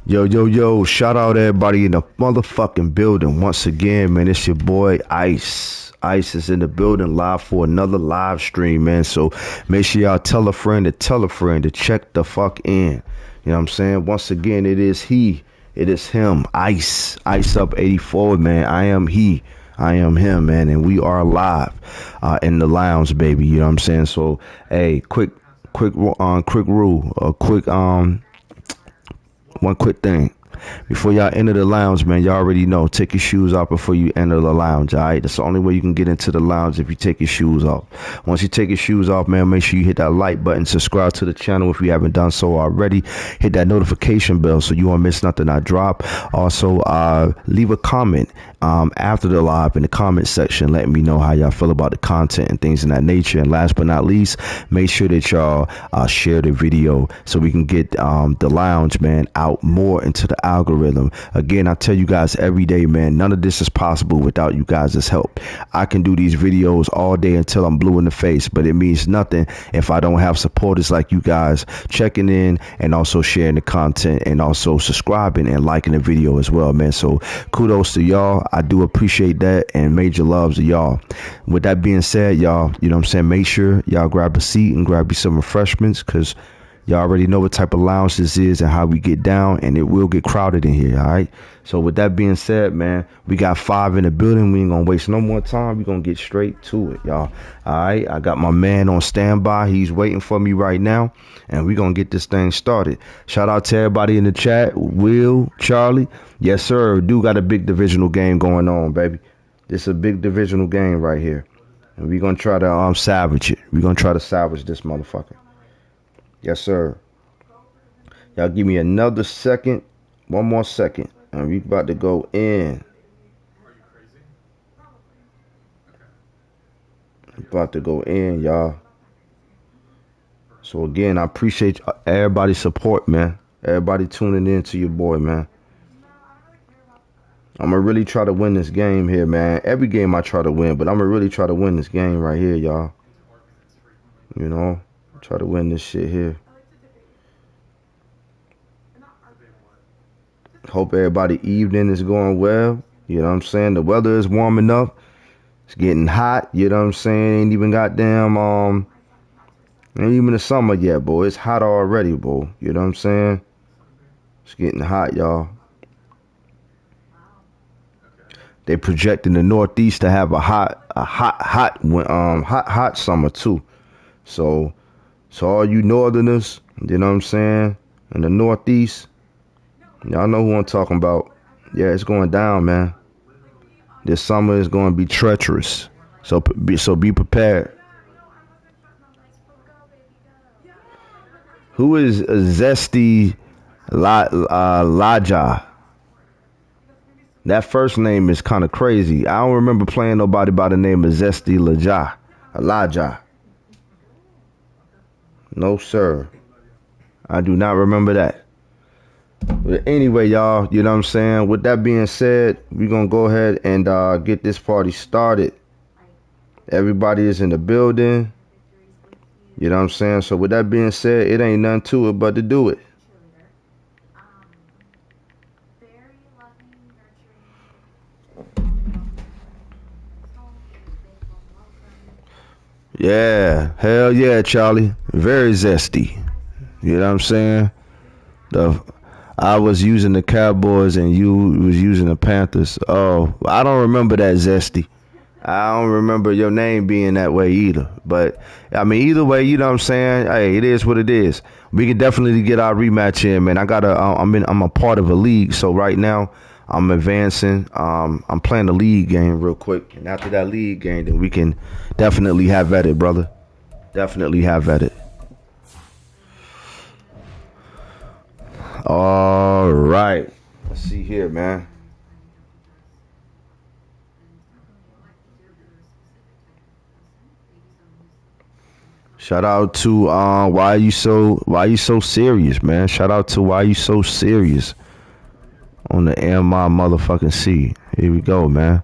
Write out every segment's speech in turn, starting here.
Yo, yo, yo, shout out everybody in the motherfucking building. Once again, man, it's your boy Ice. Ice is in the building live for another live stream, man. So make sure y'all tell a friend to check the fuck in. You know what I'm saying? Once again, it is he. It is him. Ice. Iceup84, man. I am he. I am him, man. And we are live in the lounge, baby. You know what I'm saying? So, hey, quick rule. One quick thing. Before y'all enter the lounge, man, y'all already know. Take your shoes off before you enter the lounge, all right? That's the only way you can get into the lounge if you take your shoes off. Once you take your shoes off, man, make sure you hit that like button. Subscribe to the channel if you haven't done so already. Hit that notification bell so you won't miss nothing I drop. Also, leave a comment after the live in the comment section letting me know how y'all feel about the content and things in that nature. And last but not least, make sure that y'all share the video so we can get the lounge, man, out more into the algorithm. Again, I tell you guys every day, man, none of this is possible without you guys' help. I can do these videos all day until I'm blue in the face, but it means nothing if I don't have supporters like you guys checking in and also sharing the content and also subscribing and liking the video as well, man. So kudos to y'all. I do appreciate that and major loves to y'all. With that being said, y'all, you know what I'm saying, make sure y'all grab a seat and grab you some refreshments, because y'all already know what type of lounge this is and how we get down, and it will get crowded in here, all right? So with that being said, man, we got 5 in the building. We ain't gonna waste no more time. We gonna get straight to it, y'all. All right, I got my man on standby. He's waiting for me right now, and we gonna get this thing started. Shout out to everybody in the chat. Will, Charlie, yes sir. Do got a big divisional game going on, baby. This is a big divisional game right here, and we gonna try to salvage it. We gonna try to salvage this motherfucker. Yes, sir. Y'all give me another second. One more second. And we about to go in. About to go in, y'all. So again, I appreciate everybody's support, man. Everybody tuning in to your boy, man. I'm going to really try to win this game here, man. Every game I try to win, but I'm going to really try to win this game right here, y'all. You know, try to win this shit here. Hope everybody evening is going well. You know what I'm saying? The weather is warming up. It's getting hot. You know what I'm saying? Ain't even goddamn ain't even the summer yet, boy. It's hot already, boy. You know what I'm saying? It's getting hot, y'all. They projecting the Northeast to have a hot summer too. So all you Northerners, you know what I'm saying, in the Northeast, y'all know who I'm talking about. Yeah, it's going down, man. This summer is going to be treacherous. So be prepared. Who is Zesty Laja? That first name is kind of crazy. I don't remember playing nobody by the name of Zesty Laja. Elijah. No, sir. I do not remember that. But anyway, y'all, you know what I'm saying? With that being said, we're going to go ahead and get this party started. Everybody is in the building. You know what I'm saying? So with that being said, it ain't nothing to it but to do it. Yeah, hell yeah, Charlie. Very zesty. You know what I'm saying? I was using the Cowboys and you was using the Panthers. Oh, I don't remember that, Zesty. I don't remember your name being that way either. But I mean, either way, you know what I'm saying? Hey, it is what it is. We can definitely get our rematch in, man. I'm a part of a league, so right now I'm advancing. I'm playing the league game real quick, and after that league game, then we can definitely have at it, brother. Definitely have at it. All right. Let's see here, man. Shout out to why you so serious, man. Shout out to why you so serious on the MI motherfucking C. Here we go, man.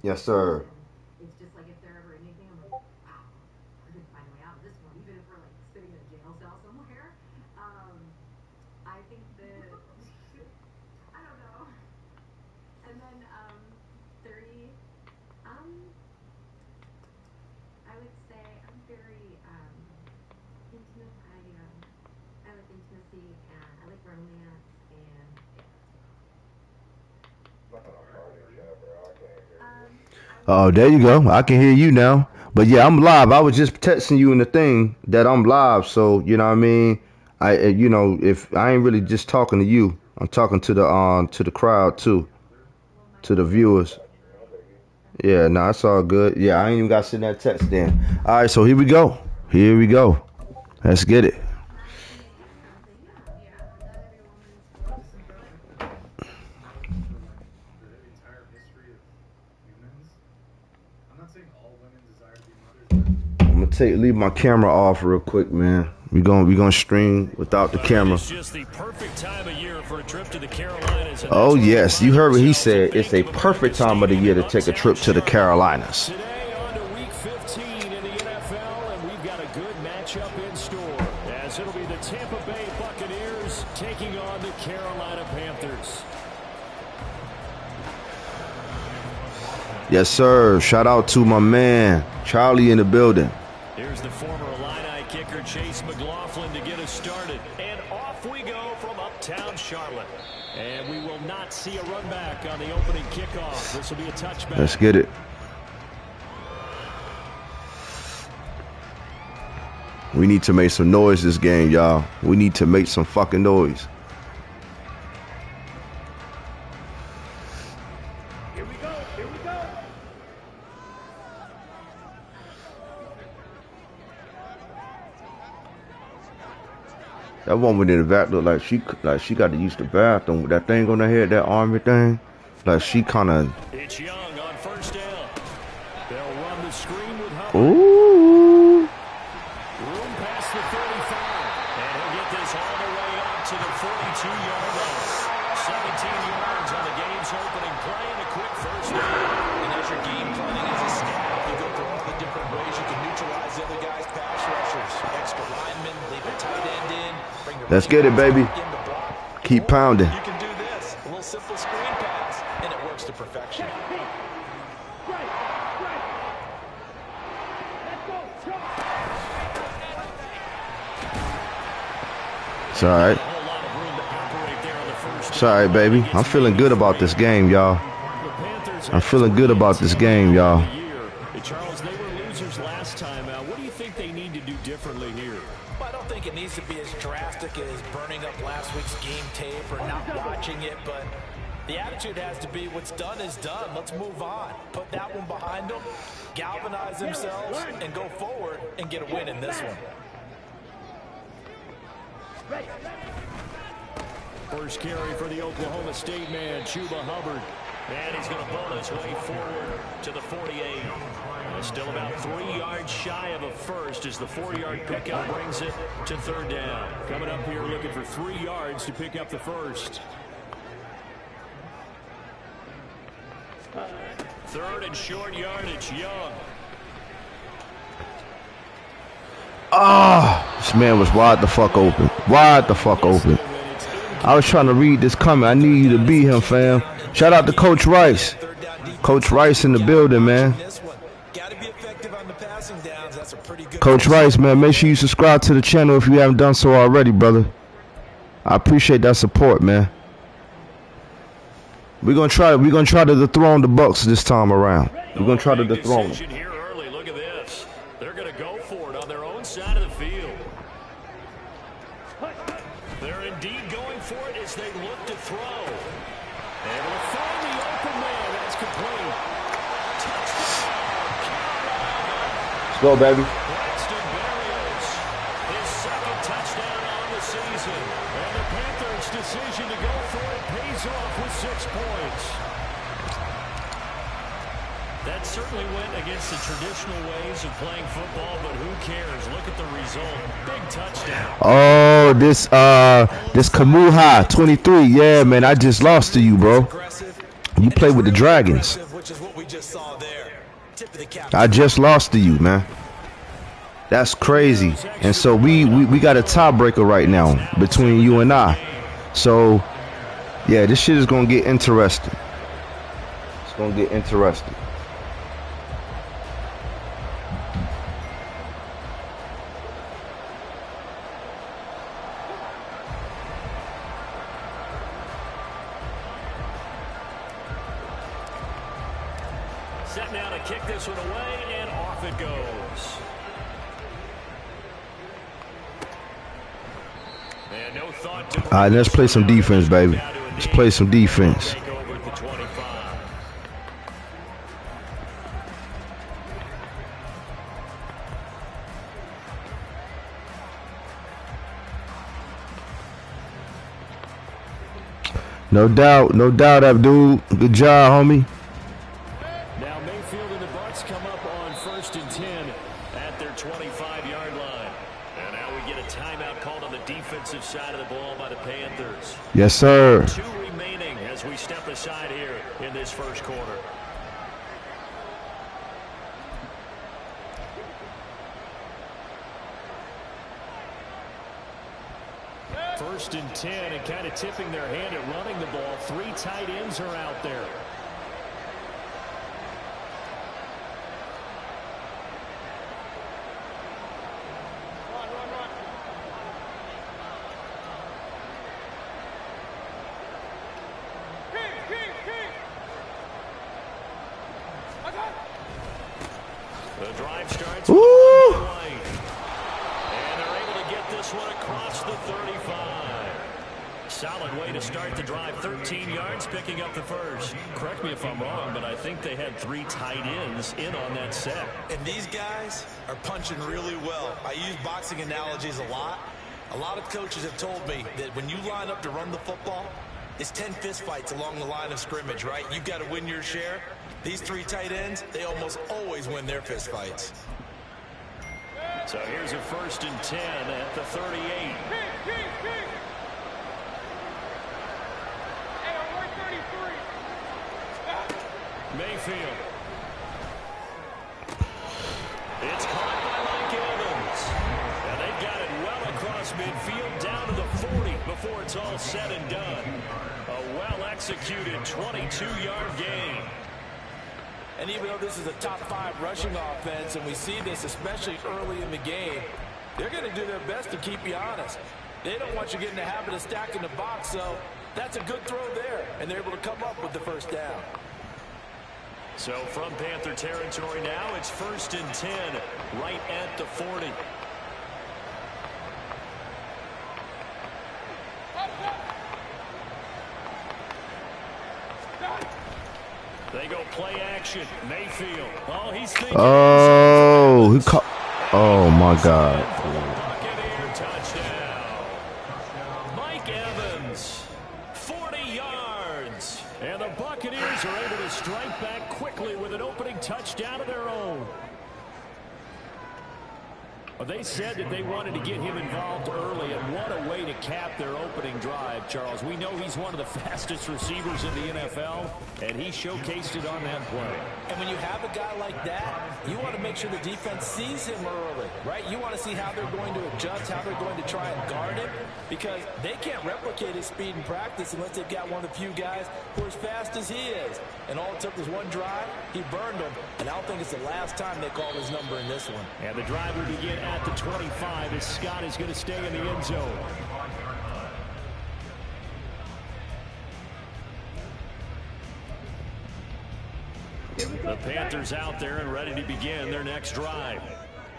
Yes, sir. It's just like if they're ever anything, I'm like, wow, we're gonna find a way out of this one, even if we're like sitting in a jail cell somewhere. Um, I think that I don't know. And then 30. Um, I would say I'm very intimate. I like intimacy and I like romance and Oh, there you go. I can hear you now. But yeah, I'm live. I was just texting you in the thing that I'm live. So you know what I mean. If I ain't really just talking to you, I'm talking to the crowd too, to the viewers. Yeah, no, it's all good. Yeah, I ain't even got to send that text then. All right, so here we go. Here we go. Let's get it. I'm gonna leave my camera off real quick, man. We gonna stream without the camera. It's just the perfect time of year for a trip to the Carolinas. Oh yes, you heard what he said. It's a perfect time of the year to take a trip to the Carolinas. Today on to week 15 in the NFL, and we've got a good matchup in store, as it'll be the Tampa Bay Buccaneers taking on the Carolina Panthers. Yes, sir. Shout out to my man Charlie in the building. Here's the former Illini kicker Chase McLaughlin to get us started. And off we go from uptown Charlotte. And we will not see a run back on the opening kickoff. This will be a touchback. Let's get it. We need to make some noise this game, y'all. We need to make some fucking noise. Here we go. Here we go. That woman in the back looked like she got to use the bathroom with that thing on her head, that army thing. Like she kind of. It's Young on first down. They'll run the screen with Hubbard. Ooh. Room past the 35. And he'll get this all the way up to the 42-yard line. 17 yards on the game's opening play and a quick first down. And as your game planning as a staff, you go through all the different ways you can neutralize the other guy's pass rushers. Extra linemen, leave a tight end in. Let's get it, baby. Keep pounding. You can do this. A little simple screen pass, and it works to perfection. It's all right. It's all right, baby. I'm feeling good about this game, y'all. I'm feeling good about this game, y'all. Charles, they were losers last time. What do you think they need to do differently here? Well, I don't think it needs to be as drastic as burning up last week's game tape or not watching it, but the attitude has to be what's done is done. Let's move on. Put that one behind them, galvanize themselves, and go forward and get a win in this one. First carry for the Oklahoma State man, Chuba Hubbard. And he's going to bowl his way forward to the 48. Still about 3 yards shy of a first as the 4-yard pickup brings it to third down. Coming up here looking for 3 yards to pick up the first. Third and short yardage, Young. Ah, this man was wide the fuck open. Wide the fuck open. I was trying to read this comment. I need you to be him, fam. Shout out to Coach Rice. Coach Rice in the building, man. Coach Rice, man, make sure you subscribe to the channel if you haven't done so already, brother. I appreciate that support, man. We're gonna try to dethrone the Bucks this time around. We're gonna try to dethrone them. Here early. Look at this. They're gonna go for it on their own side of the field. They're indeed going for it as they look to throw. And will find the open man. That's complete. Let's go, baby. Braxton Berrios, his second touchdown on the season. And the Panthers' decision to go for it pays off with 6 points. That certainly went against the traditional ways of playing football, but who cares? Look at the result. Big touchdown. Oh, this Kamuha 23. Yeah, man, I just lost to you, bro. You play with the Dragons. Which is what we just saw for the captain. I just lost to you, man. That's crazy. And so we got a tiebreaker right now between you and I. So, yeah, this shit is going to get interesting. It's going to get interesting. Set now to kick this one away, and off it goes. And no thought to All right, let's play some defense, baby. Let's play some defense. take over at the 25. No doubt, Abdul. Good job, homie. Now Mayfield and the Bucs come up on 1st and 10 at their 25-yard line. And now we get a timeout called on the defensive side of the ball by the Panthers. Yes, sir. 2 remaining as we step aside here in this first quarter. First and 10, and kind of tipping their hand at running the ball. 3 tight ends are out there. The drive starts with Ooh. and they're able to get this one across the 35. Solid way to start the drive. 13 yards, picking up the first. Correct me if I'm wrong, but I think they had 3 tight ends in on that set. And these guys are punching really well. I use boxing analogies a lot. A lot of coaches have told me that when you line up to run the football, it's 10 fist fights along the line of scrimmage, right? You've got to win your share. These 3 tight ends, they almost always win their fist fights. So here's a 1st and 10 at the 38. Mayfield. It's caught by Mike Evans. And they've got it well across midfield down to the 40 before it's all said and done. A well-executed 22-yard gain. And even though this is a top 5 rushing offense, and we see this especially early in the game, they're going to do their best to keep you honest. They don't want you getting the habit of stacking the box, so that's a good throw there, and they're able to come up with the first down. So from Panther territory now, it's 1st and 10 right at the 40. They go play action. Mayfield. Oh, he's thinking. Oh, he caught. Oh my God. Buccaneer touchdown. Mike Evans, 40 yards. And the Buccaneers are able to strike back quickly with an opening touchdown of their own. Well, they said that they wanted to get him involved early, and what a way to cap their opening drive, Charles. We know he's one of the fastest receivers in the NFL, and he showcased it on that play. And when you have a guy like that, you want to make sure the defense sees him early, right? You want to see how they're going to adjust, how they're going to try and guard him, because they can't replicate his speed in practice unless they've got one of the few guys who are as fast as he is. And all it took was one drive. He burned them, and I don't think it's the last time they call his number in this one. And the drive will begin at the 25 as Scott is going to stay in the end zone. The Panthers out there and ready to begin their next drive.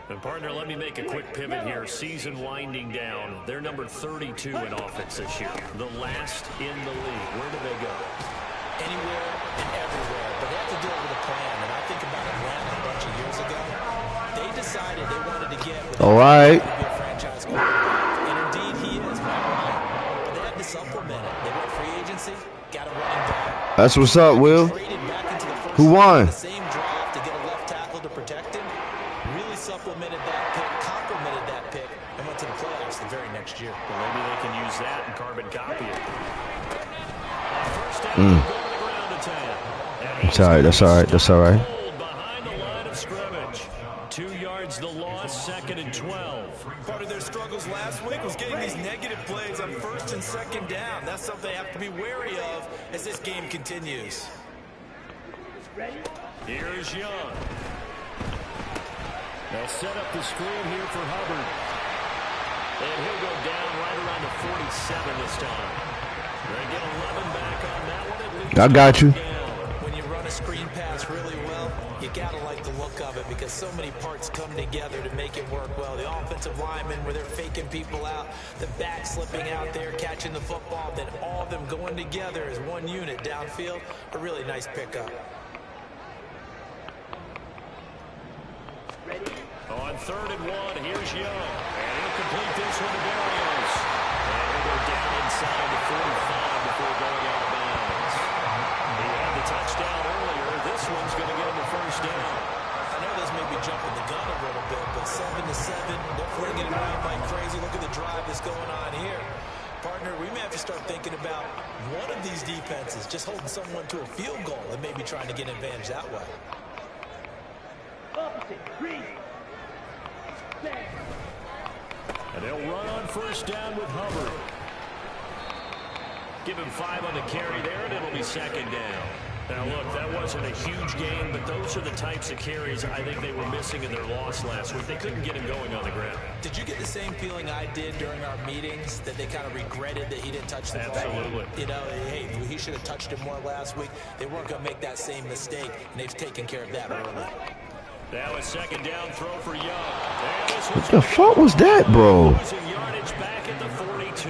And partner, let me make a quick pivot here. Season winding down. They're number 32 in offense this year. The last in the league. Where do they go? Anywhere and everywhere. But they have to do it with a plan. And I think about Atlanta a bunch of years ago. They decided they wanted to get All right. to be a franchise quarterback. And indeed he is, Matt Ryan. But they had to supplement it. They went free agency, got a running back. That's what's up, Will. Traded back into the first Who won? the same draft to get a left tackle to protect him. Really supplemented that pick, complemented that pick, and went to the playoffs the very next year. Well, maybe they can use that and carbon copy it. First down, go to the ground attack. That's all right. That's all right. That's all right. Behind the line of something they have to be wary of as this game continues. Here's Young. They'll set up the screen here for Hubbard. And he'll go down right around the 47 this time. They get 11 back on that one. At least I got you. When you run a screen pass really well, you got to like the look of it because so many parts come together to make it work well. The offensive linemen where they're faking people out, the back slipping out there, catching the football, then all of them going together as one unit downfield. A really nice pickup. On 3rd and 1, here's Young. And he'll complete this one to Barrios. And he'll go down inside the 45 before going out of bounds. He had the touchdown earlier. This one's going to get him the first down. I know this may be jumping the gun a little bit, but 7-7, they're flinging it around like crazy. Look at the drive that's going on here. Partner, we may have to start thinking about one of these defenses just holding someone to a field goal and maybe trying to get an advantage that way. And they'll run on 1st down with Hubbard. Give him 5 on the carry there, and it'll be 2nd down. Now, look, that wasn't a huge game, but those are the types of carries I think they were missing in their loss last week. They couldn't get him going on the ground. Did you get the same feeling I did during our meetings, that they kind of regretted that he didn't touch the ball? Absolutely. You know, hey, he should have touched it more last week. They weren't going to make that same mistake, and they've taken care of that early. Now a 2nd down throw for Young. What the fuck was that, bro? Losing yardage back at the 42.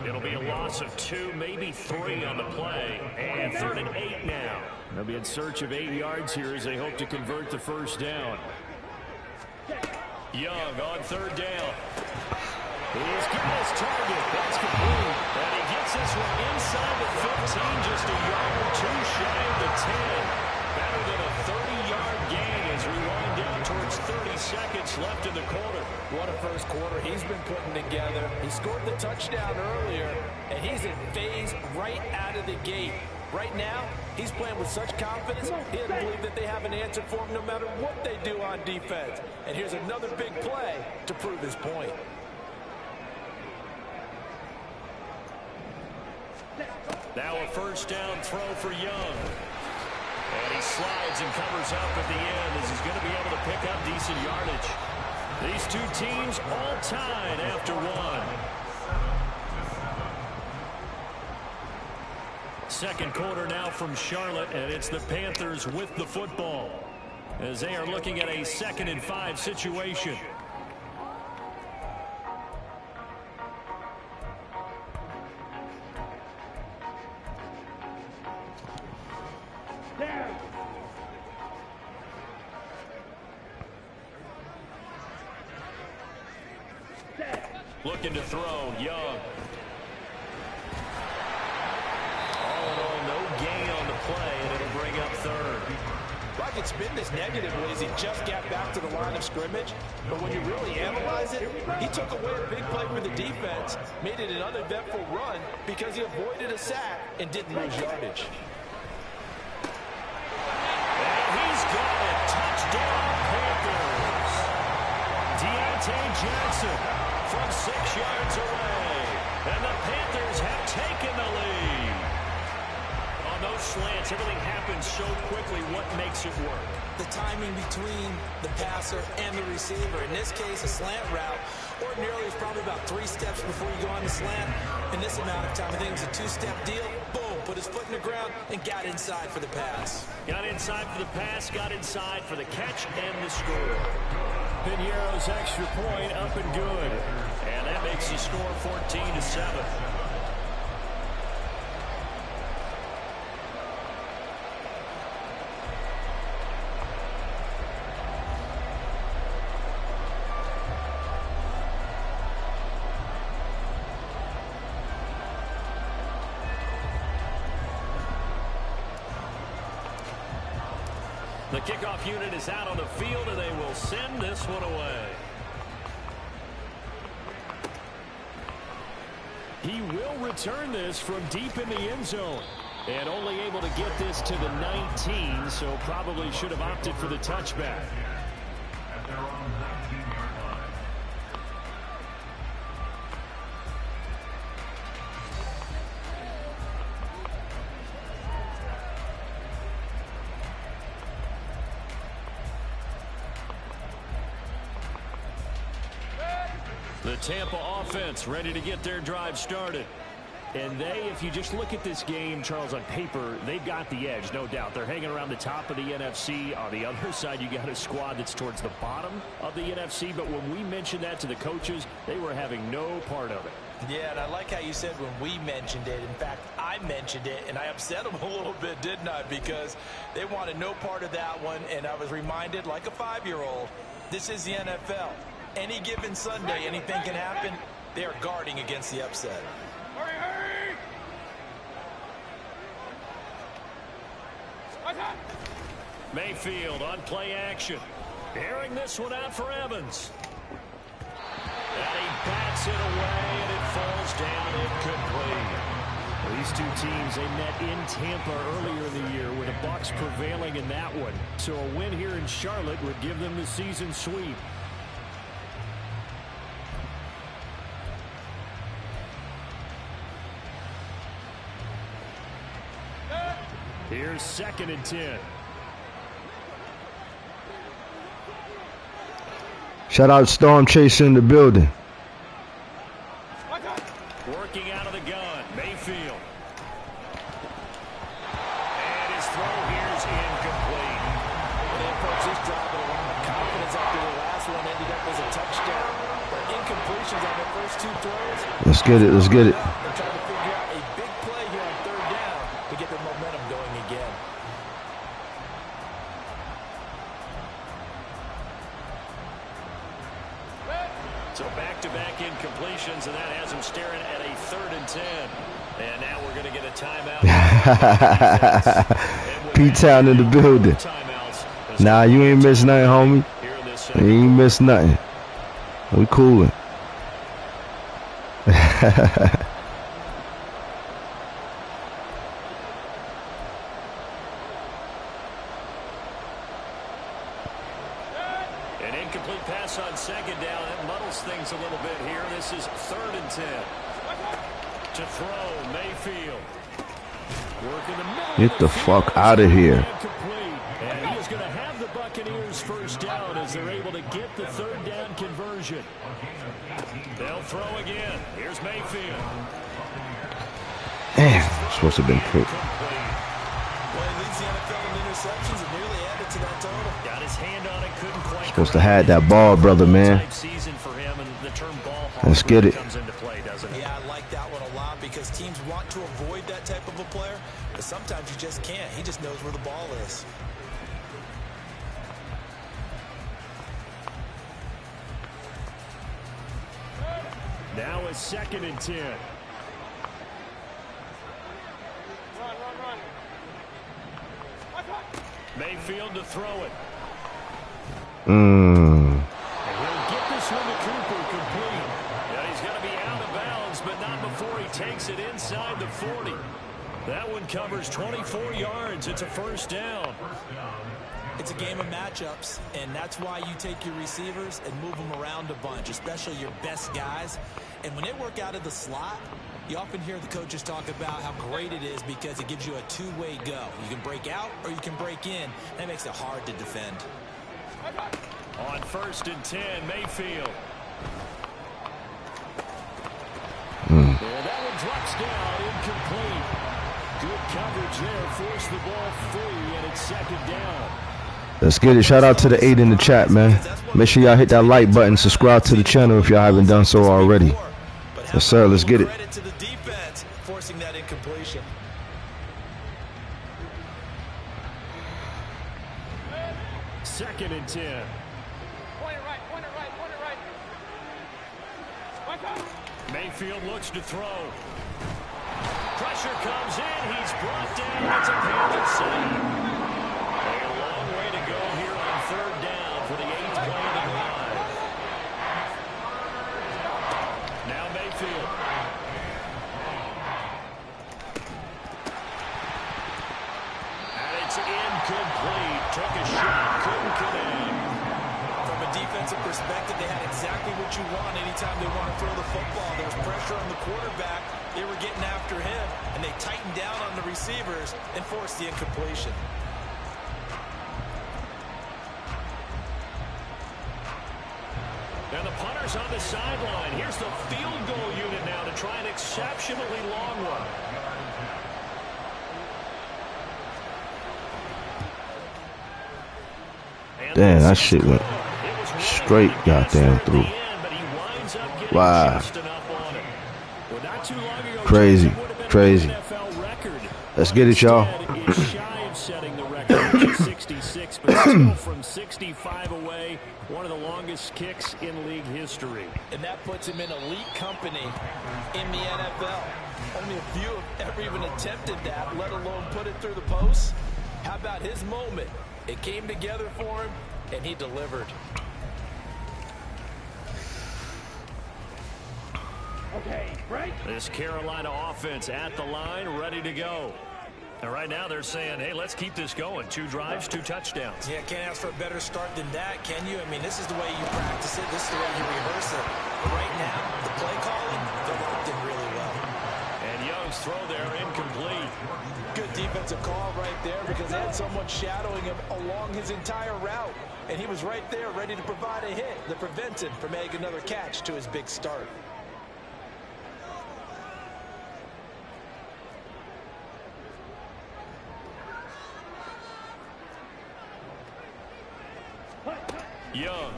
It'll be a loss of 2, maybe 3 on the play. And 3rd and 8 now. They'll be in search of 8 yards here as they hope to convert the 1st down. Young on 3rd down. He's got his target. That's complete. And he gets this one inside the 15, just a yard or 2 shy of the 10. Better than a 30-yard gain as we wind down towards 30 seconds left in the quarter. What a first quarter he's been putting together. He scored the touchdown earlier, and he's in phase right out of the gate. Right now, he's playing with such confidence, he doesn't believe that they have an answer for him no matter what they do on defense. And here's another big play to prove his point. Now a 1st down throw for Young. And he slides and covers up at the end as he's going to be able to pick up decent yardage. These 2 teams all tied after 1. 2nd quarter now from Charlotte, and it's the Panthers with the football as they are looking at a 2nd and 5 situation. Looking to throw, Young. All in all, no gain on the play, and it'll bring up 3rd. Well, I could spin this negatively as he just got back to the line of scrimmage. But when you really analyze it, he took away a big play for the defense, made it an uneventful run because he avoided a sack and didn't lose yardage. And he's got it. Touchdown, Panthers. Deontay Johnson from 6 yards away. And the Panthers have taken the lead. On those slants, everything happens so quickly. What makes it work? The timing between the passer and the receiver. In this case, a slant route. Ordinarily, it's probably about 3 steps before you go on the slant. In this amount of time, I think it's a 2-step deal. Boom, put his foot in the ground and got inside for the pass. Got inside for the pass, got inside for the catch and the score. Pinheiro's extra point up and good. And that makes the score 14-7. The kickoff unit is out on the field, and they will send this one away. He will return this from deep in the end zone. And only able to get this to the 19, so probably should have opted for the touchback. Tampa offense ready to get their drive started. And if you just look at this game, Charles, on paper, they've got the edge, no doubt. They're hanging around the top of the NFC. On the other side, you got a squad that's towards the bottom of the NFC. But when we mentioned that to the coaches, they were having no part of it. Yeah, and I like how you said when we mentioned it. In fact, I mentioned it, and I upset them a little bit, didn't I? Because they wanted no part of that one, and I was reminded, like a 5-year-old, this is the NFL. Any given Sunday, anything can happen. They are guarding against the upset. Mayfield on play action. Airing this one out for Evans. And he bats it away, and it falls down incomplete. These two teams, they met in Tampa earlier in the year with the Bucs prevailing in that one. So a win here in Charlotte would give them the season sweep. Here's 2nd and 10. Shout out Storm Chaser in the building. Working out of the gun, Mayfield. And his throw here is incomplete. And then folks, just dropping a lot of confidence after the last one ended up as a touchdown. But incompletions on the first 2 throws. Let's get it. Let's get it. They're trying to figure out a big play here on 3rd down to get the momentum going again. So back-to-back incompletions, and that has him staring at a 3rd and 10. And now we're going to get a timeout. P-Town in the building. Nah, you ain't missed nothing, homie. You ain't missed nothing. We coolin'. An incomplete pass on 2nd down. That muddles things a little bit here. This is 3rd and 10. To throw, Mayfield. Work in the middle. Get the fuck out of here. And he is going to have the Buccaneers 1st down as they're able to get the 3rd down conversion. They'll throw again. Here's Mayfield. Damn, supposed to have been quick. Well, he leads the NFL in interceptions and nearly added to that total. Got his hand on it, couldn't quite. Supposed to have that ball, brother, man. Let's get it. Comes into play, doesn't it? Yeah, I like that one a lot because teams want to avoid that type of a player, but sometimes you just can't. He just knows where the ball is. Now a 2nd and 10. Run. Mayfield to throw it. Mmm. And he'll get this one to Cooper complete. Yeah, he's going to be out of bounds, but not before he takes it inside the 40. That one covers 24 yards. It's a 1st down. It's a game of matchups, and that's why you take your receivers and move them around a bunch, especially your best guys. And when they work out of the slot, you often hear the coaches talk about how great it is because it gives you a 2-way go. You can break out or you can break in. That makes it hard to defend. On 1st and 10, Mayfield. And that one drops down, incomplete. Good coverage there, forced the ball free, and it's 2nd down. Let's get it. Shout out to the 8 in the chat, man. Make sure y'all hit that like button. Subscribe to the channel if y'all haven't done so already. Yes, sir. Let's get it. Credit to the defense forcing that incompletion. Second and 10. Point it right. Mayfield looks to throw. Pressure comes in. He's brought down. It's a Panther save. A long way to go here on 3rd down for the 8th play of the drive. Now Mayfield. And it's incomplete. Took a shot. Couldn't connect. From a defensive perspective, they had exactly what you want anytime they want to throw the football. There's pressure on the quarterback. They were getting after him, and they tightened down on the receivers and forced the incompletion. And the punter cheers on the sideline. Here's the field goal unit now to try an exceptionally long one. Damn, that shit went straight goddamn through. Wow. Crazy. Crazy. Let's get it, y'all. Setting the record 66, but still from 65 away, one of the longest kicks in league history. And that puts him in elite company in the NFL. Only a few have ever even attempted that, let alone put it through the post. How about his moment? It came together for him, and he delivered. Okay, break. This Carolina offense at the line, ready to go. And right now they're saying, hey, let's keep this going. 2 drives, 2 touchdowns. Yeah, can't ask for a better start than that, can you? I mean, this is the way you practice it. This is the way you rehearse it. But right now, the play calling, they're locked in really well. And Young's throw there incomplete. Good defensive call right there because they had someone shadowing him along his entire route. And he was right there ready to provide a hit that prevented him from making another catch to his big start. Young.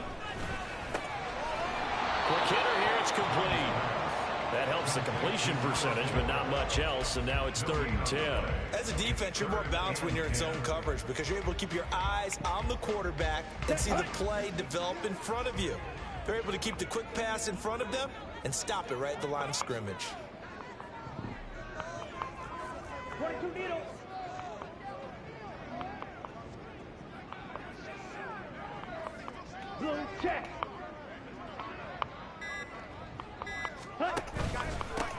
Quick hitter here, it's complete. That helps the completion percentage, but not much else, and now it's 3rd and 10. As a defense, you're more balanced when you're in zone coverage because you're able to keep your eyes on the quarterback and see the play develop in front of you. They're able to keep the quick pass in front of them and stop it right at the line of scrimmage. 22 needles. Blue check.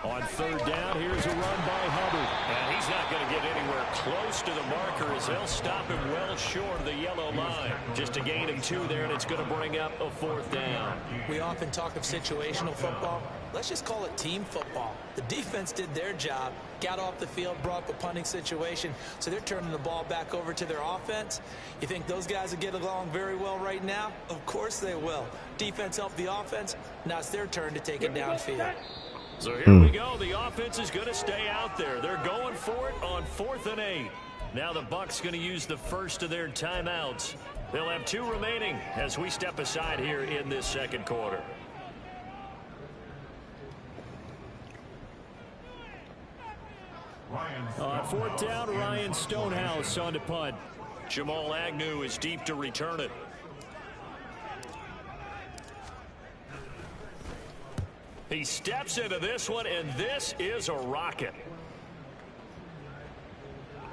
On 3rd down, here's a run by Hubbard. And he's not going to get anywhere close to the marker as they'll stop him well short of the yellow line. Just a gain of 2 there, and it's going to bring up a 4th down. We often talk of situational football. Let's just call it team football. The defense did their job, got off the field, brought up a punting situation, so they're turning the ball back over to their offense. You think those guys will get along very well right now? Of course they will. Defense helped the offense. Now it's their turn to take it downfield. So here we go. The offense is going to stay out there. They're going for it on 4th and 8. Now the Bucs going to use the first of their timeouts. They'll have 2 remaining as we step aside here in this 2nd quarter. On 4th down, Ryan Stonehouse on to punt. Jamal Agnew is deep to return it. He steps into this one, and this is a rocket.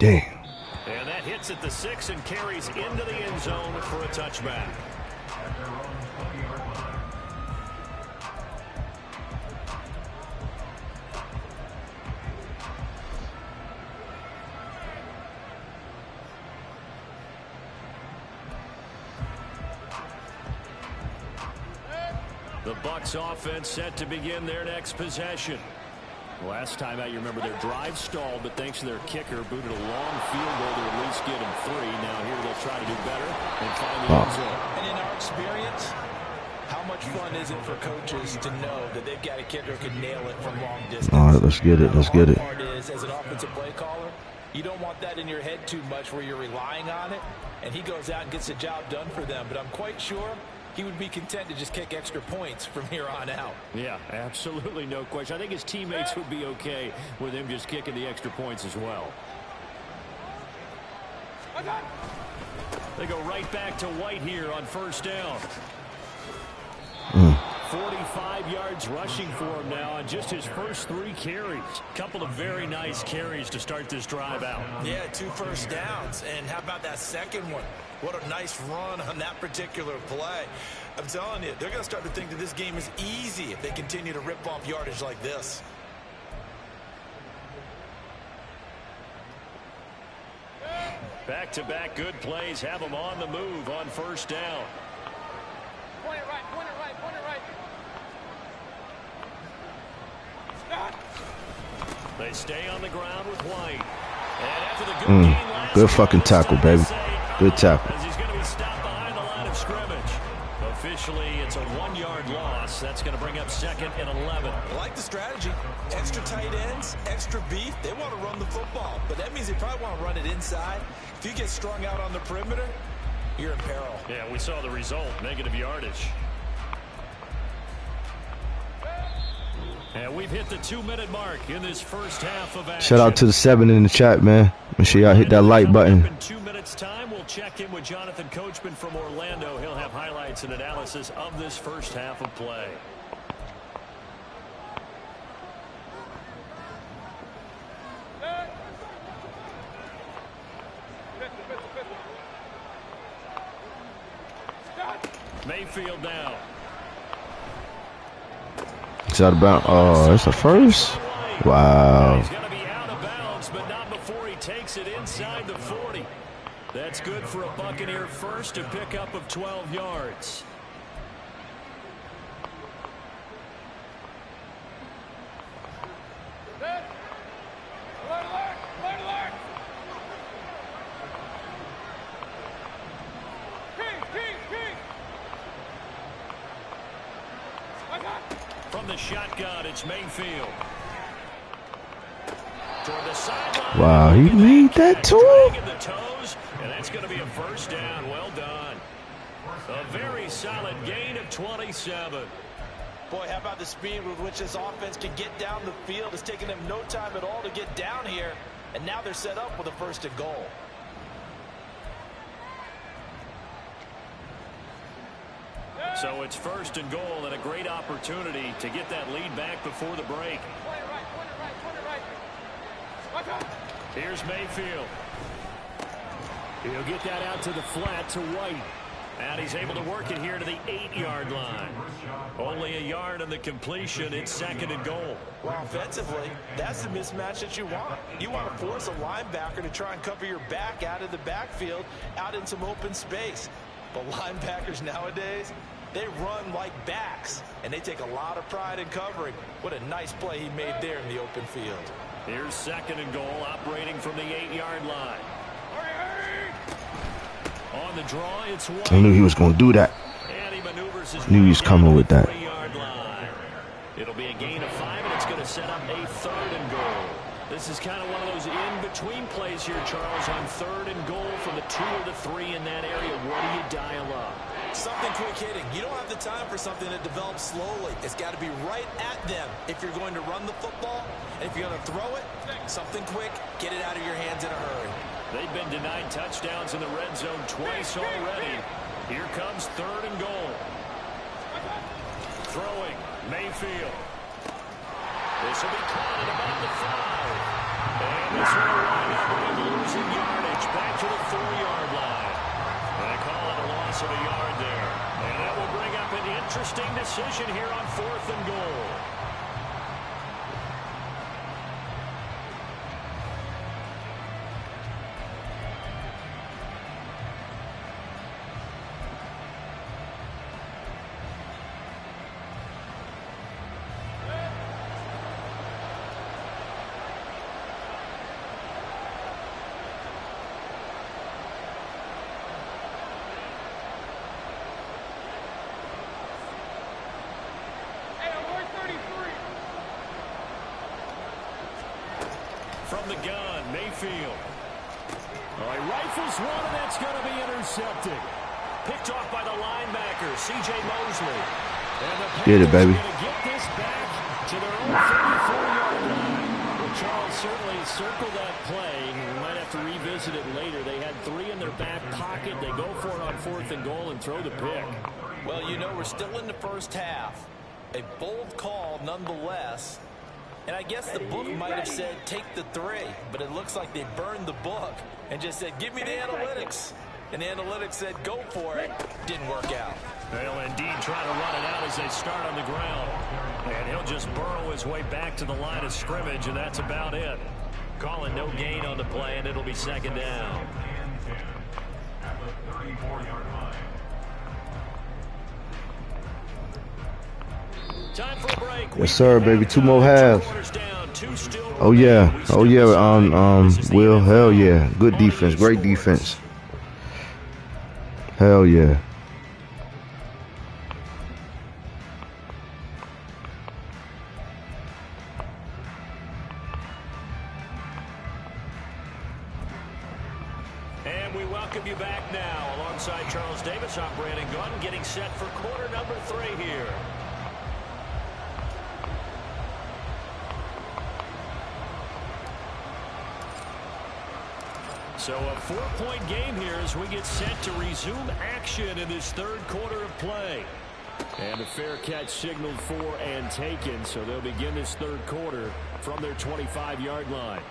Damn. And that hits at the 6 and carries into the end zone for a touchback. The Bucs offense set to begin their next possession. Last time out, you remember their drive stalled, but thanks to their kicker, booted a long field goal to at least get them 3. Now here they'll try to do better and find the end zone. And in our experience, how much fun is it for coaches to know that they've got a kicker who can nail it from long distance? All right, let's get it. Let's get it. The hard part is, as an offensive play caller, you don't want that in your head too much where you're relying on it, and he goes out and gets the job done for them. But I'm quite sure he would be content to just kick extra points from here on out. Yeah, absolutely no question. I think his teammates would be okay with him just kicking the extra points as well. They go right back to White here on 1st down. 45 yards rushing for him now on just his first 3 carries. Couple of very nice carries to start this drive out. Yeah, 2 first downs. And how about that second one? What a nice run on that particular play. I'm telling you, they're going to start to think that this game is easy if they continue to rip off yardage like this. Back-to-back good plays have them on the move on 1st down. Point it right, point it right, point it right. They stay on the ground with White. And after the good game last Good fucking tackle, baby. Good tackle. As he's going to be stopped behind the line of scrimmage. A officially, it's a 1-yard loss. That's going to bring up 2nd and 11. I like the strategy. Extra tight ends, extra beef. They want to run the football, but that means they probably want to run it inside. If you get strung out on the perimeter, you're in peril. Yeah, we saw the result, negative yardage. And we've hit the 2-minute mark in this first half of action. Shout out to the 7 in the chat, man. Make sure y'all hit that like button. In 2 minutes' time, we'll check in with Jonathan Coachman from Orlando. He'll have highlights and analysis of this first half of play. Mayfield now. It's out of bounds. Oh, it's a first? Wow. He's going to be out of bounds, but not before he takes it inside the 40. That's good for a Buccaneer first to pick up of 12 yards. From the shotgun, it's Mayfield. Toward the sideline. Wow, he made that too? The toes, and that's going to be a first down. Well done. A very solid gain of 27. Boy, how about the speed with which this offense can get down the field? It's taken them no time at all to get down here, and now they're set up with a 1st and goal. So it's 1st and goal and a great opportunity to get that lead back before the break. Here's Mayfield. He'll get that out to the flat to White. And he's able to work it here to the 8-yard line. Only a yard on the completion. It's 2nd and goal. Well, offensively, that's the mismatch that you want. You want to force a linebacker to try and cover your back out of the backfield, out in some open space. But linebackers nowadays, they run like backs, and they take a lot of pride in covering. What a nice play he made there in the open field. Here's 2nd and goal, operating from the 8-yard line. On the draw, it's White. I knew he was going to do that. And he maneuvers his Knew he was coming with that. 3-yard line. It'll be a gain of 5, and it's going to set up a 3rd and goal. This is kind of one of those in-between plays here, Charles, on 3rd and goal from the 2 or the 3 in that area. What do you dial up? Something quick hitting. You don't have the time for something that develops slowly. It's got to be right at them if you're going to run the football. And if you're going to throw it, something quick, get it out of your hands in a hurry. They've been denied touchdowns in the red zone twice already. Here comes 3rd and goal. Throwing, Mayfield. This will be caught at about the 5. And this will wind up with losing yardage back to the 4-yard line. And they call it a loss of a yard there. And that will bring up an interesting decision here on 4th and goal. From the gun, Mayfield. All right, rifles one, and that's going to be intercepted. Picked off by the linebacker, C.J. Mosley. And the Get it, baby. Panthers gonna get this back to their own 34-yard line. Well, Charles certainly circled that play. We might have to revisit it later. They had 3 in their back pocket. They go for it on 4th and goal and throw the pick. Well, you know, we're still in the first half. A bold call nonetheless. And I guess the book might have said take the 3, but it looks like they burned the book and just said give me the analytics. And the analytics said go for it. Didn't work out. They'll indeed try to run it out as they start on the ground. And he'll just burrow his way back to the line of scrimmage, and that's about it. Calling no gain on the play, and it'll be 2nd down. At the 34-yard line. Time for a break. Yes, sir, baby. 2 more halves. Oh yeah. Oh yeah. Will. Hell yeah. Good defense. Great defense. Hell yeah. welcome you back now. Alongside Charles Davis, I'm Brandon Gunn, getting set for quarter number 3 here. So a 4-point game here as we get set to resume action in this third quarter of play. And a fair catch signaled for and taken, so they'll begin this third quarter from their 25-yard line.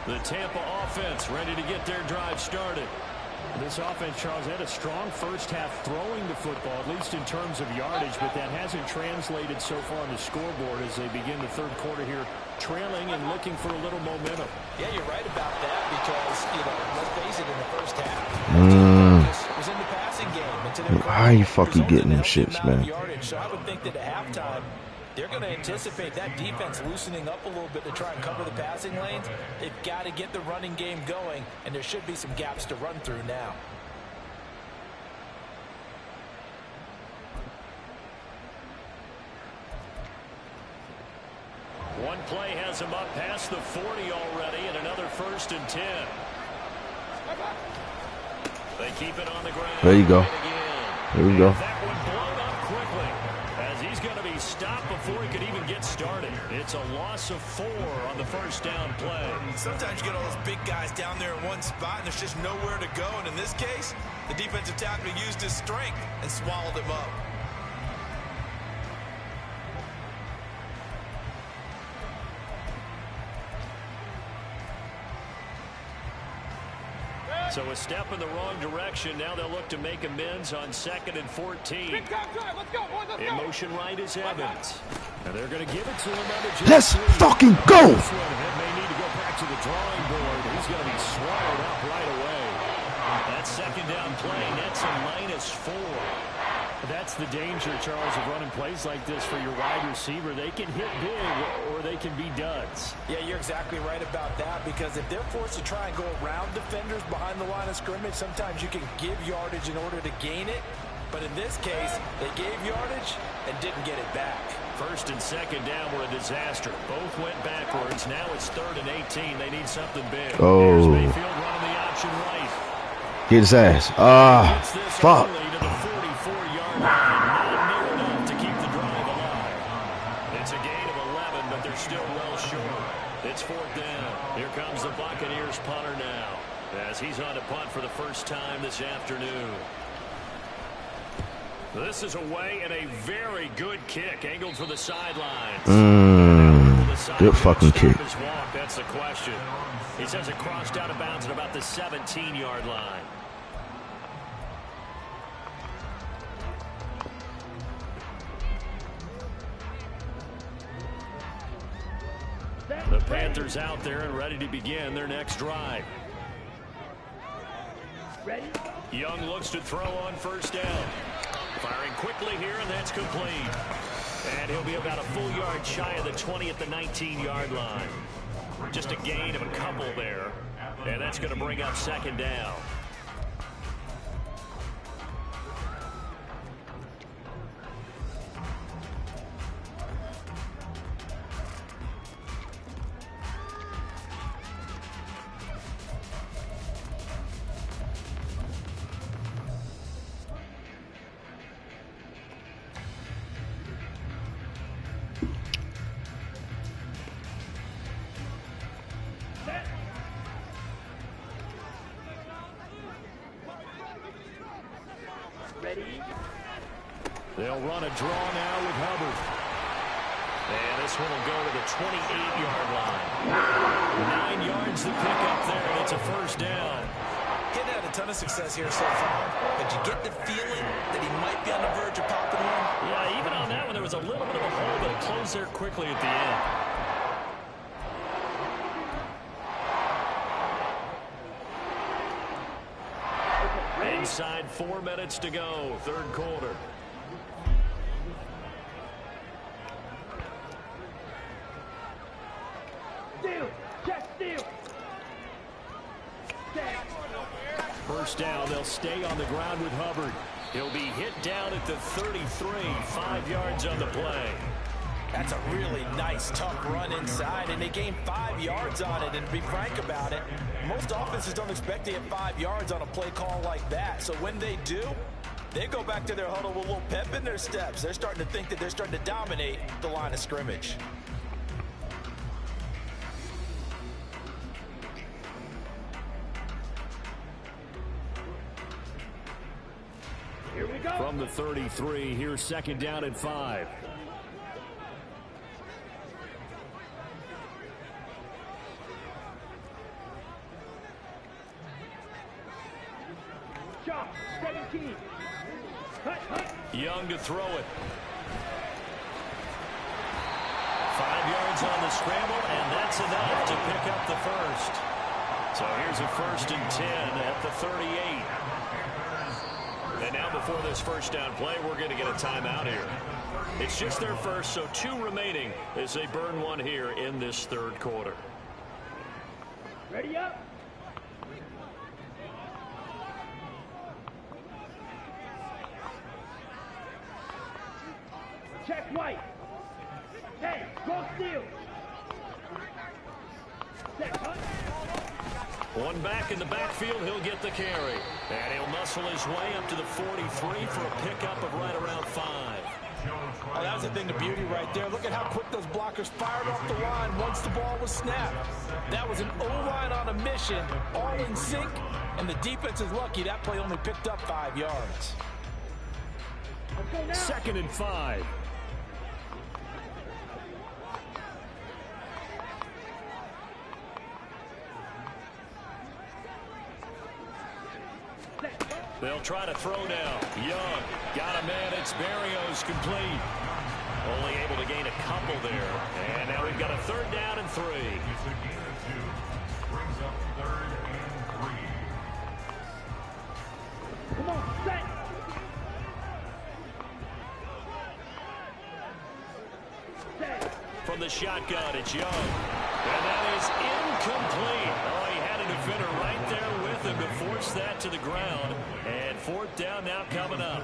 The Tampa offense ready to get their drive started. This offense, Charles, had a strong first half throwing the football, at least in terms of yardage, but that hasn't translated so far on the scoreboard as they begin the third quarter here, trailing and looking for a little momentum. Yeah, you're right about that because, let's face it, in the first half, was in the passing game. How you fucking getting them shits, man? So I would think that at halftime, they're going to anticipate that defense loosening up a little bit to try and cover the passing lanes. They've got to get the running game going, and there should be some gaps to run through now. One play has him up past the 40 already, and another 1st and 10. They keep it on the ground. There you go. There we go. That one blown up quickly as he's going to be stopped before he could even get started. It's a loss of 4 on the first down play. Sometimes you get all those big guys down there in one spot, and there's just nowhere to go. And in this case, the defensive tackle used his strength and swallowed him up. So a step in the wrong direction. Now they'll look to make amends on 2nd and 14. Big time drive. Let's go, boys. Let's In go. motion right is Evans. And they're going to give it to him on the Let's fucking go! This one may need to go back to the drawing board. He's going to be swallowed up right away. That second down play nets a -4. That's the danger, Charles, of running plays like this for your wide receiver. They can hit big or they can be duds. Yeah, you're exactly right about that, because if they're forced to try and go around defenders behind the line of scrimmage, sometimes you can give yardage in order to gain it. But in this case, they gave yardage and didn't get it back. 1st and 2nd down were a disaster. Both went backwards. Now it's 3rd and 18. They need something big. Oh. Here's Mayfield running the option right. Get his ass. Gets this Fuck. early to the 44-yard line. Not near enough to keep the drive alive. It's a gain of 11, but they're still well short. It's 4th down. Here comes the Buccaneers punter now, as he's on to punt for the first time this afternoon. This is away and a very good kick, angled for the sidelines. Good fucking kick. His walk, that's the question. He says it crossed out of bounds at about the 17-yard line. The Panthers out there and ready to begin their next drive. Ready? Young looks to throw on 1st down. Firing quickly here, and that's complete. And he'll be about a full yard shy of the 20 at the 19-yard line. Just a gain of a couple there. And that's going to bring up 2nd down. They'll run a draw now with Hubbard. And this one will go to the 28-yard line. 9 yards to pick up there, and it's a 1st down. He's had a ton of success here so far, but you get the feeling that he might be on the verge of popping one. Yeah, even on that one, there was a little bit of a hole, but it closed there quickly at the end. Inside 4 minutes to go, third quarter. Steal. Check steal. Check. first down. They'll stay on the ground with Hubbard. He'll be hit down at the 33, 5 yards on the play. That's a really nice, tough run inside, and they gained 5 yards on it. And to be frank about it, most offenses don't expect to get 5 yards on a play call like that. So when they do, they go back to their huddle with a little pep in their steps. They're starting to think that they're starting to dominate the line of scrimmage. Here we go. From the 33, here's second down and 5. Shot, 17. Young to throw it. 5 yards on the scramble, and that's enough to pick up the first. So here's a 1st and 10 at the 38. And now before this first down play, we're going to get a timeout here. It's just their first, so 2 remaining as they burn one here in this third quarter. Ready up. Check white. Hey, go steal. Set, cut. One back in the backfield, he'll get the carry. And he'll muscle his way up to the 43 for a pickup of right around 5. Oh, that was the thing, the beauty right there. Look at how quick those blockers fired off the line once the ball was snapped. That was an O-line on a mission, all in sync, and the defense is lucky that play only picked up 5 yards. 2nd and 5. They'll try to throw now. Young got a man. It's Berrios complete. Only able to gain a couple there. And now we've got a 3rd down and 3. Brings up 3rd and 3. Come on, set. Set. From the shotgun, it's Young. And that is incomplete. Oh, he had a defender right there with him to force that to the ground. And 4th down now coming up.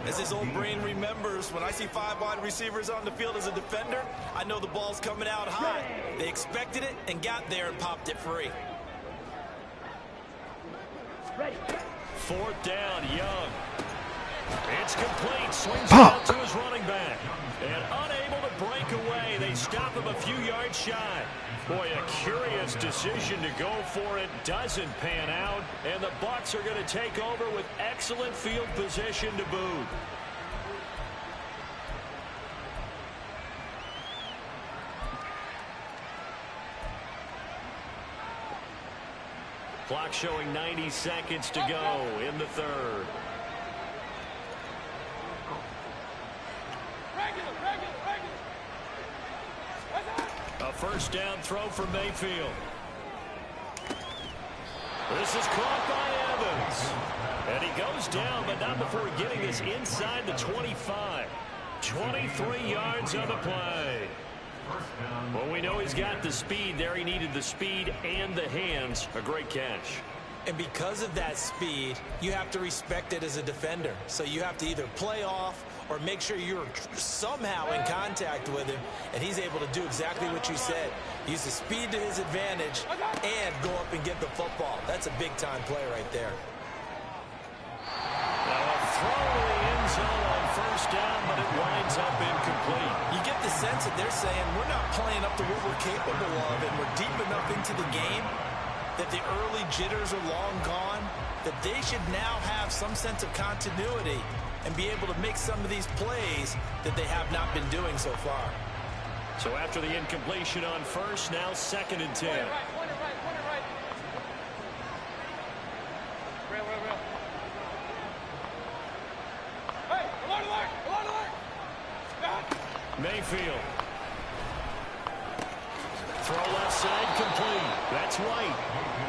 As his old brain remembers, when I see 5 wide receivers on the field as a defender, I know the ball's coming out high. They expected it and got there and popped it free. Ready. 4th down, Young. It's complete. Swings it out to his running back. And unable to break away. They stop him a few yards shy. Boy, a curious decision to go for it. Doesn't pan out. And the Bucs are going to take over with excellent field position to boot. Clock showing 90 seconds to go in the 3rd. A 1st down throw for Mayfield. This is caught by Evans. And he goes down, but not before getting this inside the 25. 23 yards on the play. Well, we know he's got the speed there. He needed the speed and the hands. A great catch. And because of that speed, you have to respect it as a defender. So you have to either play off or make sure you're somehow in contact with him, and he's able to do exactly what you said. Use the speed to his advantage and go up and get the football. That's a big-time play right there. Now a throw to the end zone on 1st down, but it winds up incomplete. You get the sense that they're saying we're not playing up to what we're capable of, and we're deep enough into the game that the early jitters are long gone, that they should now have some sense of continuity and be able to make some of these plays that they have not been doing so far. So after the incompletion on 1st, now 2nd and 10. Point it right. Real. Hey, alert. Mayfield. Throw left side complete. That's White.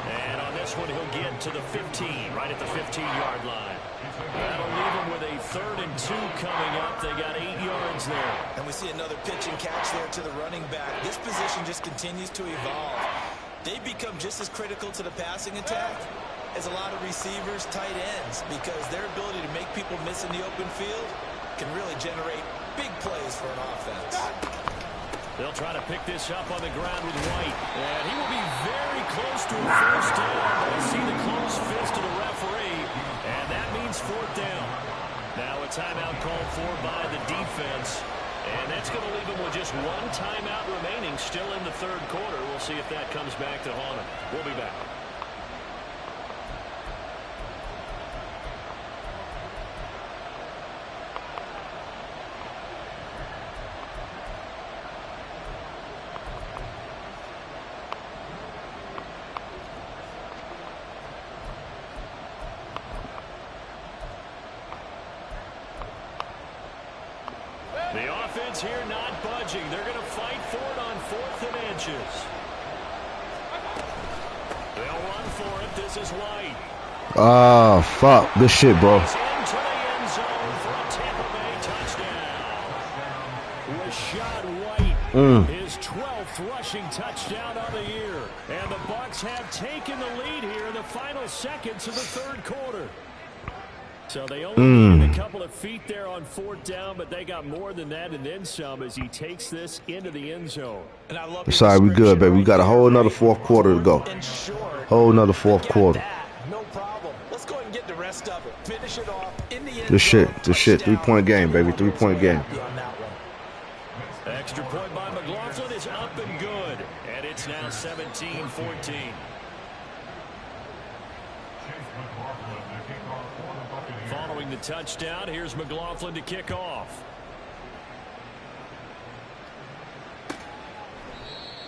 And on this one, he'll get to the 15, right at the 15-yard line. That'll leave him with a 3rd and 2 coming up. They got 8 yards there. And we see another pitch and catch there to the running back. This position just continues to evolve. They become just as critical to the passing attack is a lot of receivers, tight ends, because their ability to make people miss in the open field can really generate big plays for an offense. They'll try to pick this up on the ground with White. And he will be very close to a first down. But I see the close fist of the referee. And that means fourth down. Now a timeout called for by the defense. And that's going to leave them with just one timeout remaining still in the third quarter. We'll see if that comes back to haunt them. We'll be back. The offense here not budging. They're going to fight for it on 4th and inches. They'll run for it. This is White. Oh, fuck. Good shit, bro. He's into the end zone for a Tampa Bay touchdown. Rashad White, his 12th rushing touchdown of the year. And the Bucs have taken the lead here in the final seconds of the third quarter. So they only needed a couple of feet there on 4th down, but they got more than that and then some as he takes this into the end zone. And I love Sorry, we good, baby. We got a whole another fourth quarter to go. Whole another fourth quarter. No problem. Let's go ahead and get the rest of it. Finish it off in the end. Good shit. Good shit. 3-point game, baby. 3-point game. Extra point by McLaughlin is up and good. And it's now 17-14. Following the touchdown, here's McLaughlin to kick off.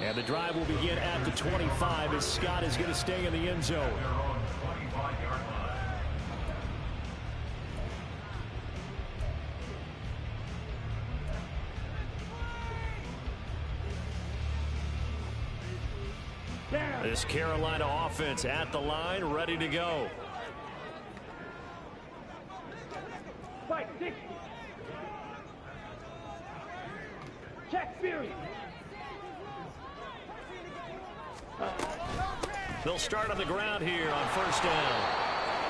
And the drive will begin at the 25 as Scott is going to stay in the end zone. This Carolina offense at the line, ready to go. Fight 60. Check Fury. They'll start on the ground here on first down.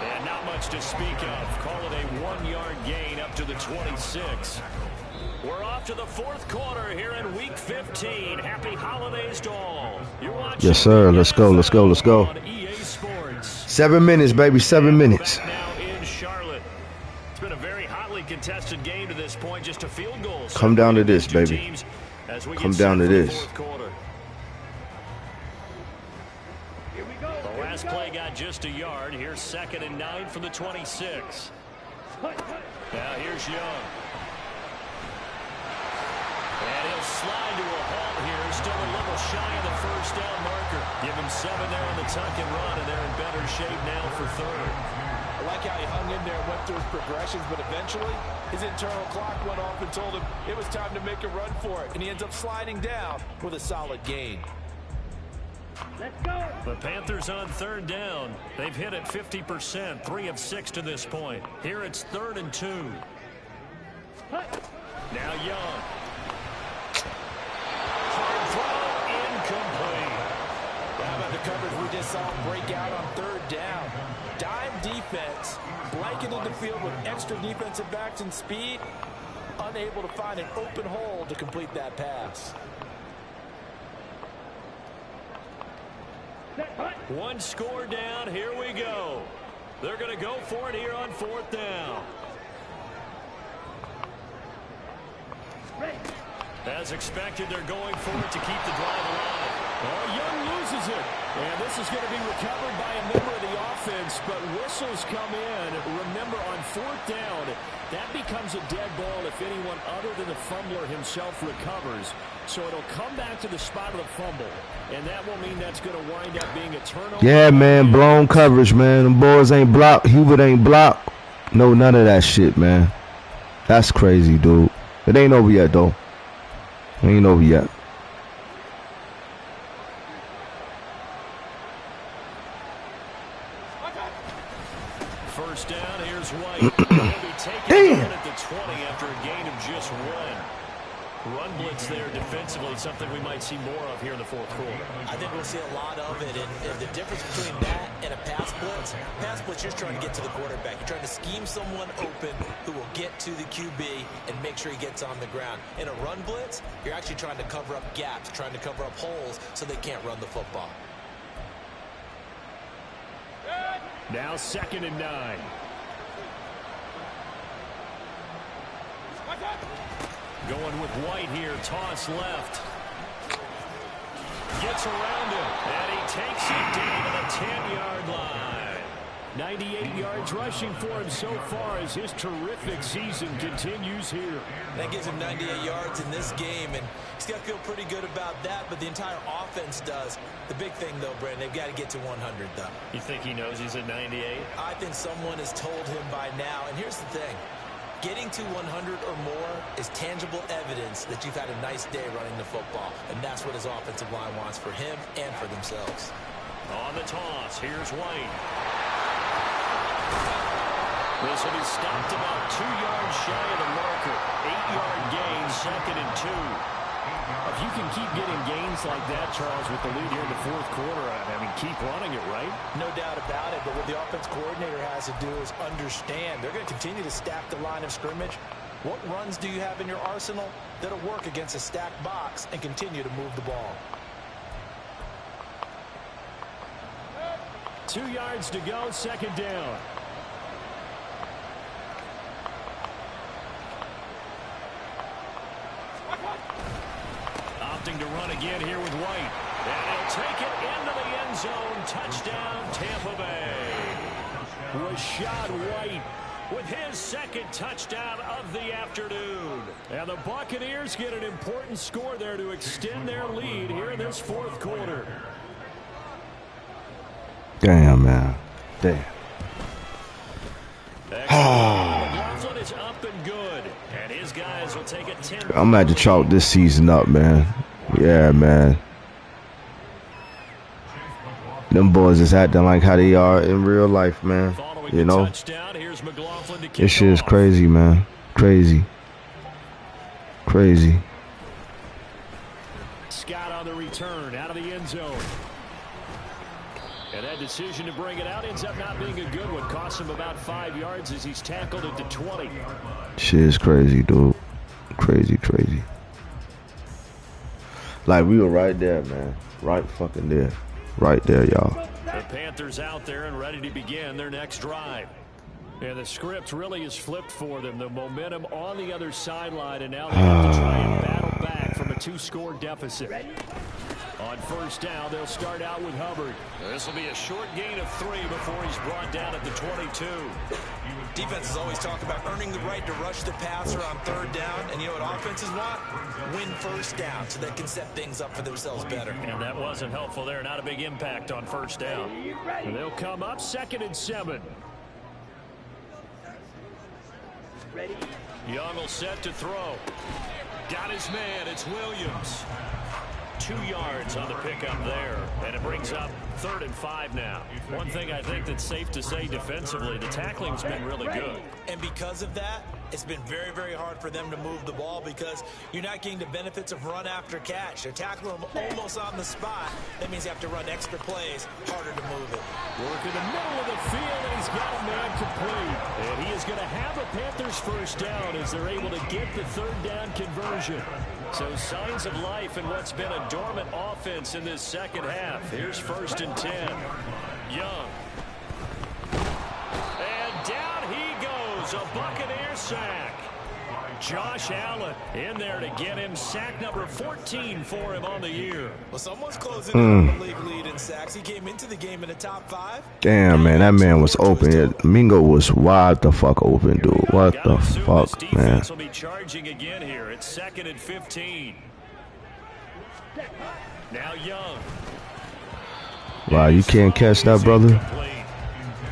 And not much to speak of. Call it a 1-yard gain up to the 26. We're off to the fourth quarter here in Week 15. Happy holidays to all. You're watching. Yes, sir. Let's go. Let's go. Let's go. On EA Sports. 7 minutes, baby. 7 minutes. Back now in Charlotte. It's been a very hotly contested game to this point. Just a field goal. Come down to this, baby. Come down to this. The last play got just a yard. Here's 2nd and 9 from the 26. Now here's Young. And he'll slide to a halt here. Still a little shy of the first down marker. Give him 7 there on the tuck and run, and they're in better shape now for 3rd. I like how he hung in there and went through his progressions, but eventually his internal clock went off and told him it was time to make a run for it. And he ends up sliding down with a solid gain. Let's go. The Panthers on 3rd down. They've hit it 50%, 3 of 6 to this point. Here it's 3rd and 2. Now Young. Hard throw, incomplete. How about the coverage we just saw break out on 3rd down? Dime defense, blanketed the field with extra defensive backs and speed, unable to find an open hole to complete that pass. One score down. Here we go. They're going to go for it here on 4th down. As expected, they're going for it to keep the drive alive. Oh, Young loses it. And this is going to be recovered by a member of the offense, but whistles come in. Remember, on 4th down, that becomes a dead ball if anyone other than the fumbler himself recovers. So it'll come back to the spot of the fumble, and that will mean that's going to wind up being a turnover. Yeah, man. Blown coverage, man. Them boys ain't blocked. Hubert ain't blocked. No, none of that shit, man. That's crazy, dude. It ain't over yet, though. It ain't over yet. First down, here's White. He'll be taken down at the 20 after a gain of just 1. Run blitz there defensively, something we might see more of here in the fourth quarter. I think we'll see a lot of it, and the difference between that and a pass blitz, you're trying to get to the quarterback. You're trying to scheme someone open who will get to the QB and make sure he gets on the ground. In a run blitz, you're actually trying to cover up gaps, trying to cover up holes so they can't run the football. Now 2nd and 9. Going with White here, toss left. Gets around him, and he takes it down to the 10-yard line. 98 yards rushing for him so far as his terrific season continues here. That gives him 98 yards in this game, and he's got to feel pretty good about that, but the entire offense does. The big thing, though, Brandon, they've got to get to 100, though. You think he knows he's at 98? I think someone has told him by now, and here's the thing. Getting to 100 or more is tangible evidence that you've had a nice day running the football, and that's what his offensive line wants for him and for themselves. On the toss, here's White. This will be stopped about 2 yards shy of the marker. 8-yard gain, 2nd and 2. If you can keep getting gains like that, Charles, with the lead here in the fourth quarter, I mean, keep running it, right? No doubt about it, but what the offense coordinator has to do is understand they're going to continue to stack the line of scrimmage. What runs do you have in your arsenal that'll work against a stacked box and continue to move the ball? 2 yards to go, 2nd down. Opting to run again here with White. And he'll take it into the end zone. Touchdown, Tampa Bay. Rashad White with his 2nd touchdown of the afternoon. And the Buccaneers get an important score there to extend their lead here in this fourth quarter. Damn, man. Damn. McLaughlin is up and good. And his guys will take it 10. I'm going to have to chalk this season up, man. Yeah, man. Them boys is acting like how they are in real life, man. You know? This shit is crazy, man. Crazy. Crazy. Scott on the return out of the end zone. And that decision to bring it out ends up not being a good one. Costs him about 5 yards as he's tackled at the 20. Shit is crazy, dude. Crazy, crazy. Like, we were right there, man. Right fucking there. Right there, y'all. The Panthers out there and ready to begin their next drive. And the script really is flipped for them. The momentum on the other sideline, and now they have to try and battle back from a 2-score deficit. On 1st down, they'll start out with Hubbard. This will be a short gain of 3 before he's brought down at the 22. Defenses always talk about earning the right to rush the passer on 3rd down. And you know what offenses want? Win 1st down so they can set things up for themselves better. And that wasn't helpful there. Not a big impact on 1st down. And they'll come up 2nd and 7. Ready? Young will set to throw. Got his man. It's Williams. 2 yards on the pickup there, and it brings up 3rd and 5 now. One thing I think that's safe to say defensively, the tackling's been really good. And because of that, it's been very, very hard for them to move the ball because you're not getting the benefits of run after catch. They're tackling them almost on the spot. That means you have to run extra plays, harder to move it. Work in the middle of the field, and he's got a man complete. And he is going to have a Panthers 1st down as they're able to get the 3rd down conversion. So signs of life in what's been a dormant offense in this 2nd half. Here's 1st and 10. Young. And down he goes. A Buccaneer sack. Josh Allen in there to get him sack number 14 for him on the year. Well, someone's closing in on the league lead in sacks. He came into the game in the top 5. Damn, man, that man was open. Mingo was wide the fuck open, dude. What the fuck, man? Will be charging again here. It's 2nd and 15. Now Young. Wow, you can't catch that, brother.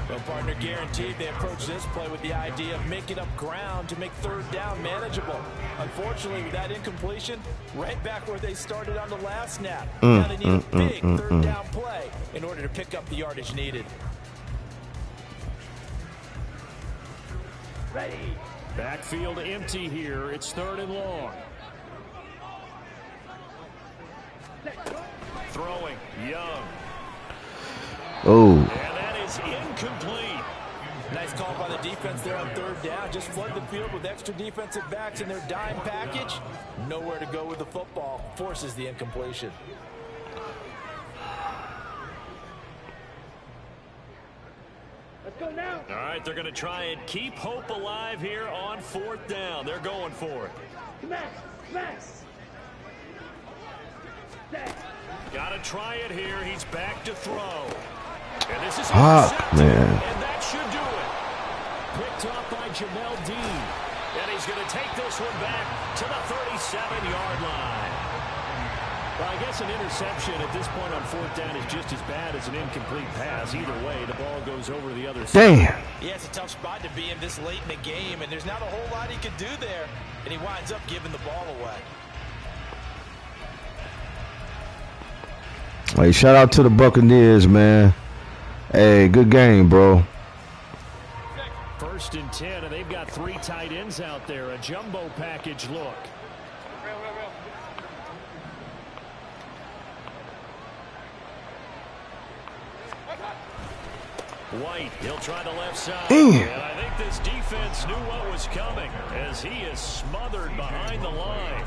Well, partner, guaranteed they approach this play with the idea of making up ground to make 3rd down manageable. Unfortunately, with that incompletion, right back where they started on the last snap. Now they need a big 3rd down play in order to pick up the yardage needed. Ready? Backfield empty here. It's 3rd and long. Throwing, Young. Oh. And that is incomplete. Nice call by the defense there on 3rd down. Just flood the field with extra defensive backs in their dime package. Nowhere to go with the football. Forces the incompletion. Let's go now. All right, they're going to try and keep hope alive here on 4th down. They're going for it. Max. Got to try it here. He's back to throw. And this is man. And that should do it. Picked off by Jamel Dean. And he's going to take this one back to the 37-yard line. Well, I guess an interception at this point on 4th down is just as bad as an incomplete pass. Either way, the ball goes over the other side. Damn. Yeah, it's a tough spot to be in this late in the game, and there's not a whole lot he could do there. And he winds up giving the ball away. Hey, shout out to the Buccaneers, man. Hey, good game, bro. 1st and 10, and they've got 3 tight ends out there. A jumbo package look. White, he'll try the left side. Damn. And I think this defense knew what was coming as he is smothered behind the line.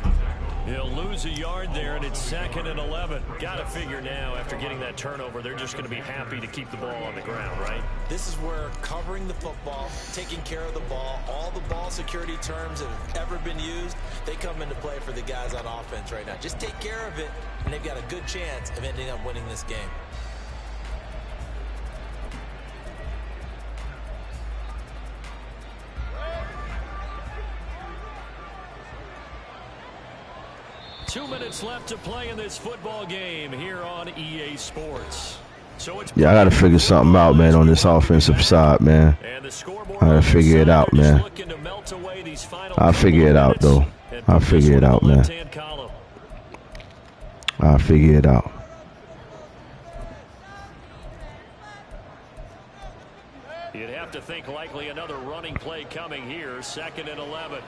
He'll lose a yard there, and it's 2nd and 11. Got to figure now, after getting that turnover, they're just going to be happy to keep the ball on the ground, right? This is where covering the football, taking care of the ball, all the ball security terms that have ever been used, they come into play for the guys on offense right now. Just take care of it, and they've got a good chance of ending up winning this game. Two minutes left to play in this football game here on EA Sports. So it's Yeah, I got to figure something out, man, on this offensive side, man. I got to figure it out, man. I'll figure it out, though. I'll figure it out, man. I'll figure it out. You'd have to think likely another running play coming here. 2nd and 11.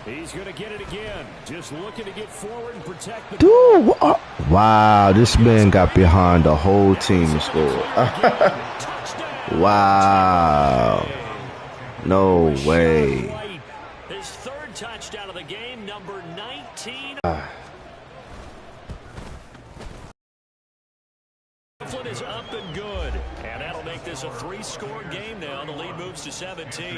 He's going to get it again. Just looking to get forward and protect the Dude, wow, this man got behind the whole team and scored. Wow. No way. His 3rd touchdown of the game, number 19. Is up and good. And that'll make this a 3-score game now. The lead moves to 17.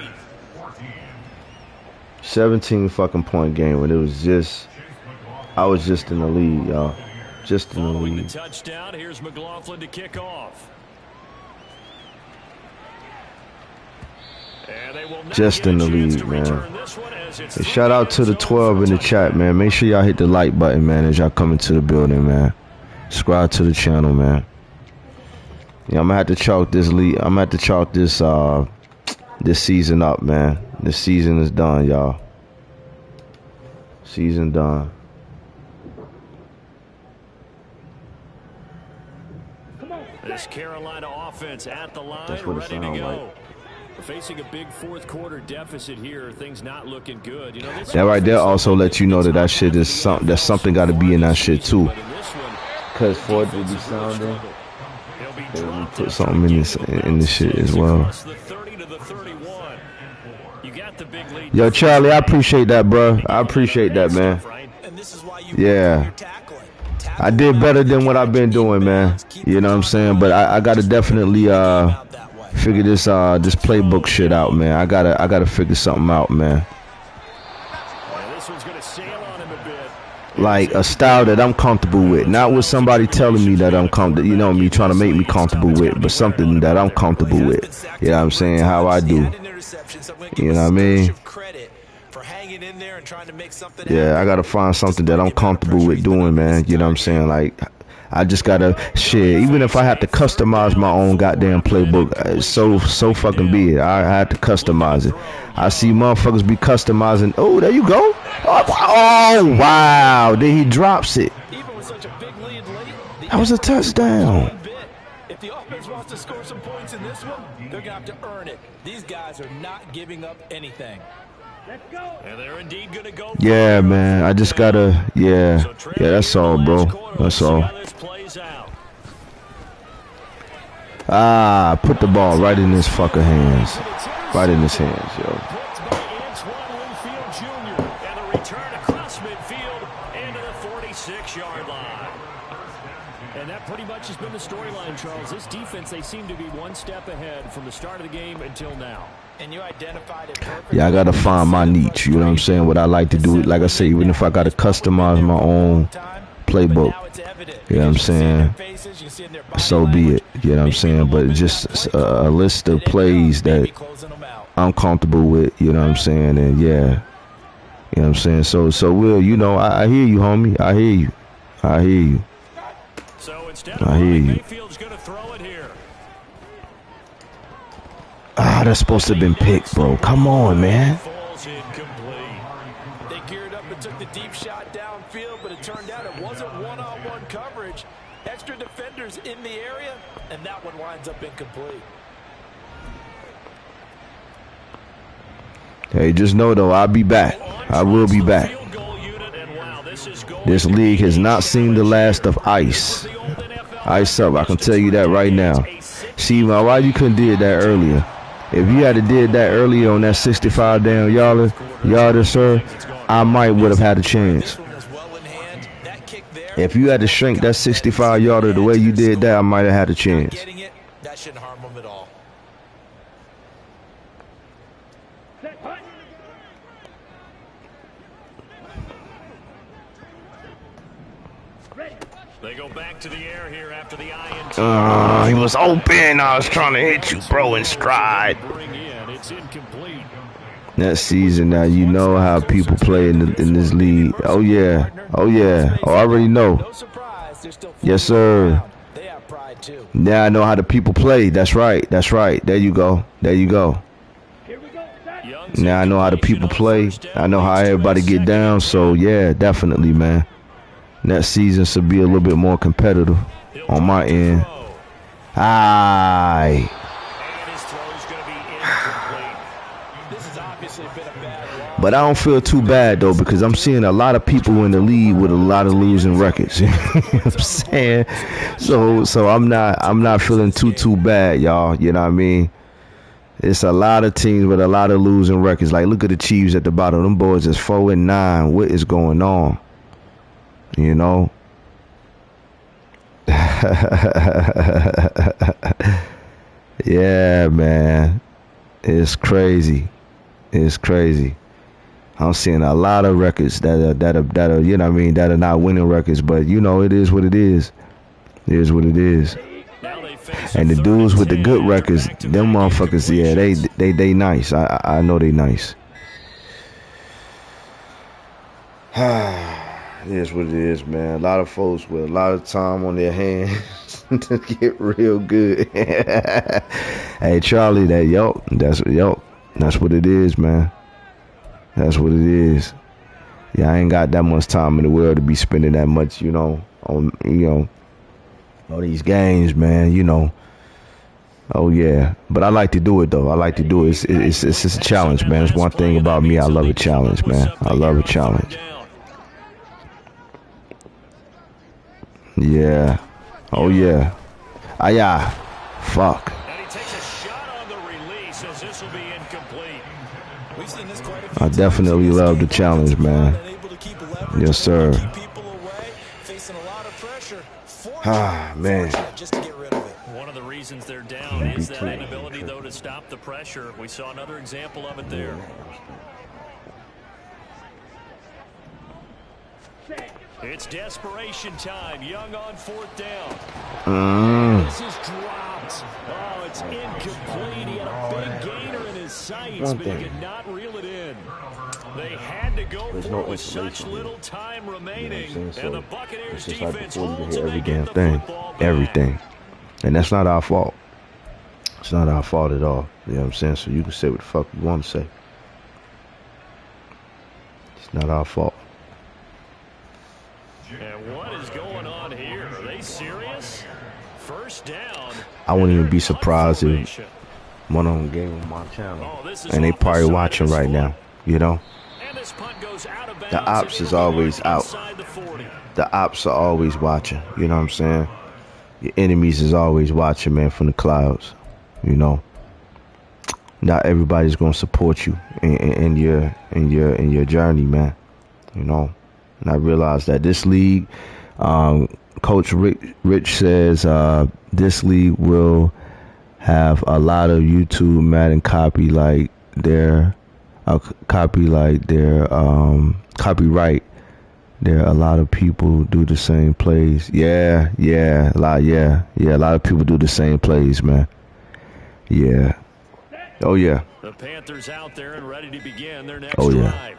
17 fucking point game when it was just, I was just in the lead, y'all. Just in the Following lead. the touchdown, here's McLaughlin to kick off. And they will not Just get in a the chance lead, to man. return this one as it's Hey, 3 shout out to the minutes 12 over in the for chat, man. Make sure y'all hit the like button, man, as y'all come into the building, man. Subscribe to the channel, man. Yeah, I'm gonna have to chalk this lead. I'm gonna have to chalk this this season up, man. This season is done, y'all. Season done. This Carolina offense at the line, That's what it ready to sounds go. like. We're facing a big 4th quarter deficit here. Things not looking good. You know, this That right there also let you know that that shit is something. That something got to be in that shit too. Cause for it to be sounding, they will put something in this shit as well. Yo, Charlie, I appreciate that, bro. I appreciate that, man. Yeah. I did better than what I've been doing, man. You know what I'm saying? But I gotta definitely figure this this playbook shit out, man. I gotta figure something out, man. Like a style that I'm comfortable with, not with somebody telling me that I'm comfortable. You know me trying to make me comfortable with, but something that I'm comfortable with. You know what I'm saying? How I do. You know what I mean? Yeah, I gotta find something that I'm comfortable with doing, man. You know what I'm saying? Like, I just gotta shit. Even if I have to customize my own goddamn playbook, so fucking be it. I had to customize it. I see motherfuckers be customizing. Oh, there you go. Oh wow! Then he drops it. That was a touchdown. If the offense wants to score some points in this one, they're gonna have to earn it. These guys are not giving up anything. Let's go. And they're indeed going to go. Yeah, man. I just gotta. Yeah. Yeah, that's all, bro. That's all. Ah, put the ball right in his fucker hands. Right in his hands, yo. And a return across midfield into the 46-yard line. And that pretty much has been the storyline, Charles. This defense, they seem to be one step ahead from the start of the game until now. And you identified it perfectly. Yeah, I gotta find my niche. You know what I'm saying? What I like to do. Like I say, even if I gotta customize my own playbook, you know what I'm saying? So be it. You know what I'm saying? But just a list of plays that I'm comfortable with. You know what I'm saying? And yeah, you know what I'm saying? So Will, you know, I hear you, homie. I hear you. I hear you. So instead I hear you. Mayfield's going to throw it here. Ah, that's supposed to have been picked, bro. Come on, man. Falls incomplete. They geared up and took the deep shot downfield, but it turned out it wasn't one-on-one coverage. Extra defenders in the area, and that one winds up incomplete. Hey, just know, though, I'll be back. I will be back. This league has not seen the last of Ice. Iceup, I can tell you that right now. See, why you couldn't did that earlier? If you had did that earlier on that 65 down yarder, sir, I might would have had a chance. If you had to shrink that 65 yarder the way you did that, I might have had a chance. That shouldn't harm them at all. They go back to the air here after the INT. He was open. I was trying to hit you, bro, in stride. It's incomplete. That season, now you know how people play in this league. Oh yeah, oh yeah. Oh, I already know. No surprise, they're still Yes, sir. They have pride too. Now I know how the people play. That's right. That's right. There you go. There you go. Now I know how the people play. I know how everybody get down. So yeah, definitely, man. Next season should be a little bit more competitive on my end. Aye. But I don't feel too bad though, because I'm seeing a lot of people in the league with a lot of losing records. You know what I'm saying? So I'm not feeling too bad, y'all. You know what I mean? It's a lot of teams with a lot of losing records. Like, look at the Chiefs at the bottom. Them boys is 4-9. What is going on? You know? Yeah, man. It's crazy. It's crazy. I'm seeing a lot of records that are you know what I mean, that are not winning records, but you know, it is what it is. It is what it is. And the dudes with the good records, them motherfuckers, yeah, they nice. I know they nice. It is what it is, man. A lot of folks with a lot of time on their hands to get real good. Hey, Charlie, that's what it is, man. That's what it is. Yeah, I ain't got that much time in the world to be spending that much, on these games, man, Oh yeah, but I like to do it though. I like to do it. It's just a challenge, man. It's one thing about me. I love a challenge, man. I love a challenge. Yeah. Oh yeah. Yeah. Fuck. And he takes a shot on the release as this will be incomplete. We've seen this quite a few I definitely love the challenge, man. Yes, sir. Ah, man. One of the reasons they're down is that inability, though, to stop the pressure. We saw another example of it there. It's desperation time. Young on fourth down. This is dropped. Oh, it's incomplete. He had a big gainer in his sights, but he could not reel it in. They had to go for it with such little time remaining, and the Buccaneers defense holds and they get the football back. Everything. And that's not our fault. It's not our fault at all. You know what I'm saying? So you can say what the fuck you want to say. It's not our fault. And what is going on here? Are they serious? First down. I wouldn't even be surprised if one of them gave them my channel. And they probably watching right now. You know, And this punt goes out of the bounds, ops and is it'll be always marked out. inside the 40. The ops are always watching. You know what I'm saying? Your enemies is always watching, man, from the clouds. You know, not everybody's gonna support you in your journey, man. You know, and I realize that this league, Coach Rich says this league will have a lot of YouTube Madden copyright. There a lot of people do the same plays. A lot of people do the same plays, man. Yeah. Oh yeah. The Panthers out there and ready to begin their next Oh yeah. drive.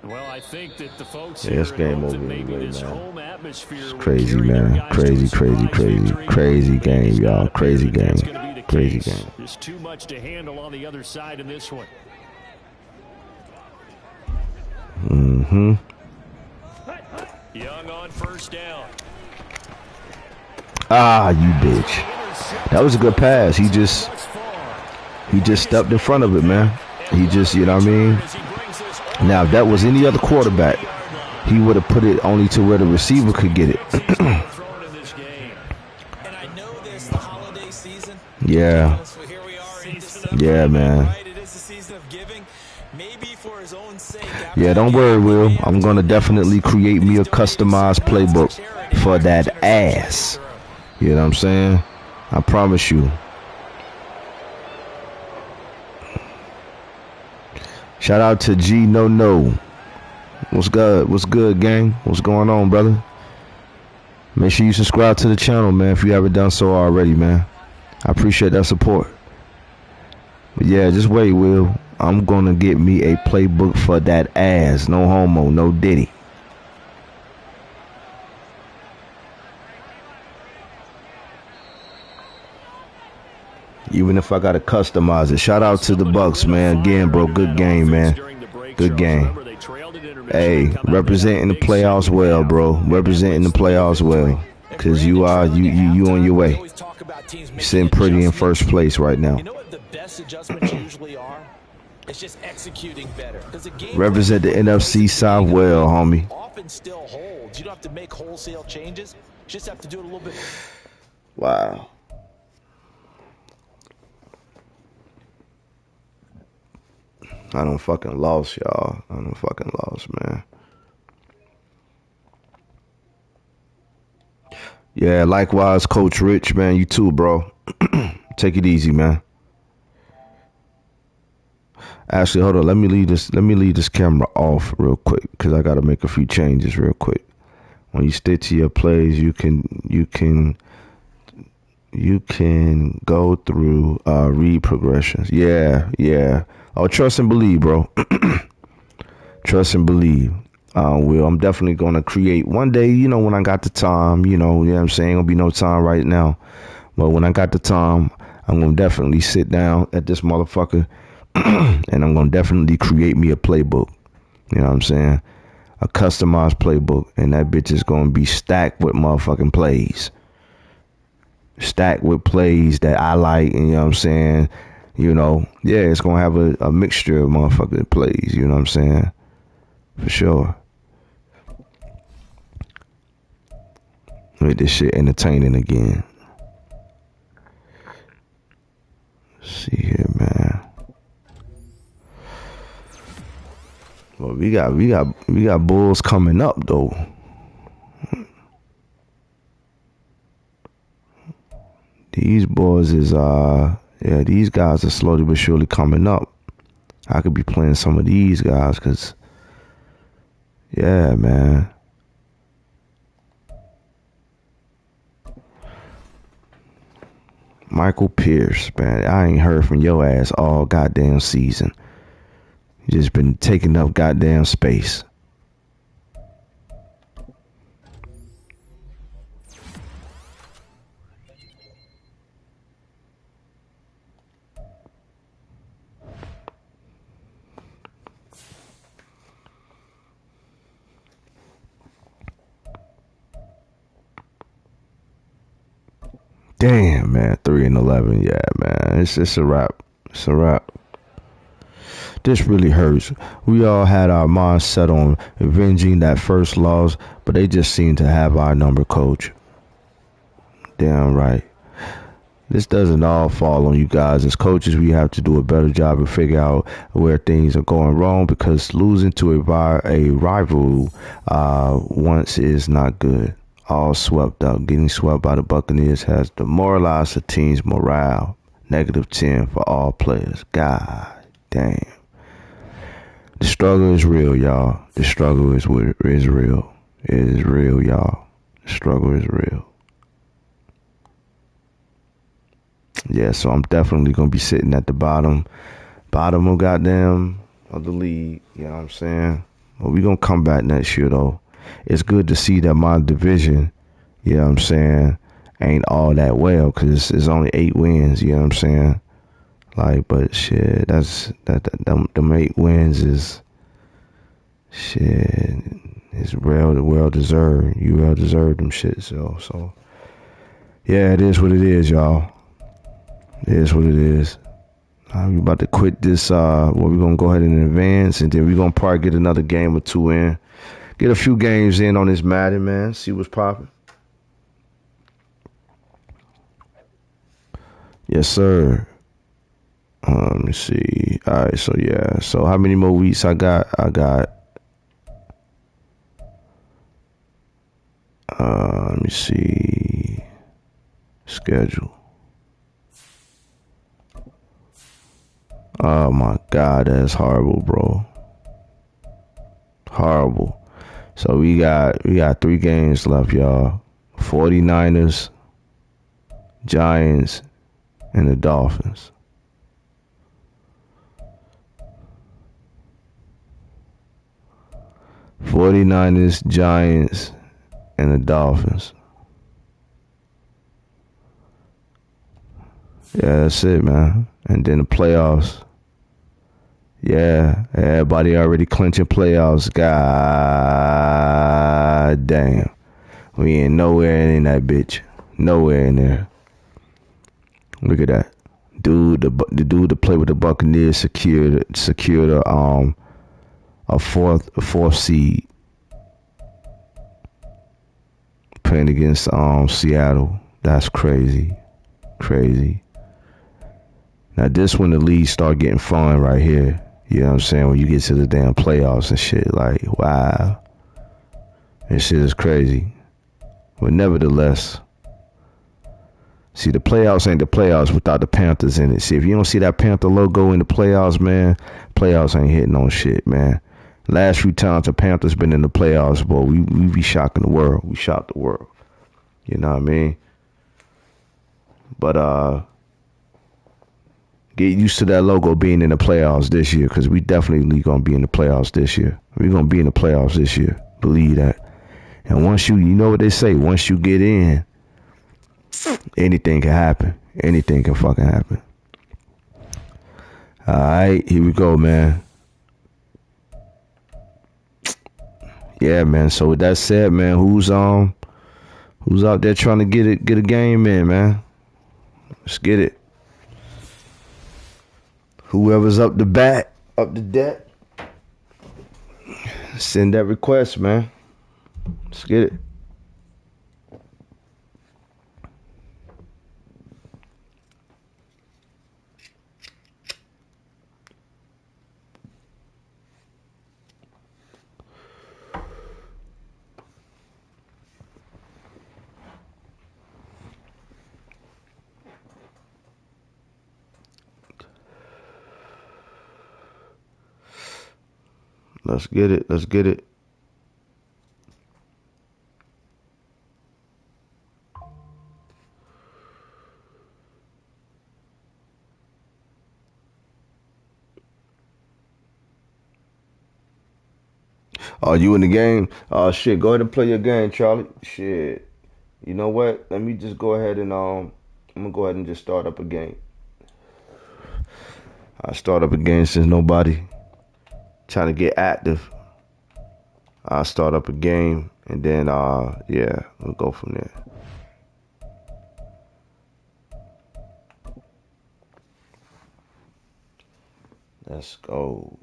Well, I think that the folks Yeah, here it's game hope that over maybe anyway, this man. home atmosphere It's will crazy, carry their man. guys to a surprise victory. Crazy But it game, does y'all. not appear Crazy that that's game. gonna be the Crazy case. game. There's too much to handle on the other side in this one. Mm-hmm. Young on first down. Ah, you bitch. That was a good pass. He just stepped in front of it, man. He just, you know what I mean? Now, if that was any other quarterback, he would have put it only to where the receiver could get it. And I know this the holiday season. Yeah. So here we are in December. Yeah, man. Right? It is the season of giving. Maybe for his own sake. Yeah, don't worry, Will. I'm going to definitely create me a customized playbook for that ass. You know what I'm saying? I promise you. Shout out to G No. What's good? What's good, gang? What's going on, brother? Make sure you subscribe to the channel, man, if you haven't done so already, man. I appreciate that support. But yeah, just wait, Will. I'm going to get me a playbook for that ass. No homo, no diddy. Even if I gotta customize it. Shout out to the Bucks, man. Again, bro, good game, man. Good game. Hey, representing the playoffs well, bro. Representing the playoffs well. Cause you on your way. You're sitting pretty in first place right now. You know what the best adjustments usually are? It's just executing better. Represent the NFC South well, homie. Often still holds. You don't have to make wholesale changes. You just have to do it a little bit. Wow. I done fucking lost, y'all. I done fucking lost, man. Yeah, likewise, Coach Rich, man. You too, bro. Take it easy, man. Actually, hold on. Let me leave this camera off real quick because I gotta make a few changes real quick. When you stick to your plays, you can go through read progressions. Yeah. Oh, trust and believe, bro. Trust and believe. Will, I'm definitely gonna create one day, you know, when I got the time, you know what I'm saying? Gonna be no time right now. But when I got the time, I'm gonna definitely sit down at this motherfucker and I'm gonna definitely create me a playbook. You know what I'm saying? A customized playbook. And that bitch is gonna be stacked with motherfucking plays. Stacked with plays that I like, and you know what I'm saying? You know, yeah, it's gonna have a mixture of motherfucking plays, you know what I'm saying? For sure. Make this shit entertaining again. Let's see here, man. Well, we got Bulls coming up though. These boys is these guys are slowly but surely coming up. I could be playing some of these guys because, yeah, man. Michael Pierce, man. I ain't heard from your ass all goddamn season. You just been taking up goddamn space. Damn, man, 3-11. Yeah, man, it's a wrap. It's a wrap. This really hurts. We all had our minds set on avenging that first loss, but they just seem to have our number, coach. Damn right. This doesn't all fall on you guys. As coaches, we have to do a better job and figure out where things are going wrong, because losing to a rival once is not good. All swept up. Getting swept by the Buccaneers has demoralized the team's morale. -10 for all players. God damn. The struggle is real, y'all. The struggle is real. It is real, y'all. The struggle is real. Yeah, so I'm definitely gonna be sitting at the bottom of the league. You know what I'm saying? But we gonna come back next year though. It's good to see that my division, you know what I'm saying, ain't all that well, because it's only 8 wins. You know what I'm saying? Like, but shit, them 8 wins is shit. It's well deserved. You well deserved them shit. So yeah, it is what it is, y'all. It is what it is. We about to quit this. We're gonna go ahead and advance, and then we're gonna probably get another game or 2 in. Get a few games in on this Madden, man. See what's popping. Yes, sir. Let me see. All right, so yeah. So how many more weeks I got? Let me see. Schedule. Oh my God, that's horrible, bro. Horrible. So we got 3 games left, y'all. 49ers, Giants, and the Dolphins. '49ers, Giants, and the Dolphins. Yeah, that's it, man. And then the playoffs. Yeah, everybody already clinching playoffs. God damn. We ain't nowhere in that bitch. Nowhere in there. Look at that. The dude that played with the Buccaneers secured a fourth seed, playing against Seattle. That's crazy. Now this when the league start getting fun right here. You know what I'm saying? When you get to the damn playoffs and shit, like, wow. This shit is crazy. But nevertheless, see, the playoffs ain't the playoffs without the Panthers in it. See, if you don't see that Panther logo in the playoffs, man, playoffs ain't hitting on shit, man. Last few times the Panthers been in the playoffs, boy, we be shocking the world. We shocked the world. You know what I mean? But get used to that logo being in the playoffs this year, because we definitely gonna be in the playoffs this year. We're gonna be in the playoffs this year. Believe that. And once you know what they say, once you get in, anything can happen. Anything can fucking happen. Alright, here we go, man. Yeah, man. So with that said, man, who's out there trying to get a game in, man? Let's get it. Whoever's up the deck, send that request, man. Let's get it. Let's get it. Let's get it. Oh, you in the game? Oh, shit. Go ahead and play your game, Charlie. Shit. You know what? Let me just go ahead and I'm gonna go ahead and just start up a game. I start up a game since nobody trying to get active. I'll start up a game, and then yeah, we'll go from there. Let's go.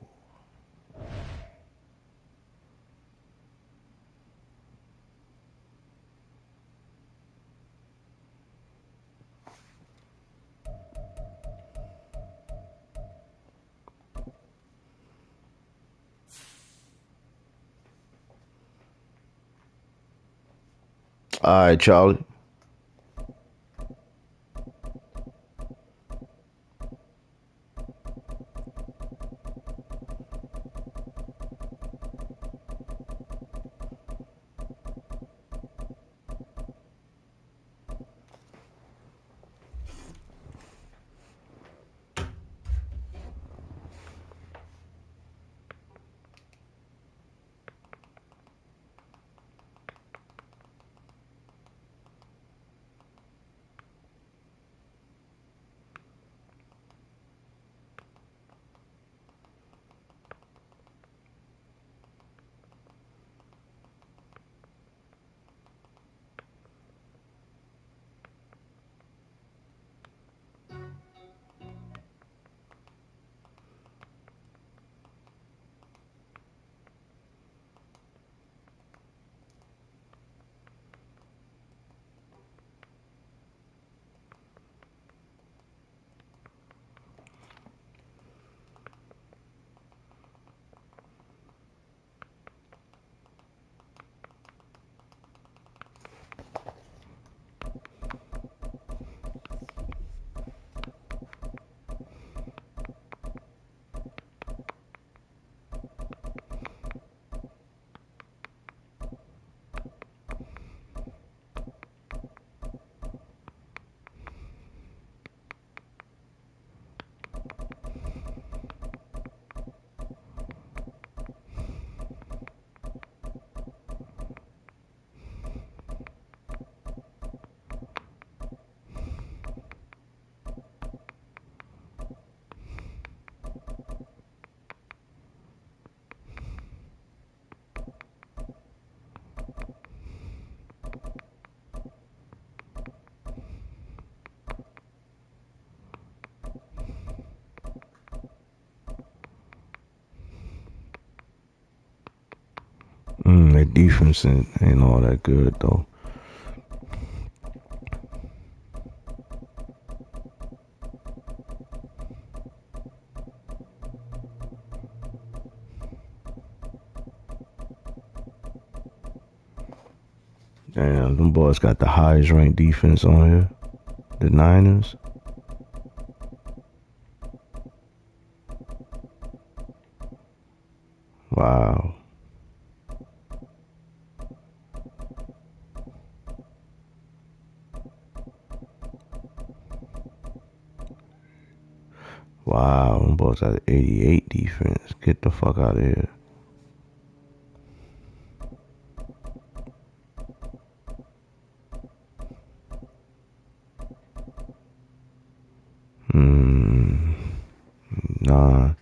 All right, Charlie. Their defense ain't all that good though. Damn, them boys got the highest ranked defense on here. The Niners. Wow. Wow, them boys got 88 defense. Get the fuck out of here. Nah.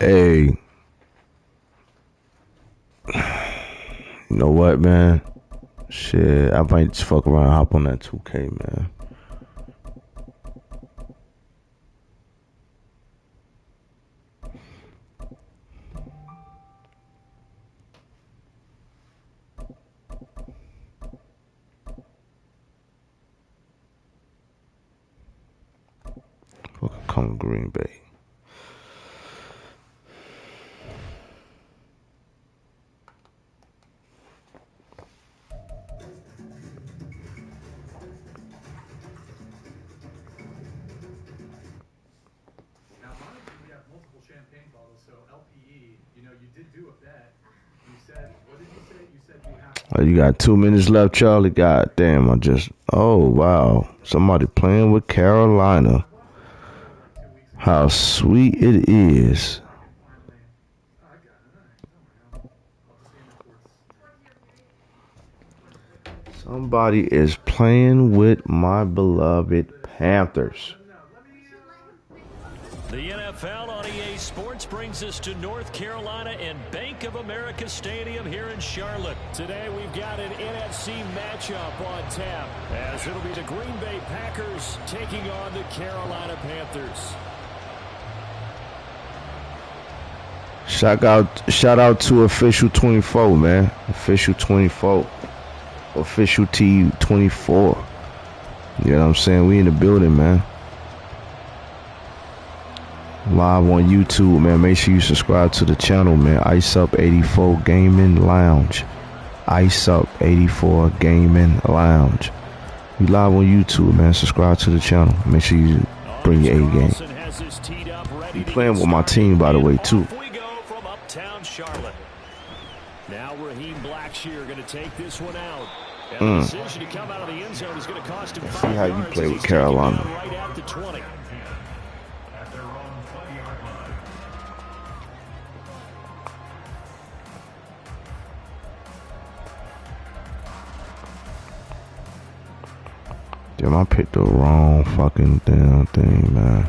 Hey, you know what, man? Shit, I might just fuck around and hop on that 2K, man. Fucking come Green Bay. Oh, you got 2 minutes left, Charlie. God damn, oh wow, somebody playing with Carolina. How sweet it is. Somebody is playing with my beloved Panthers. The NFL on EA Sports brings us to North Carolina and Bank of America Stadium here in Charlotte. Today we've got an NFC matchup on tap, as it'll be the Green Bay Packers taking on the Carolina Panthers. Shout out to Iceup84, man. Iceup84. Official T24. You know what I'm saying? We in the building, man. Live on YouTube, man. Make sure you subscribe to the channel, man. Iceup84 Gaming Lounge. Iceup84 Gaming Lounge. We live on YouTube, man. Subscribe to the channel. Make sure you bring your A game. You playing with my team, by the way, too. We go from uptown Charlotte. Now Raheem Blackshear going to take this one out. And the decision to come out of the end zone is going to cost him 5 See how you yards play as with he's taken Carolina. down right at the 20. At their own 20-yard line. Damn, I picked the wrong fucking damn thing, man.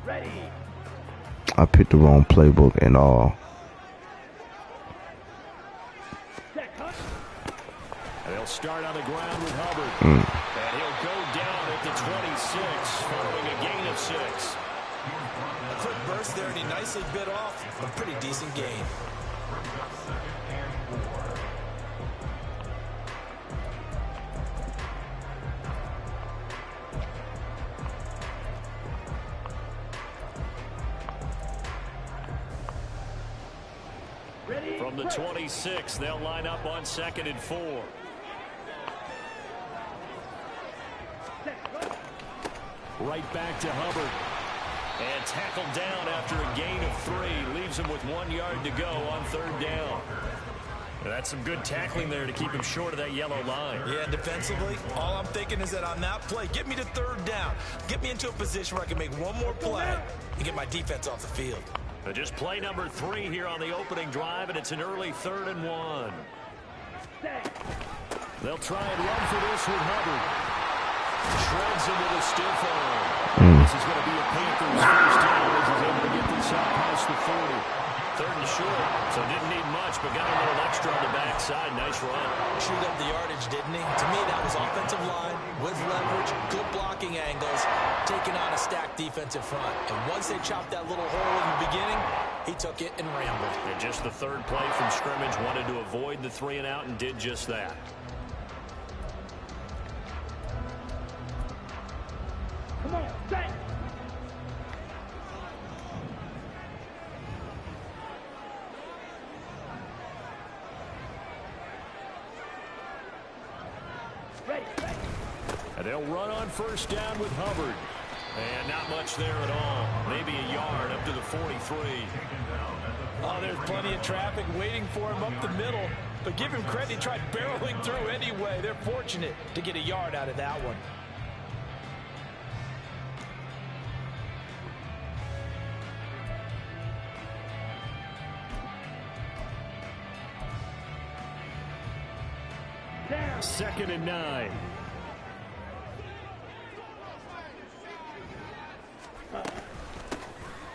Ready. I picked the wrong playbook and all. And they'll start on the ground with Hubbard. And he'll go down at the 26, following a gain of 6. A quick burst there, and he nicely bit off a pretty decent gain. From the 26, they'll line up on 2nd and 4. Right back to Hubbard. And tackled down after a gain of 3. Leaves him with 1 yard to go on 3rd down. And that's some good tackling there to keep him short of that yellow line. Yeah, defensively, all I'm thinking is that on that play, get me to 3rd down. Get me into a position where I can make one more play and get my defense off the field. And just play number 3 here on the opening drive, and it's an early 3rd and 1. They'll try and run for this with Hubbard. Shreds him with a stiff arm. This is going to be a Panthers first down as he's able to get this out past the 40. 3rd and short, so didn't need much, but got a little extra on the backside. Nice run. Chewed up the yardage, didn't he? To me, that was offensive line with leverage, good blocking angles, taking on a stacked defensive front. And once they chopped that little hole in the beginning, he took it and rambled. And just the 3rd play from scrimmage, wanted to avoid the 3 and out and did just that. Come on, set. Ready. And they'll run on 1st down with Hubbard. And not much there at all. Maybe a yard up to the 43. Oh, there's plenty of traffic waiting for him up the middle. But give him credit, he tried barreling through anyway. They're fortunate to get a yard out of that one. Down. 2nd and 9.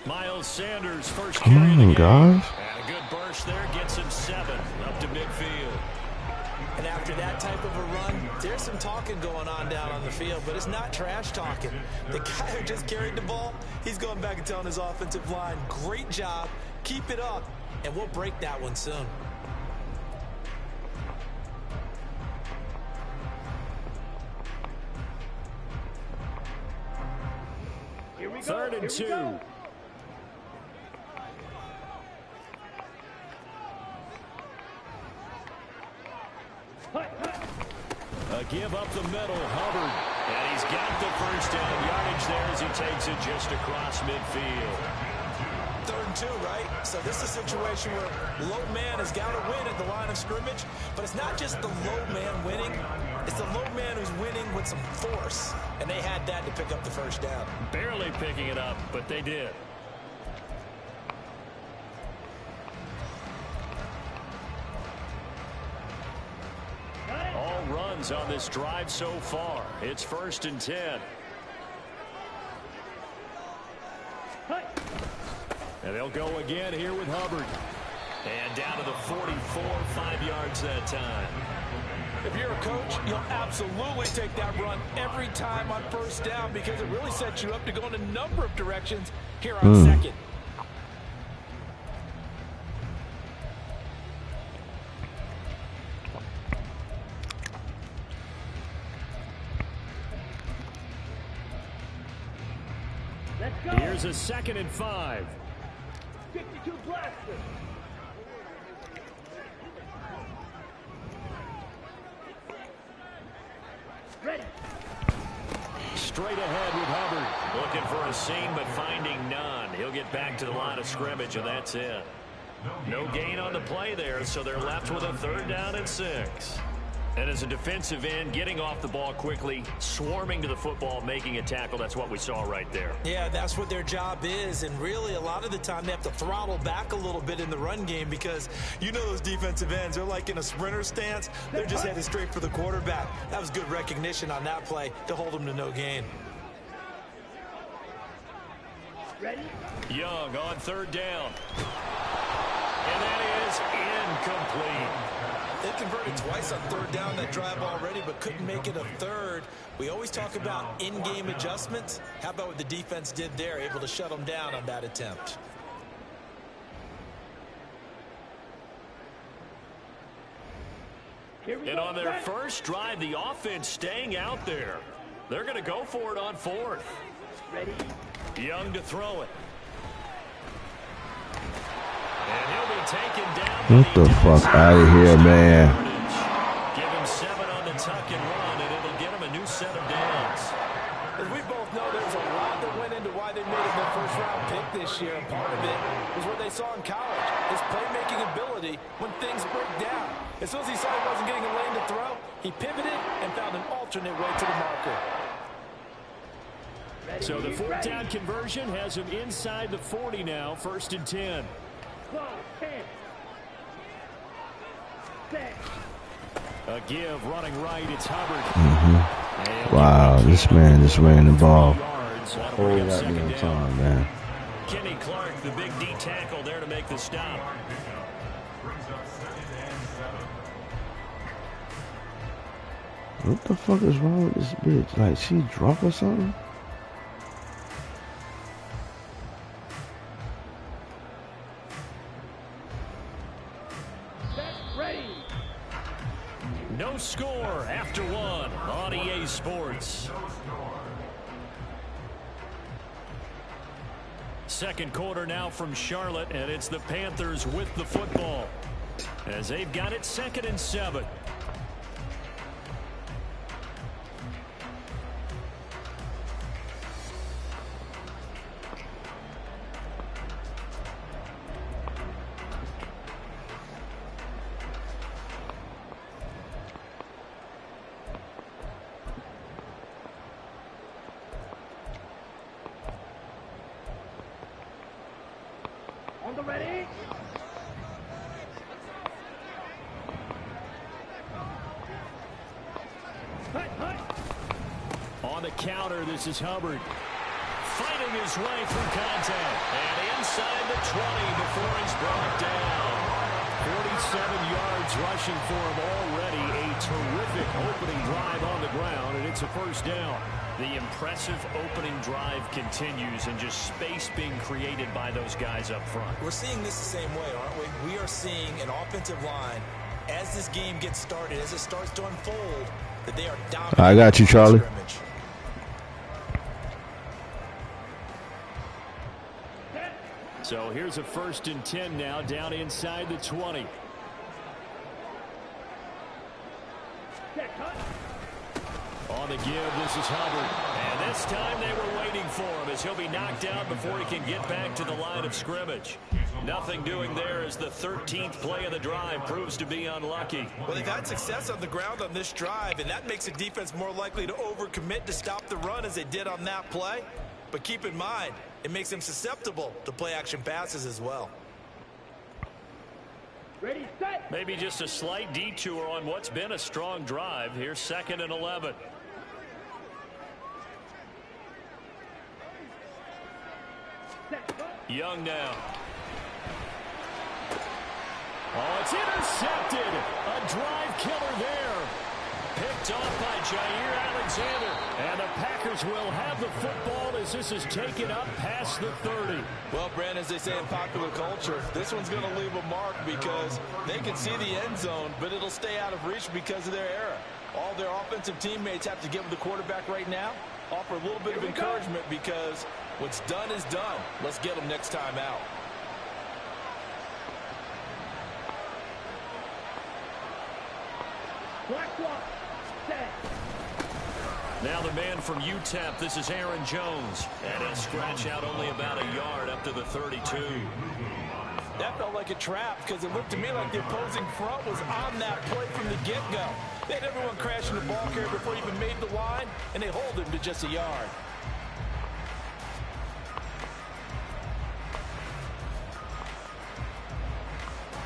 Miles Sanders first carry of the game. guys. And a good burst there gets him 7 up to midfield. And after that type of a run, there's some talking going on down on the field, but it's not trash talking. The guy who just carried the ball, he's going back and telling his offensive line, great job, keep it up, and we'll break that one soon. Here we go. 3rd and 2. A give up the middle, Hubbard. And he's got the 1st down yardage there as he takes it just across midfield. 3rd and 2, right? So this is a situation where low man has got to win at the line of scrimmage, but it's not just the low man winning. It's the low man who's winning with some force, and they had that to pick up the first down. Barely picking it up, but they did. All runs on this drive so far. It's 1st and 10. And they'll go again here with Hubbard. And down to the 44, 5 yards that time. If you're a coach, you'll absolutely take that run every time on first down because it really sets you up to go in a number of directions here on second. Here's a 2nd and 5. 52 blaster. Ready. Straight ahead with Hubbard. Looking for a seam, but finding none. He'll get back to the line of scrimmage, and that's it. No gain on the play there, so they're left with a 3rd down and 6. And as a defensive end, getting off the ball quickly, swarming to the football, making a tackle, that's what we saw right there. Yeah, that's what their job is, and really a lot of the time they have to throttle back a little bit in the run game because you know those defensive ends, they're like in a sprinter stance. They're just headed straight for the quarterback. That was good recognition on that play to hold them to no gain. Ready. Young on 3rd down. And that is incomplete. They converted twice on 3rd down that drive already, but couldn't make it a 3rd. We always talk about in-game adjustments. How about what the defense did there, able to shut them down on that attempt? And on their first drive, the offense staying out there. They're going to go for it on 4th. Ready. Young to throw it. And he'll be taken down. Get the fuck out of here, man. Give him 7 on the tuck and run, and it'll get him a new set of downs. As we both know, there's a lot that went into why they made him their first-round pick this year. And part of it was what they saw in college, his playmaking ability when things break down. As soon as he saw he wasn't getting a lane to throw, he pivoted and found an alternate way to the marker. So the 4th down conversion has him inside the 40 now, 1st and 10. 10. 6. A give running right, it's Hubbard. Wow, this man just ran the ball That'll whole bring up goddamn 2nd down. time, man. Kenny Clark, the big D tackle there to make the stop. Brings up 2nd and 7. What the fuck is wrong with this bitch? Like, she drunk or something? No score after 1 on EA Sports. Second quarter now from Charlotte, and it's the Panthers with the football as they've got it 2nd and 7. On the ready. On the counter, this is Hubbard. Fighting his way through contact. And inside the 20 before he's brought down. 47 yards rushing for him already. A terrific opening drive on the ground, and it's a 1st down. The impressive opening drive continues, and just space being created by those guys up front. We're seeing this the same way, aren't we? We are seeing an offensive line, as this game gets started, as it starts to unfold, that they are dominant. I got you, Charlie. Scrimmage. So here's a 1st and 10 now, down inside the 20. On the give, this is Hubbard. And this time they were waiting for him as he'll be knocked out before he can get back to the line of scrimmage. Nothing doing there as the 13th play of the drive proves to be unlucky. Well, they've had success on the ground on this drive, and that makes the defense more likely to overcommit to stop the run as they did on that play. But keep in mind, it makes them susceptible to play-action passes as well. Ready, set. Maybe just a slight detour on what's been a strong drive. Here's 2nd and 11. Young now. Oh, it's intercepted. A drive killer there. Picked off by Jair Alexander. And the Packers will have the football as this is taken up past the 30. Well, Brandon, as they say in popular culture, this one's going to leave a mark because they can see the end zone, but it'll stay out of reach because of their error. All their offensive teammates have to get with the quarterback right now, offer a little bit of encouragement because what's done is done. Let's get them next time out. Black walk. Set. Now the man from UTEP, this is Aaron Jones. And he'll scratch out only about a yard up to the 32. That felt like a trap because it looked to me like the opposing front was on that play from the get-go. They had everyone crashing the ball carrier before he even made the line, and they hold him to just a yard.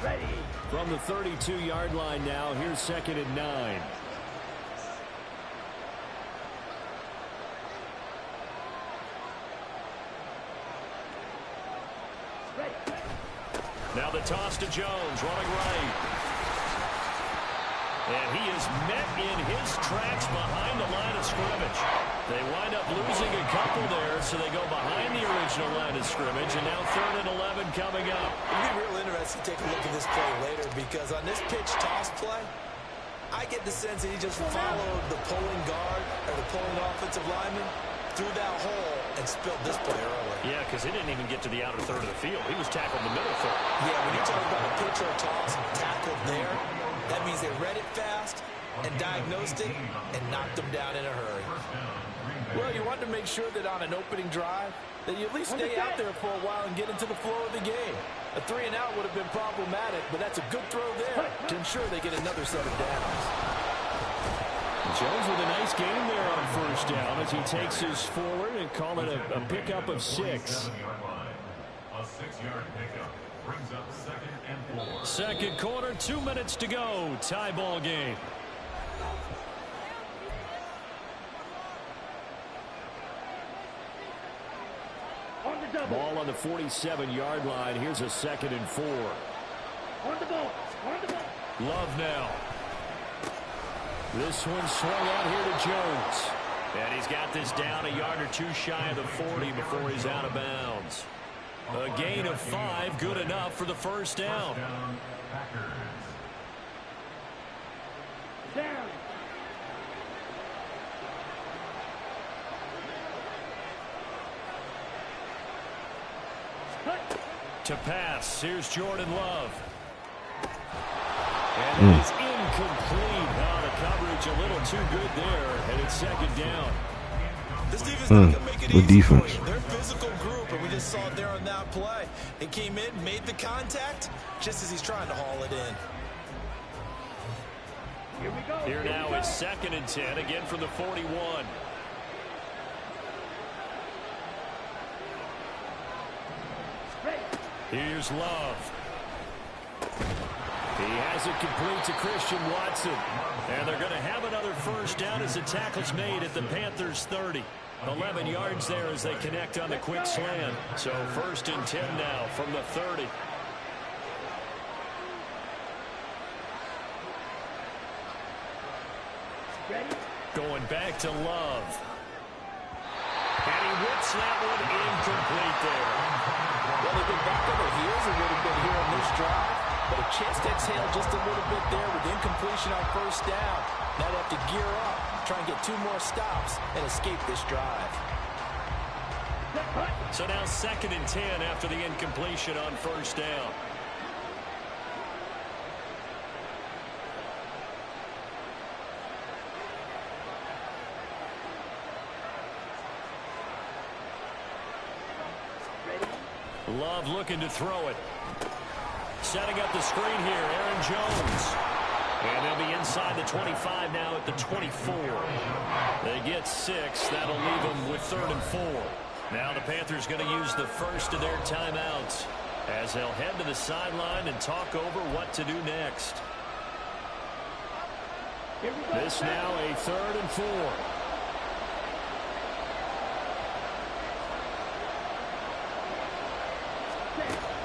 Ready. From the 32-yard line now, here's 2nd and 9. Now the toss to Jones, running right. And he is met in his tracks behind the line of scrimmage. They wind up losing a couple there, so they go behind the original line of scrimmage, and now 3rd and 11 coming up. It'll be real interesting to take a look at this play later because on this pitch toss play, I get the sense that he just followed the pulling guard or the pulling offensive lineman through that hole and spilled this play early. Yeah, because he didn't even get to the outer third of the field. He was tackled in the middle third. Yeah, when you talk about a pitch or a toss tackled there, that means they read it fast and diagnosed it and knocked him down in a hurry. Well, you want to make sure that on an opening drive that you at least stay out there for a while and get into the flow of the game. A 3-and-out would have been problematic, but that's a good throw there to ensure they get another set of downs. Jones with a nice gain there on 1st down as he takes his forward and call it a pickup of 6. A 6-yard pickup brings up 2nd and 4. Second quarter, 2 minutes to go. Tie ball game. On the double. Ball on the 47-yard line. Here's a 2nd and 4. On the ball. On the ball. Love now. This one swung out here to Jones. And he's got this down a yard or 2 shy of the 40 before he's out of bounds. A gain of 5, good enough for the 1st down. Packers. Down. To pass, here's Jordan Love. And it is incomplete. Oh, the coverage a little too good there, and it's 2nd down. This defense not going to make it Good easy defense. for you. They're a physical group, and we just saw it there on that play. It came in, made the contact, just as he's trying to haul it in. Here we go. Here now is 2nd and 10, again from the 41. Ready. Here's Love. He has it complete to Christian Watson. And they're going to have another 1st down as the tackle's made at the Panthers' 30. 11 yards there as they connect on the quick slant. So 1st and 10 now from the 30. Ready. Going back to Love. And he whips that one incomplete there. Well, they've been back on their heels a little bit here on this drive, but a chance to exhale just a little bit there with incompletion on 1st down. Now they have to gear up, try and get 2 more stops, and escape this drive. So now 2nd and 10 after the incompletion on 1st down. Love looking to throw it. Setting up the screen here, Aaron Jones. And they'll be inside the 25 now at the 24. They get 6. That'll leave them with 3rd and 4. Now the Panthers going to use the first of their timeouts as they'll head to the sideline and talk over what to do next. This now a 3rd and 4.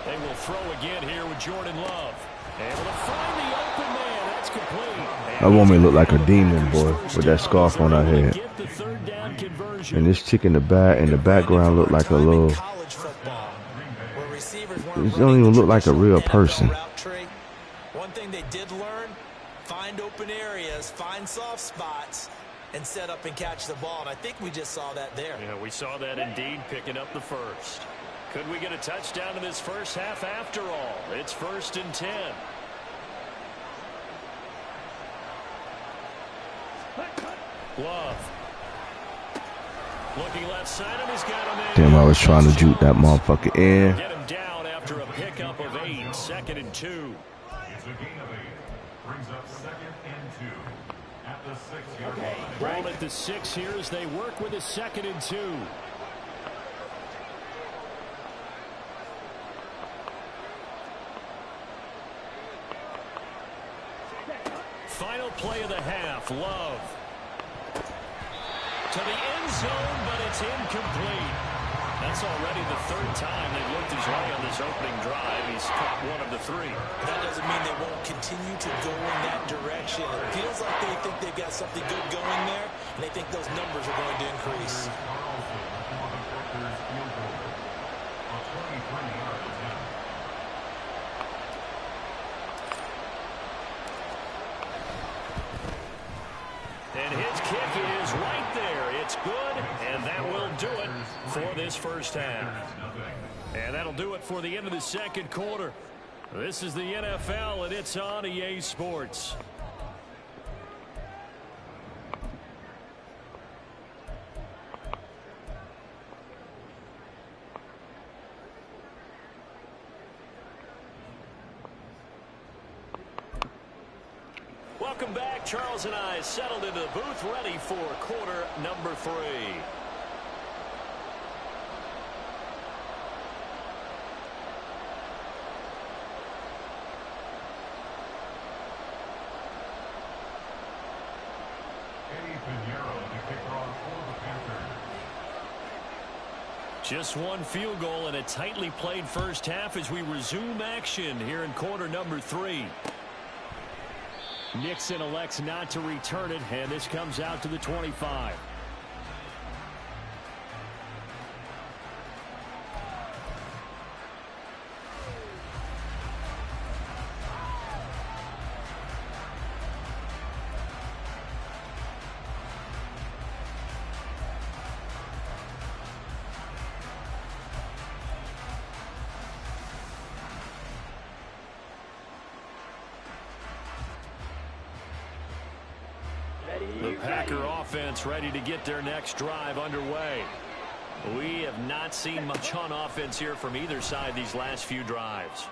They will throw again here with Jordan Love. Able to find the open man. That's complete. That woman look like a demon, boy, with that scarf on her head. And this chick in the background look like a little. It don't even look like a real person. One thing they did learn: find open areas, find soft spots, and set up and catch the ball. And I think we just saw that there. Yeah, we saw that indeed, picking up the first. Could we get a touchdown in this first half after all? It's 1st and 10. Love. Looking left side, and he's got him in. Damn, I was trying to juke that motherfucker in. Get him down after a pickup of 8. 2nd and 2. It's a gain of 8. Brings up 2nd and 2. At the 6-yard line. Ball at the 6 here as they work with a 2nd and 2. Final play of the half. Love. To the end zone, but it's incomplete. That's already the 3rd time they've looked his way on this opening drive. He's caught 1 of the 3. That doesn't mean they won't continue to go in that direction. It feels like they think they've got something good going there, and they think those numbers are going to increase. And his kick is right there. It's good, and that will do it for this first half. And that'll do it for the end of the 2nd quarter. This is the NFL, and it's on EA Sports. Welcome back. Charles and I settled into the booth, ready for quarter number 3. Just one field goal and a tightly played first half as we resume action here in quarter number 3. Nixon elects not to return it, and this comes out to the 25. The Packer offense ready to get their next drive underway. We have not seen much on offense here from either side these last few drives.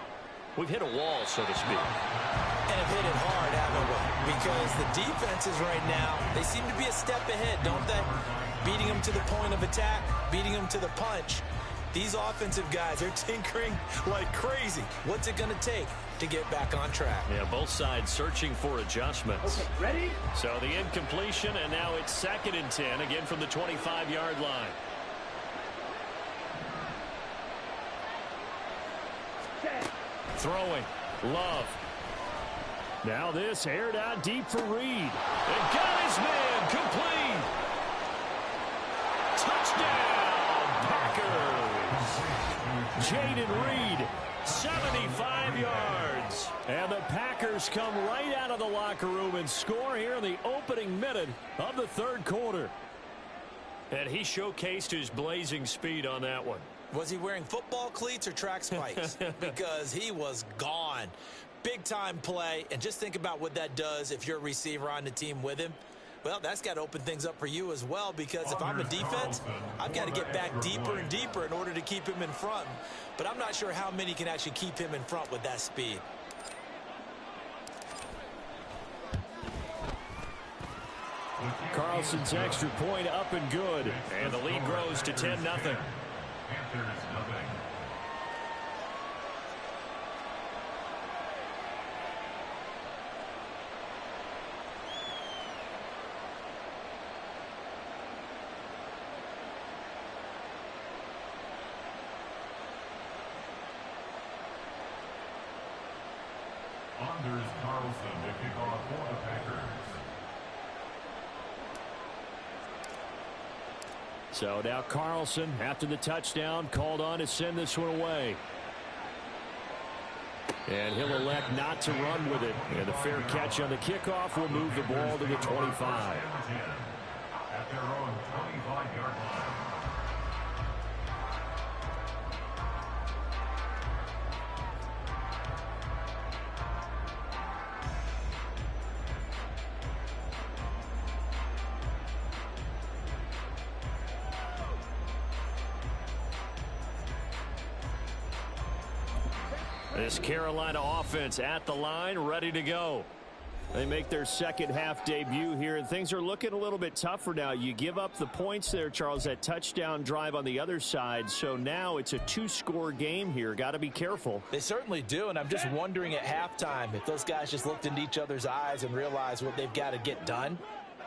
We've hit a wall, so to speak. And have hit it hard, haven't we? Because the defenses right now, they seem to be a step ahead, don't they? Beating them to the point of attack, beating them to the punch. These offensive guys, they're tinkering like crazy. What's it going to take to get back on track? Yeah, both sides searching for adjustments. Okay, ready? So the incompletion, and now it's 2nd and 10, again from the 25-yard line. Set. Throwing. Love. Now this aired out deep for Reed. And got his man complete. Touchdown, Packers. Jaden Reed, 75 yards. And the Packers come right out of the locker room and score here in the opening minute of the 3rd quarter. And he showcased his blazing speed on that one. Was he wearing football cleats or track spikes? Because he was gone. Big time play. And just think about what that does if you're a receiver on the team with him. Well, that's got to open things up for you as well, because if I'm a defense, I've got to get back deeper and deeper in order to keep him in front. But I'm not sure how many can actually keep him in front with that speed. Carlson's extra point up and good. And the lead grows to 10-0. Panthers, nothing. Anders Carlson to kick off for the Packers. So now Carlson, after the touchdown, called on to send this one away. And he'll elect not to run with it. And the fair catch on the kickoff will move the ball to the 25. At their own 25-yard line. This Carolina offense at the line, ready to go. They make their second half debut here, and things are looking a little bit tougher now. You give up the points there, Charles, that touchdown drive on the other side. So now it's a two-score game here. Got to be careful. They certainly do, and I'm just wondering at halftime if those guys just looked into each other's eyes and realized what they've got to get done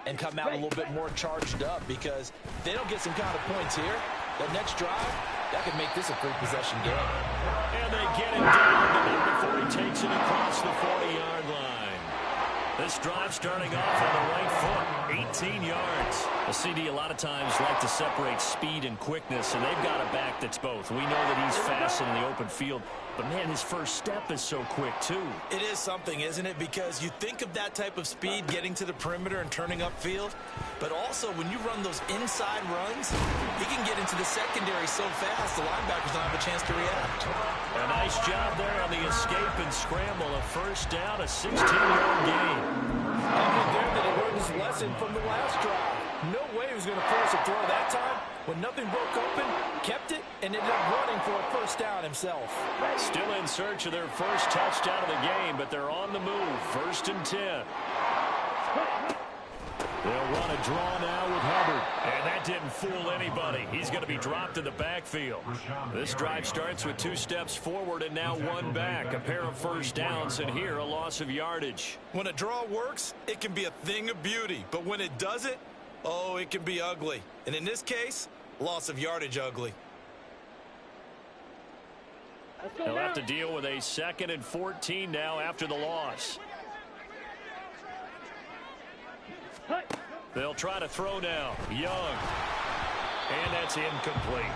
and come out a little bit more charged up, because if they don't get some kind of points here, that next drive, that could make this a three-possession game. And they get it down before he takes it across the 40-yard line. This drive starting off on the right foot, 18 yards. The CD a lot of times like to separate speed and quickness, and they've got a back that's both. We know that he's fast in the open field, but man, his first step is so quick too. It is something, isn't it? Because you think of that type of speed getting to the perimeter and turning upfield, but also when you run those inside runs, he can get into the secondary so fast the linebackers don't have a chance to react. A nice job there on the escape and scramble. A first down, a 16-yard gain. And there that he learned his lesson from the last drive. No way he was going to force a throw that time. When nothing broke open, kept it, and ended up running for a first down himself. Still in search of their first touchdown of the game, but they're on the move. 1st and 10. They'll run a draw now with Hubbard. And that didn't fool anybody. He's going to be dropped in the backfield. This drive starts with 2 steps forward and now 1 back. A pair of first downs, and here a loss of yardage. When a draw works, it can be a thing of beauty. But when it doesn't, oh, it can be ugly. And in this case, loss of yardage ugly. They'll have to deal with a 2nd and 14 now after the loss. They'll try to throw now. Young. And that's incomplete.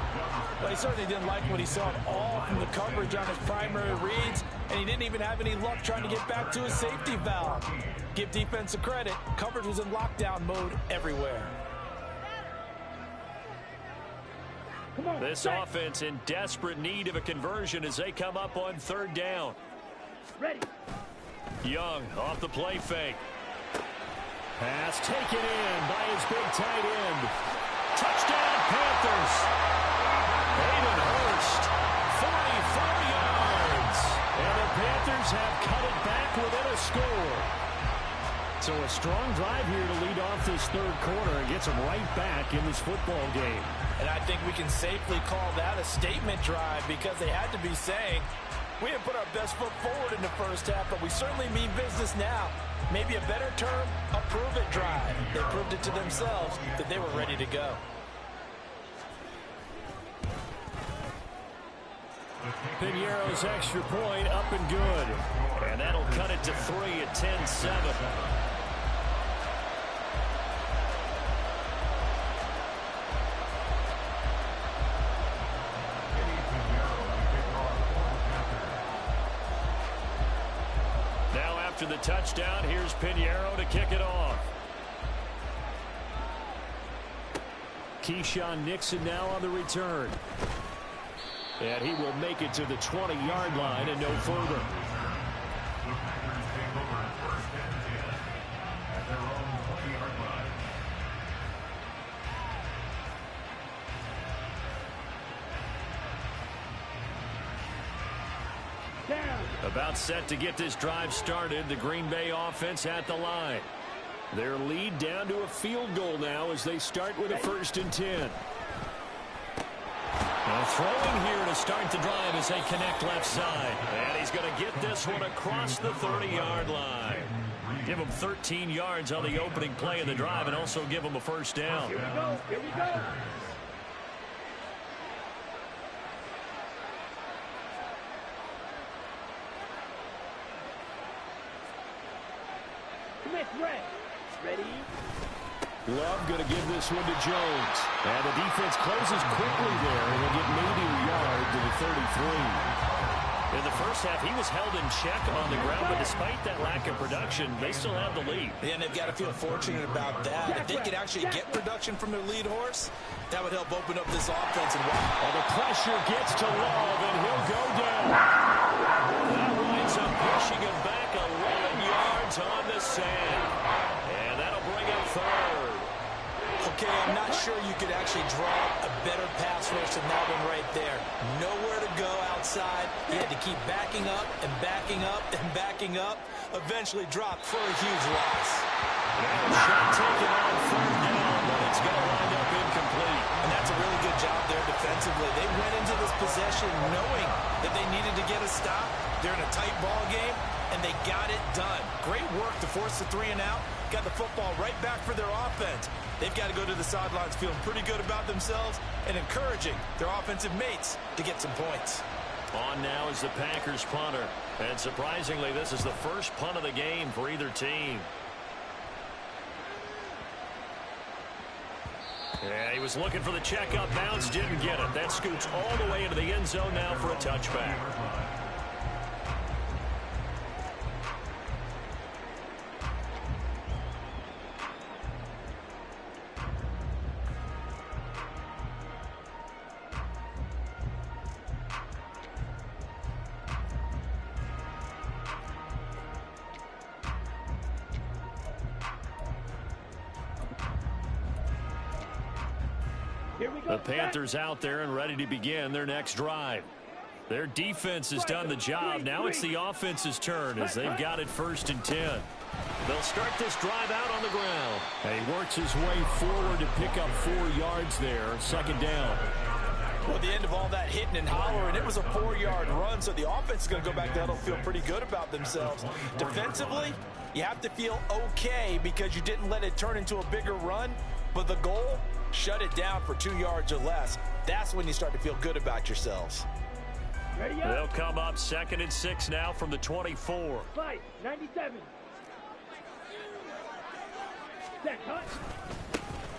Well, he certainly didn't like what he saw at all from the coverage on his primary reads, and he didn't even have any luck trying to get back to his safety valve. Give defense a credit. Coverage was in lockdown mode everywhere. This offense in desperate need of a conversion as they come up on 3rd down. Ready. Young off the play fake. Pass taken in by his big tight end. Touchdown Panthers. Hayden Hurst, 44 yards. And the Panthers have cut it back within a score. So a strong drive here to lead off this 3rd quarter and gets them right back in this football game. And I think we can safely call that a statement drive, because they had to be saying, we didn't put our best foot forward in the first half, but we certainly mean business now. Maybe a better term, a prove-it drive. They proved it to themselves that they were ready to go. Piñeiro's extra point up and good. And that'll cut it to 3 at 10-7. After the touchdown, here's Piñeiro to kick it off. Keyshawn Nixon now on the return. And he will make it to the 20-yard line and no further. The Packers take over 1st and 10 at their own 20-yard line. About set to get this drive started. The Green Bay offense at the line. Their lead down to a field goal now as they start with a 1st and 10. Now throwing here to start the drive as they connect left side. And he's going to get this one across the 30-yard line. Give him 13 yards on the opening play of the drive and also give him a 1st down. Here we go. Here we go. Smith, red. Ready? Love going to give this one to Jones. And the defense closes quickly there, and they'll get maybe a yard to the 33. In the first half, he was held in check on the ground, but despite that lack of production, they still have the lead. And they've got to feel fortunate about that. If they could actually get production from their lead horse, that would help open up this offense. And well, the pressure gets to Love, and he'll go down. That winds up pushing him back 11 yards on the sand. And that'll bring him 3rd. Okay, I'm not sure you could actually draw a better pass rush than that one right there. Nowhere to go outside. He had to keep backing up and backing up and backing up. Eventually dropped for a huge loss. Now shot taken on 3rd down, but it's going to wind up incomplete. And that's a really good job there defensively. They went into this possession knowing that they needed to get a stop. They're in a tight ball game, and they got it done. Great work to force the 3 and out. Got the football right back for their offense. They've got to go to the sidelines feeling pretty good about themselves and encouraging their offensive mates to get some points. On now is the Packers punter. And surprisingly, this is the first punt of the game for either team. Yeah, he was looking for the check-up bounce, didn't get it. That scoots all the way into the end zone now for a touchback. The Panthers out there and ready to begin their next drive. Their defense has done the job. Now it's the offense's turn as they've got it 1st and 10. They'll start this drive out on the ground. And he works his way forward to pick up 4 yards there. 2nd down. Well, at the end of all that hitting and hollering, it was a 4-yard run, so the offense is going to go back down and feel pretty good about themselves. Defensively, you have to feel okay because you didn't let it turn into a bigger run, but the goal, shut it down for 2 yards or less. That's when you start to feel good about yourselves. They'll come up 2nd and 6 now from the 24. Fight, 97. Set, cut.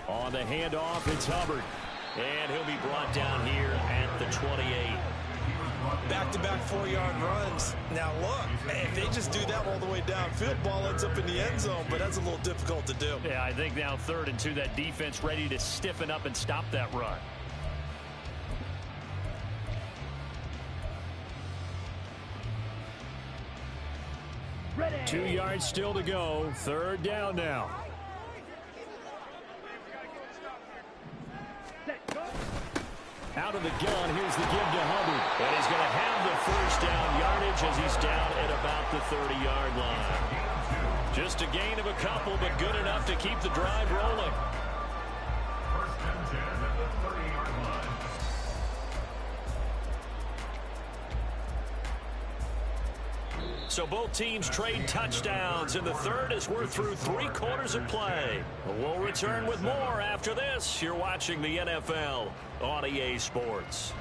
On the handoff, it's Hubbard. And he'll be brought down here at the 28. Back-to-back 4-yard runs. Now, look, if they just do that all the way downfield, ball ends up in the end zone, but that's a little difficult to do. Yeah, I think now 3rd and 2, that defense ready to stiffen up and stop that run. Ready. 2 yards still to go. 3rd down now. Set, cut. Out of the gun, here's the give to Hubbard. And he's going to have the 1st down yardage as he's down at about the 30-yard line. Just a gain of a couple, but good enough to keep the drive rolling. 1st and 10 at the 30-yard line. So both teams trade touchdowns in the 3rd as we're through 3 quarters of play. We'll return with more after this. You're watching the NFL on EA Sports.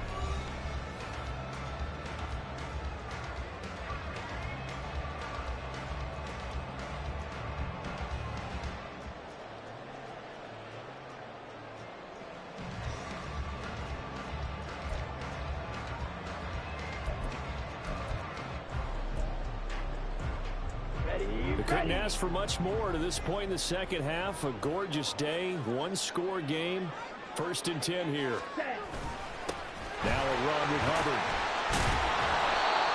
Couldn't ask for much more to this point in the 2nd half. A gorgeous day, 1-score game. 1st and 10 here. Now a run with Hubbard.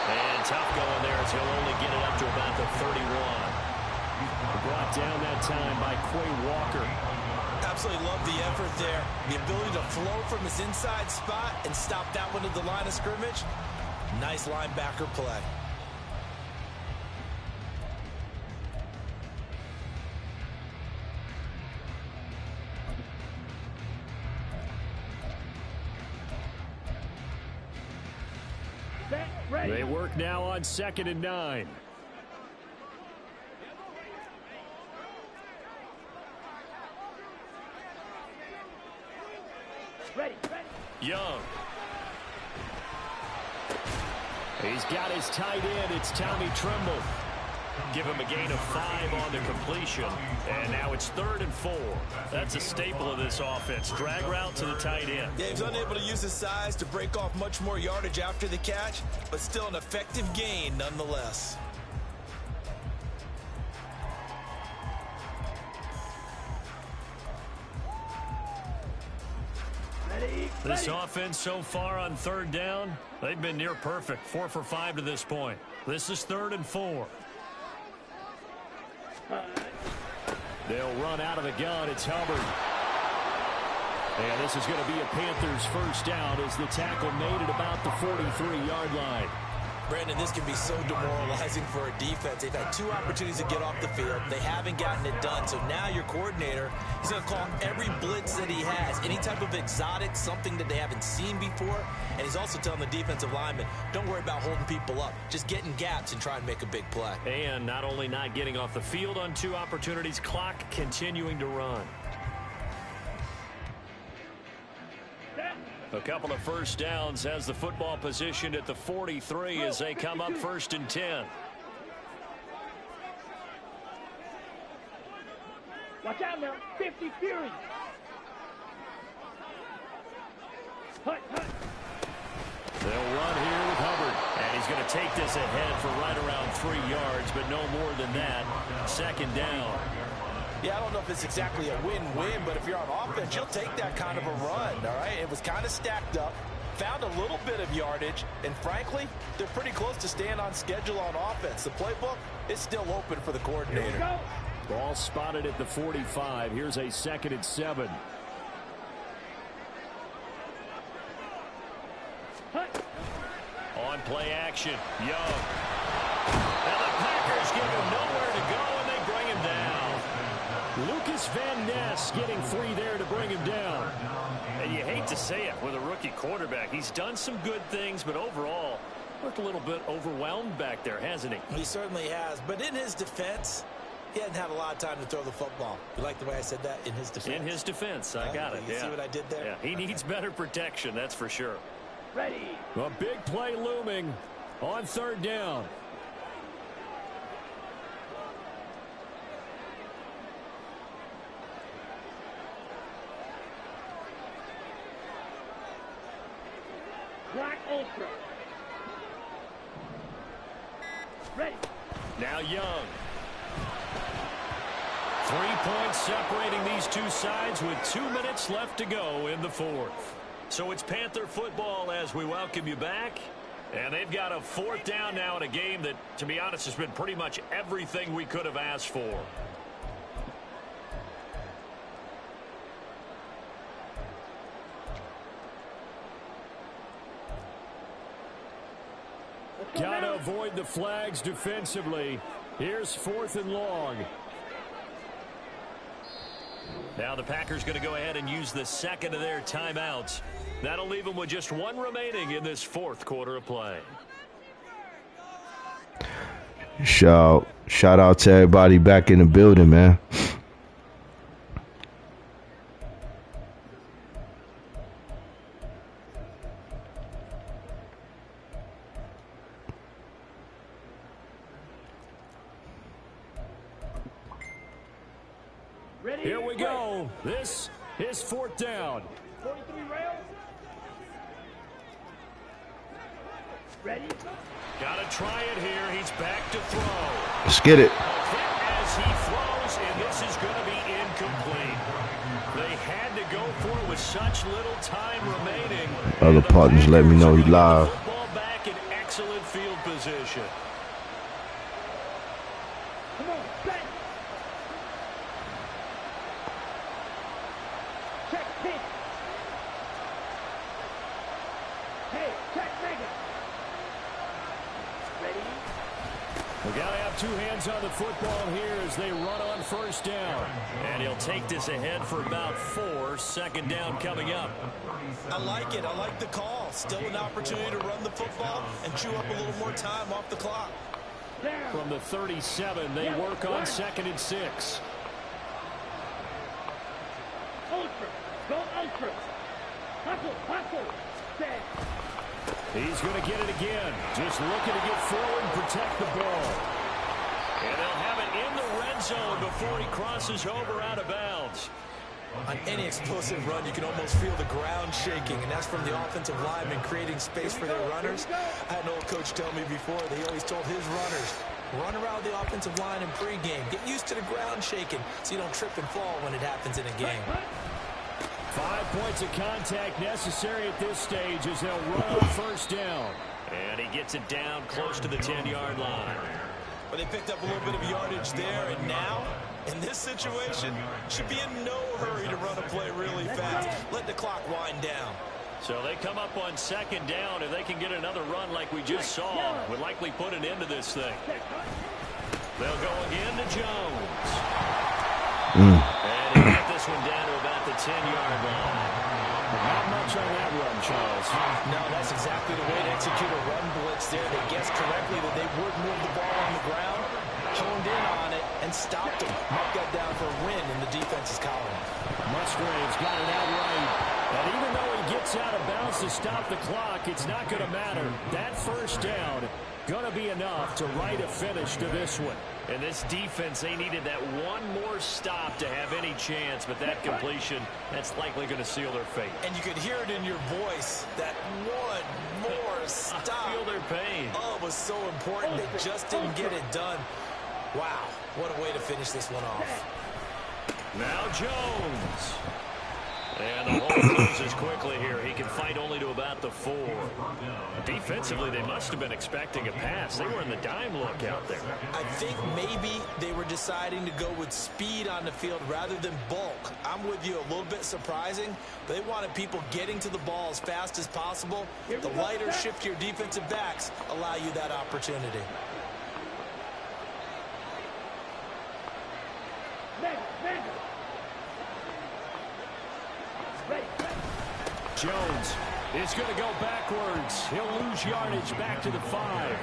And tough going there as he'll only get it up to about the 31. Brought down that time by Quay Walker. Absolutely love the effort there. The ability to flow from his inside spot and stop that one at the line of scrimmage. Nice linebacker play. They work now on 2nd and 9. Young. He's got his tight end. It's Tommy Tremble. Give him a gain of 5 on the completion. And now it's 3rd and 4. That's a staple of this offense. Drag route to the tight end. Yeah, he's unable to use his size to break off much more yardage after the catch, but still an effective gain nonetheless. This offense so far on 3rd down, they've been near perfect. 4 for 5 to this point. This is 3rd and 4. They'll run out of the gun. It's Hubbard. And this is going to be a Panthers first down as the tackle made at about the 43-yard line. Brandon, this can be so demoralizing for a defense. They've had 2 opportunities to get off the field. They haven't gotten it done. So now your coordinator, he's going to call every blitz that he has, any type of exotic, something that they haven't seen before. And he's also telling the defensive lineman, don't worry about holding people up. Just get in gaps and try and make a big play. And not only not getting off the field on 2 opportunities, clock continuing to run. A couple of first downs, has the football positioned at the 43 as they come up 1st and 10. Watch out now, 50 Fury. Hut. They'll run here with Hubbard, and he's going to take this ahead for right around 3 yards, but no more than that. 2nd down. Yeah, I don't know if it's exactly a win-win, but if you're on offense, you'll take that kind of a run, all right? It was kind of stacked up, found a little bit of yardage, and frankly, they're pretty close to staying on schedule on offense. The playbook is still open for the coordinator. Ball spotted at the 45. Here's a 2nd and 7. On play action, Young. And the Packers give him nowhere to go, and they bring him down. Lucas Van Ness getting 3 there to bring him down. And you hate to say it with a rookie quarterback. He's done some good things, but overall, looked a little bit overwhelmed back there, hasn't he? He certainly has, but in his defense, he hasn't had a lot of time to throw the football. You like the way I said that? In his defense? In his defense, I got it. You see what I did there? Yeah, he needs better protection, that's for sure. Ready. A big play looming on 3rd down. Black Ultra. Ready. Now Young. 3 points separating these 2 sides with 2 minutes left to go in the 4th. So it's Panther football as we welcome you back. And they've got a 4th down now in a game that, to be honest, has been pretty much everything we could have asked for. Gotta avoid the flags defensively. Here's 4th and long. Now the Packers going to go ahead and use the 2nd of their timeouts. That'll leave them with just 1 remaining in this 4th quarter of play. Shout out to everybody back in the building, man. Here we go. This is 4th down. 43 rails. Ready. Gotta try it here. He's back to throw. Let's get it. As he throws, and this is going to be incomplete. They had to go for it with such little time remaining. Other partners let me know he live. Football back in excellent field position. Come on, bang. Check pitch. Hey, check mega. Ready. We got to have two hands on the football here as they run on first down. And he'll take this ahead for about 4. Second down coming up. I like it. I like the call. Still an opportunity to run the football and chew up a little more time off the clock. From the 37, they work on 2nd and 6. Ultra. Go ultra. Hustle, hustle. Set. He's going to get it again. Just looking to get forward and protect the ball. And they'll have it in the red zone before he crosses over out of bounds. On any explosive run, you can almost feel the ground shaking, and that's from the offensive linemen creating space for their runners. I had an old coach tell me before, they always told his runners, run around the offensive line in pregame. Get used to the ground shaking so you don't trip and fall when it happens in a game. 5 points of contact necessary at this stage as they'll run on first down. And he gets it down close to the 10-yard line. But they picked up a little bit of yardage there, and now, in this situation, should be in no hurry to run a play really fast. Let the clock wind down. So they come up on 2nd down. If they can get another run like we just saw, would likely put an end to this thing. They'll go again to Jones. And he'll get this one down to about the 10-yard line. Not much on that run, Charles. No, that's exactly the way to execute a run blitz there. They guessed correctly that they would move the ball on the ground, honed in on it, and stopped him. Marked that down for a win in the defense's column. Musgrave's got it out right. And even though he gets out of bounds to stop the clock, it's not going to matter. That first down going to be enough to write a finish to this one. And this defense, they needed that one more stop to have any chance, but that completion, that's likely going to seal their fate. And you could hear it in your voice, that one more stop. I feel their pain. Oh, it was so important. They just didn't get it done. Wow, what a way to finish this one off. Now Jones. And the hole closes quickly here. He can fight only to about the 4. Defensively, they must have been expecting a pass. They were in the dime look out there. I think maybe they were deciding to go with speed on the field rather than bulk. I'm with you, a little bit surprising. They wanted people getting to the ball as fast as possible. The lighter, shiftier defensive backs allow you that opportunity. Jones is going to go backwards. He'll lose yardage back to the 5.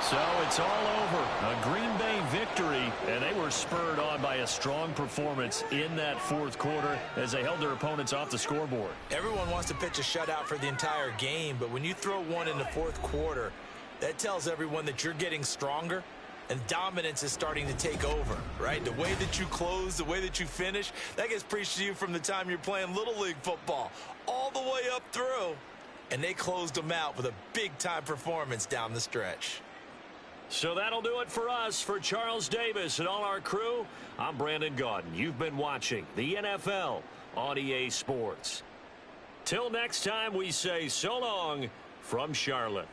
So it's all over. A Green Bay victory, and they were spurred on by a strong performance in that 4th quarter as they held their opponents off the scoreboard. Everyone wants to pitch a shutout for the entire game, but when you throw one in the 4th quarter, that tells everyone that you're getting stronger. And dominance is starting to take over, right? The way that you close, the way that you finish, that gets preached to you from the time you're playing Little League football all the way up through. And they closed them out with a big-time performance down the stretch. So that'll do it for us. For Charles Davis and all our crew, I'm Brandon Gaudin. You've been watching the NFL on EA Sports. Till next time, we say so long from Charlotte.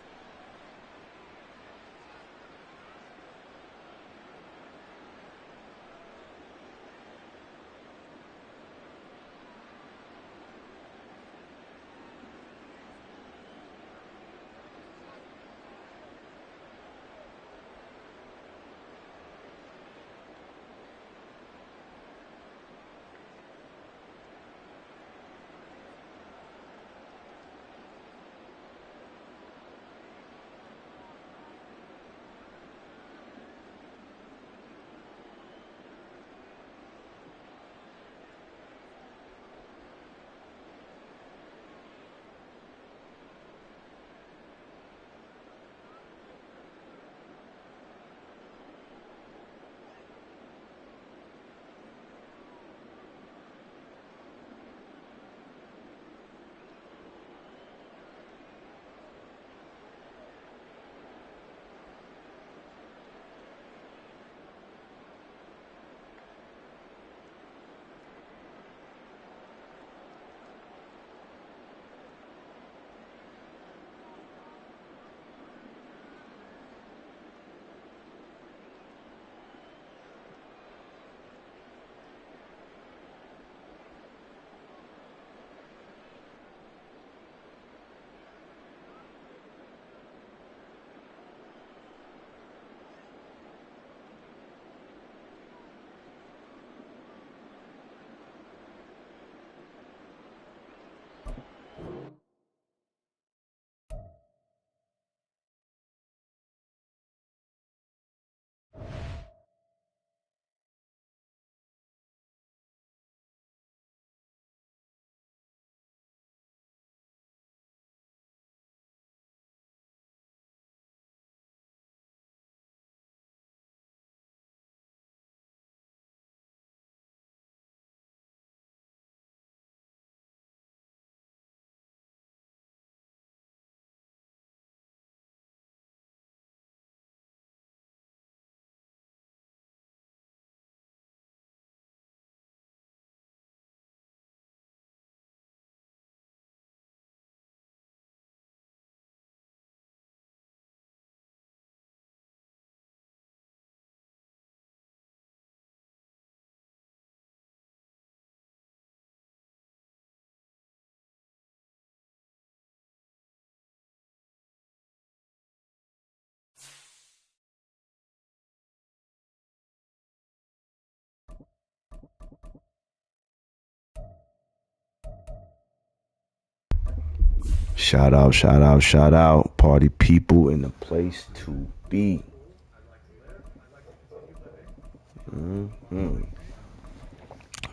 Shout out, shout out, shout out. Party people in the place to be.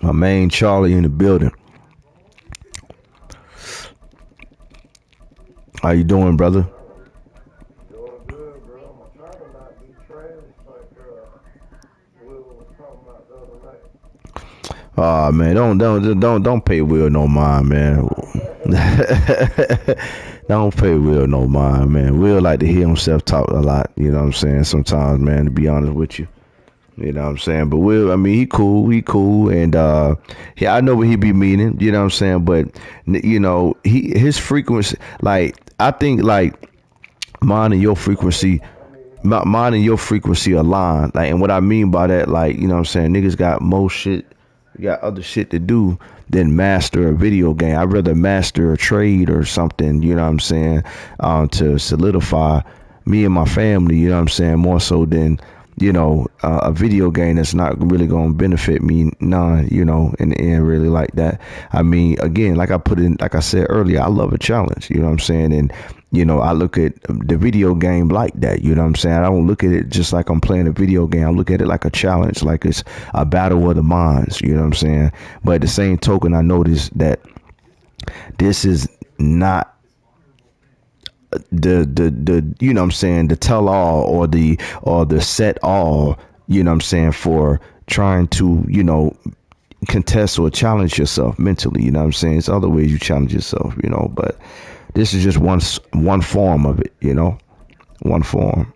My main Charlie in the building. How you doing, brother? Doing good, bro. I'm trying to not be trash like Will was talking about the other night. Oh man, don't pay Will no mind, man. Don't pay Will no mind, man. Will like to hear himself talk a lot, you know what I'm saying? Sometimes, man, to be honest with you. You know what I'm saying? But Will, I mean, he cool, and yeah, I know what he be meaning, you know what I'm saying? But you know, his frequency, like I think, like mine and your frequency align. Like, and what I mean by that, like, you know what I'm saying, niggas got more shit, got other shit to do than master a video game. I'd rather master a trade or something, you know what I'm saying, to solidify me and my family, you know what I'm saying, more so than, you know, a video game that's not really going to benefit me none, you know, in the end, really, like that. I mean, again, like I said earlier, I love a challenge, you know what I'm saying? And, you know, I look at the video game like that, you know what I'm saying? I don't look at it just like I'm playing a video game. I look at it like a challenge, like it's a battle of the minds, you know what I'm saying? But at the same token, I noticed that this is not the you know what I'm saying, the tell all or the set all, you know what I'm saying, for trying to, you know, contest or challenge yourself mentally, you know what I'm saying? It's other ways you challenge yourself, you know, but this is just one form of it, you know, one form.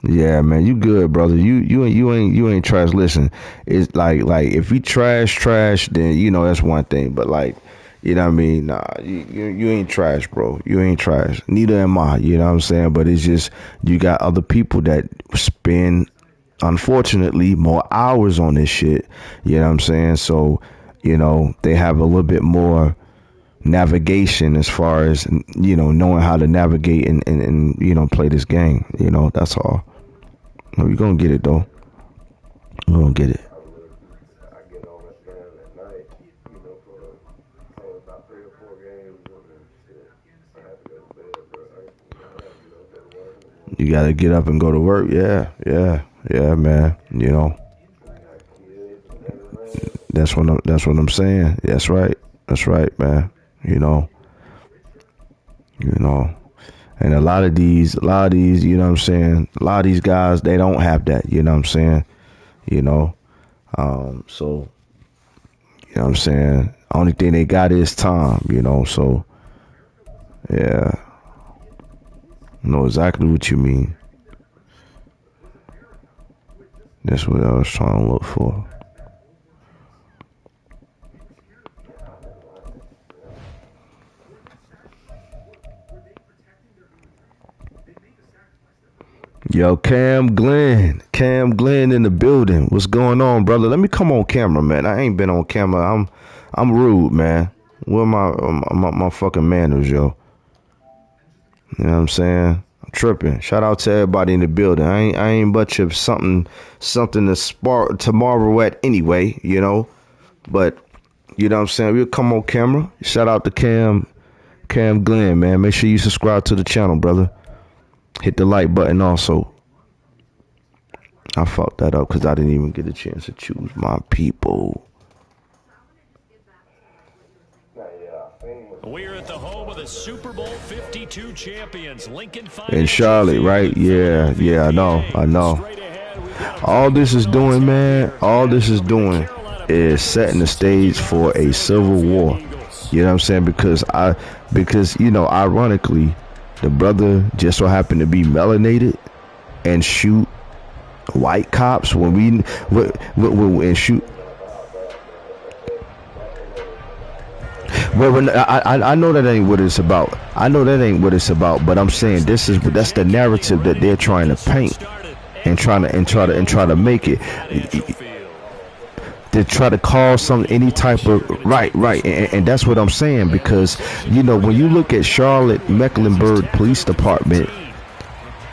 Yeah, man, you good, brother. You ain't trash. Listen, it's like if we trash, then, you know, that's one thing. But like, you know what I mean? Nah, you ain't trash, bro. You ain't trash. Neither am I. You know what I'm saying? But it's just, you got other people that spend, unfortunately, more hours on this shit. You know what I'm saying? So, you know, they have a little bit more navigation as far as, you know, knowing how to navigate and you know, play this game. You know, that's all. We're gonna get it though. We're gonna get it. I get on that stand at night, you know, for about 3 or 4 games, and then shit, I have to go to bed, bro. I have to get up and go to work. You gotta get up and go to work. Yeah, man. You know, that's what I'm saying. That's right, man. You know, and a lot of these, you know what I'm saying, a lot of these guys, they don't have that, you know what I'm saying, you know, so, you know what I'm saying, only thing they got is time, you know, so, yeah, I know exactly what you mean. That's what I was trying to look for. Yo, Cam Glenn in the building. What's going on, brother? Let me come on camera, man. I ain't been on camera. I'm rude, man. Where my fucking manners, yo? You know what I'm saying? I'm tripping. Shout out to everybody in the building. I ain't much of something to spark tomorrow at anyway, you know. But you know what I'm saying? We'll come on camera. Shout out to Cam Glenn, man. Make sure you subscribe to the channel, brother. Hit the like button also. I fucked that up because I didn't even get a chance to choose my people. We're at the home of the Super Bowl 52 champions, Lincoln In Charlotte, right? Yeah, I know. All this is doing is setting the stage for a civil war. You know what I'm saying? Because you know, ironically, the brother just so happened to be melanated and shoot white cops and shoot. Well, I know that ain't what it's about. But I'm saying that's the narrative that they're trying to paint and try to make it. To try to call any type of right, and that's what I'm saying, because you know, when you look at Charlotte Mecklenburg Police Department,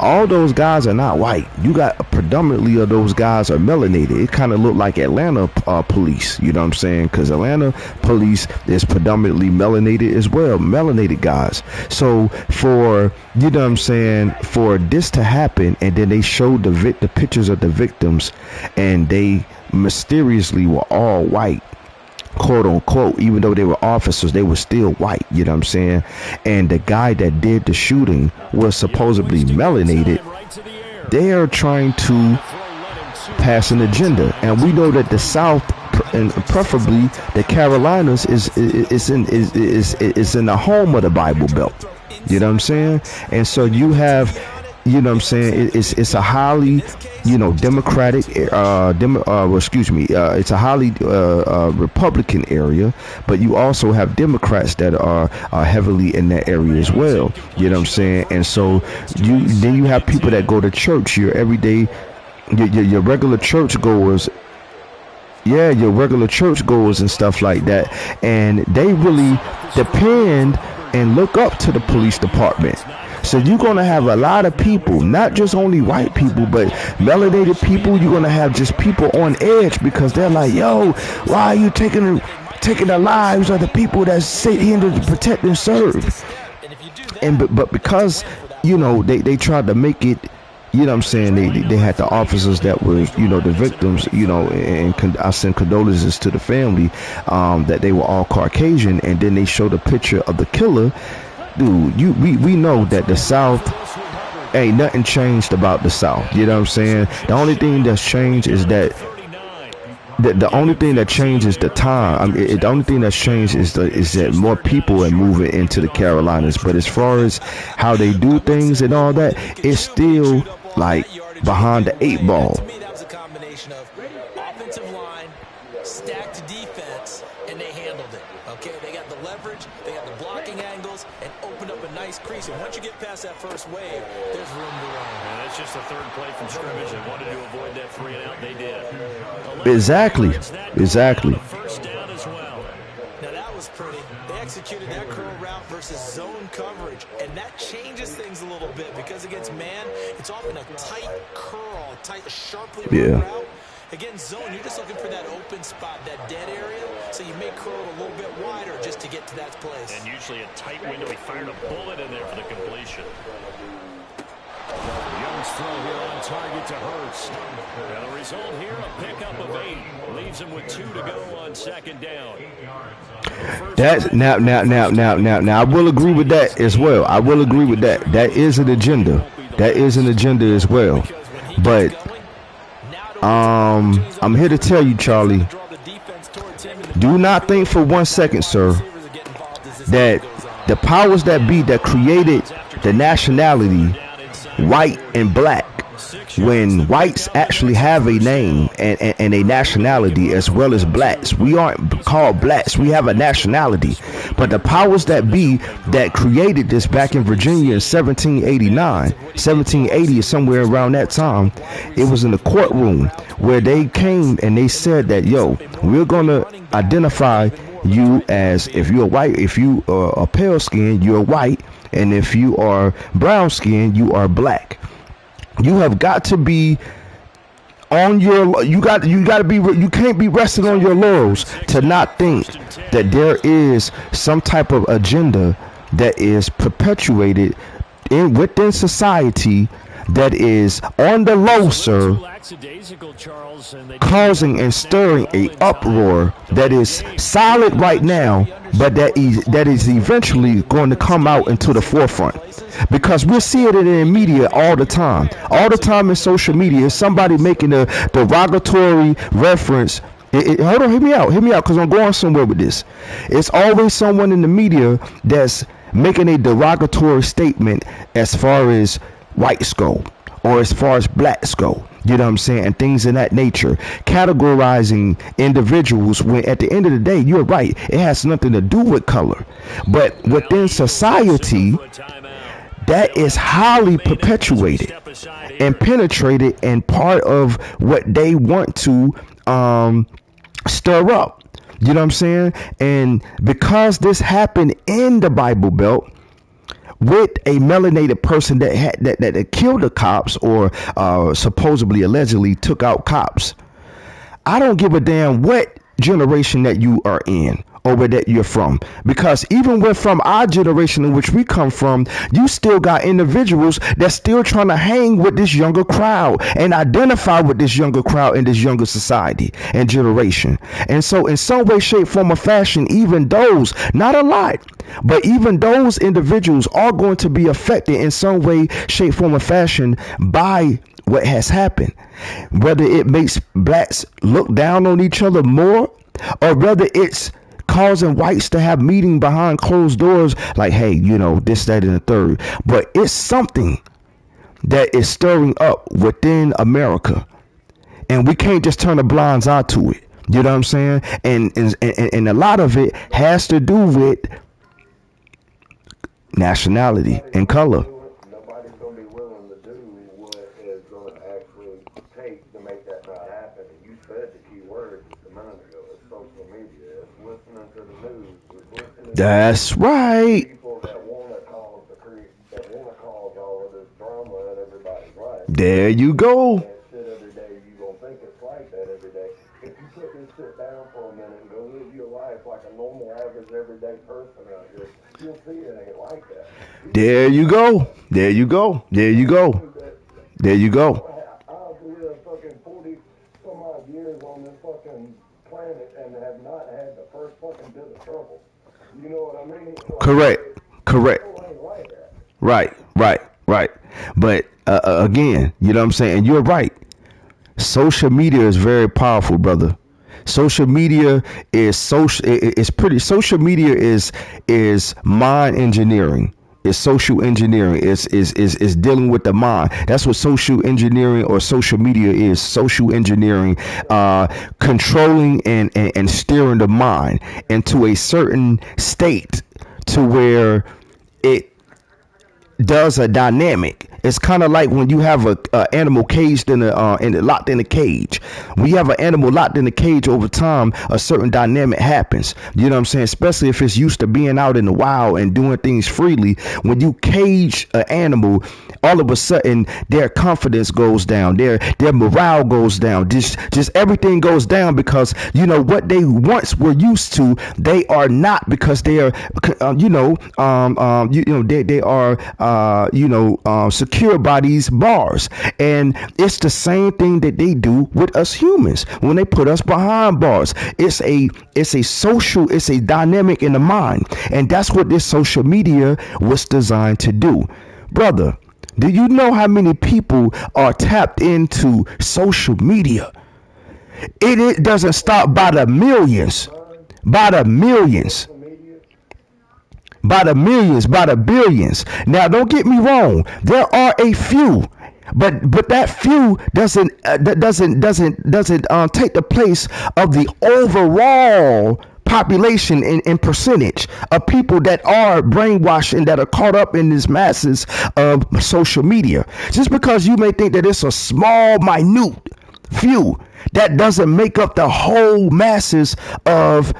all those guys are not white. You got predominantly of those guys are melanated. It kind of look like Atlanta police, you know what I'm saying? Because Atlanta police is predominantly melanated as well, melanated guys. So for, you know what I'm saying, for this to happen, and then they showed the pictures of the victims, and they mysteriously were all white, quote unquote, even though they were officers, they were still white, you know what I'm saying? And the guy that did the shooting was supposedly melanated. They are trying to pass an agenda, and we know that the South, and preferably the Carolinas, is in the home of the Bible Belt, you know what I'm saying? And so you have, you know what I'm saying, it's a highly, you know, Democratic, it's a highly Republican area, but you also have Democrats that are heavily in that area as well, you know what I'm saying? And so then you have people that go to church, your everyday, your regular church goers, your regular church goers and stuff like that, and they really depend and look up to the police department. So you're going to have a lot of people, not just only white people, but melanated people. You're going to have just people on edge because they're like, yo, why are you taking the lives of the people that sit here to protect and serve? And but because, you know, they tried to make it, you know what I'm saying, they had the officers that were, you know, the victims, you know, and I send condolences to the family, that they were all Caucasian, and then they showed a picture of the killer. Dude, we know that the South, ain't nothing changed about the South. You know what I'm saying? The only thing that's changed is that the only thing that changed is the time. I mean, the only thing that's changed is that more people are moving into the Carolinas. But as far as how they do things and all that, it's still like behind the 8 ball. To me, that was a combination of offensive line, stacked defense, and they handled it. Okay, they got the leverage, they got the blocking angles, and opened up a nice crease. And once you get past that first wave, there's room to run. And that's just the third play from scrimmage. They wanted to avoid that 3 and out. They did. Exactly. First down as well. Now that was pretty. They executed that curl route versus zone coverage, and that changes things a little bit because against man, it's often a tight curl, tight, sharply run route. Against zone, you're just looking for that open spot, that dead area, so you may curl it a little bit wider just to get to that place. And usually a tight window. He fired a bullet in there for the completion. Young's throw here on target to Hurst. And the result here, a pickup of 8. Leaves him with 2 to go on second down. That's now I will agree with that as well. I will agree with that. That is an agenda. That is an agenda as well. But I'm here to tell you, Charlie, do not think for 1 second, sir, that the powers that be that created the nationality white and black, when whites actually have a name and a nationality as well as blacks. We aren't called blacks. We have a nationality. But the powers that be that created this back in Virginia in 1789, 1780 is somewhere around that time, it was in the courtroom where they came and they said that, yo, we're going to identify you as, if you're white, if you are pale skin, you're white. And if you are brown skin, you are black. You have got to be on your, you got to be, you can't be resting on your laurels to not think that there is some type of agenda that is perpetuated within society that is on the low, sir, causing and stirring a uproar that is solid right now, but that is eventually going to come out into the forefront, because we're seeing it in the media all the time in social media. Somebody making a derogatory reference. Hold on, hear me out, because I'm going somewhere with this. It's always someone in the media that's making a derogatory statement as far as whites go, or as far as blacks go, you know what I'm saying, and things of that nature, categorizing individuals, when at the end of the day, you're right, it has nothing to do with color. But within society, that is highly perpetuated and penetrated and part of what they want to stir up, you know what I'm saying. And because this happened in the Bible Belt, with a melanated person that killed the cops or supposedly allegedly took out cops. I don't give a damn what generation that you are in or where that you're from, because even with from our generation in which we come from, you still got individuals that's still trying to hang with this younger crowd and identify with this younger crowd in this younger society and generation. And so in some way, shape, form, or fashion, even those, not a lot, but even those individuals are going to be affected in some way, shape, form, or fashion by what has happened. Whether it makes blacks look down on each other more, or whether it's causing whites to have meeting behind closed doors like, hey, you know, this, that, and the third. But it's something that is stirring up within America, and we can't just turn a blind eye to it. You know what I'm saying? And a lot of it has to do with nationality and color. Nobody's going to be willing to do what is going to actually take to make that not happen. And you said the key word just a minute ago. It's social media. It's listening to the news. It's listening That's to right. people that want to cause all of this drama in everybody's life. There you go. That shit every day, you going to think it's like that every day. If you put this shit down for a minute and go live your life like a normal, average, everyday person out here, you'll see it ain't like that. There you go. There you go. There you go. There you go. I've lived fucking 40 some odd years on this fucking planet and have not had the first fucking bit of trouble. You know what I mean? Like, Correct. Correct. people ain't like that. Right. But again, you know what I'm saying? And you're right. Social media is very powerful, brother. Social media is social media is mind engineering. It's social engineering. It's dealing with the mind. That's what social engineering or social media is. Social engineering, controlling and steering the mind into a certain state to where it does a dynamic. It's kind of like when you have a animal caged in locked in a cage. When you have an animal locked in a cage, over time a certain dynamic happens. You know what I'm saying? Especially if it's used to being out in the wild and doing things freely. When you cage an animal, all of a sudden their confidence goes down, their morale goes down, just everything goes down, because you know what they once were used to, they are not, because they are they are secured by these bars. And it's the same thing that they do with us humans when they put us behind bars. It's a dynamic in the mind, and that's what this social media was designed to do. Brother, do you know how many people are tapped into social media? It doesn't stop by the millions, by the millions, by the millions, by the billions. Now, don't get me wrong. There are a few, but that few doesn't take the place of the overall population in percentage of people that are brainwashed and that are caught up in these masses of social media. Just because you may think that it's a small, minute few, that doesn't make up the whole masses of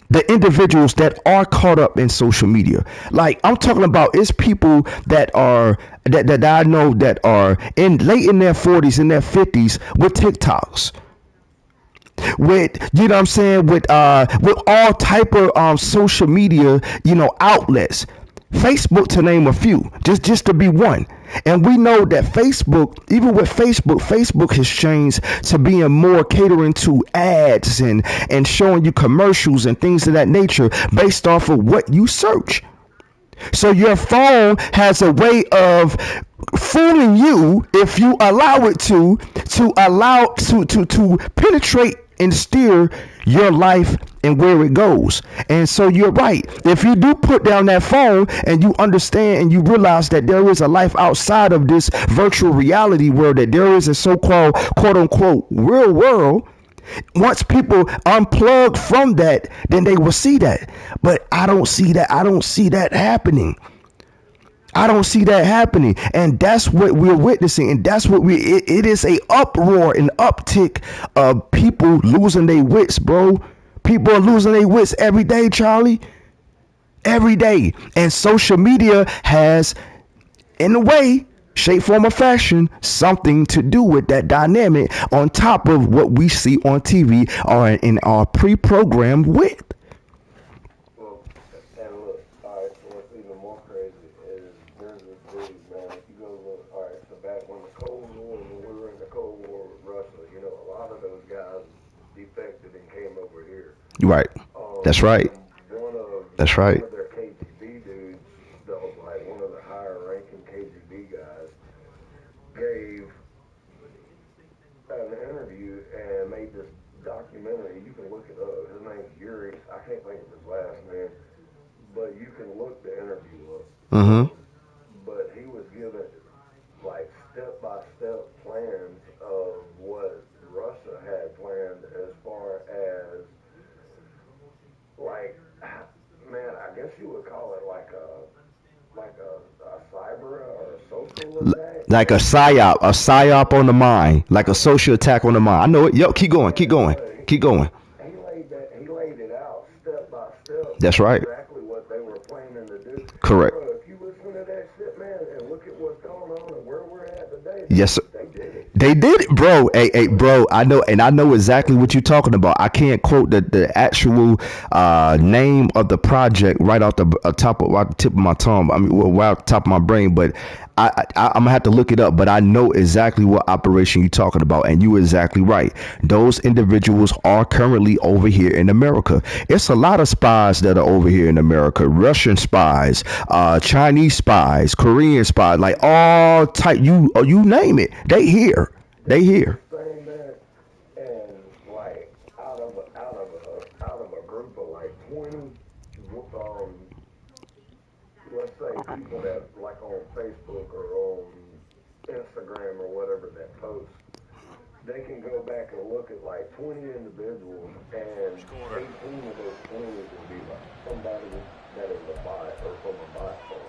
the individuals that are caught up in social media. Like I'm talking about, it's people that are that I know that are late in their 40s, in their 50s with TikToks, with, you know what I'm saying, with all type of social media, outlets. Facebook, to name a few, just to be one. And we know that Facebook, even with Facebook has changed to being more catering to ads and showing you commercials and things of that nature based off of what you search. So your phone has a way of fooling you, if you allow it to penetrate and steer your life and where it goes. And so you're right. If you do put down that phone and you understand and you realize that there is a life outside of this virtual reality world, that there is a so-called quote unquote real world, once people unplug from that, then they will see that. But I don't see that. I don't see that happening. And that's what we're witnessing. And that's what it is, a uproar, an uptick of people losing their wits, bro. People are losing their wits every day, Charlie. every day. And social media has, in a way, shape, form, or fashion, something to do with that dynamic on top of what we see on TV or in our pre-programmed with. Well, and look, alright, so what's even more crazy is there's this dude, man, if you go look, alright, so back when the Cold War, when we were in the Cold War with Russia, you know, a lot of those guys defected and came over here. Right. That's right. That's right. One of their KGB dudes, that was like one of the higher ranking KGB guys, gave an interview and made this documentary. You can look it up. His name's Yuri. I can't think of his last name, but you can look the interview up. Mm-hmm. But he was given like step-by-step plans of what Russia had planned as far as like, man, I guess you would call it like a cyber or a social attack. Like a psyop on the mind, like a social attack on the mind. I know it. Yo, keep going. He laid it out step by step. That's right. Exactly what they were planning to do. Correct. Bro, if you listen to that shit, man, and look at what's going on and where we're at today. Yes, sir. They did it. They did it, bro. Hey, bro. I know, and I know exactly what you're talking about. I can't quote the actual name of the project right off the right the tip of my tongue. I mean, right off the top of my brain. But I'm gonna have to look it up. But I know exactly what operation you're talking about, and you're exactly right. Those individuals are currently over here in America. It's a lot of spies that are over here in America. Russian spies, Chinese spies, Korean spies, like all type. You name it. They here. They here. Saying that, and like out of a group of like 20, let's say people that like on Facebook or on Instagram or whatever that post, they can go back and look at like 20 individuals, and 18 of those 20 will be like somebody that is a bot or from a bot farm.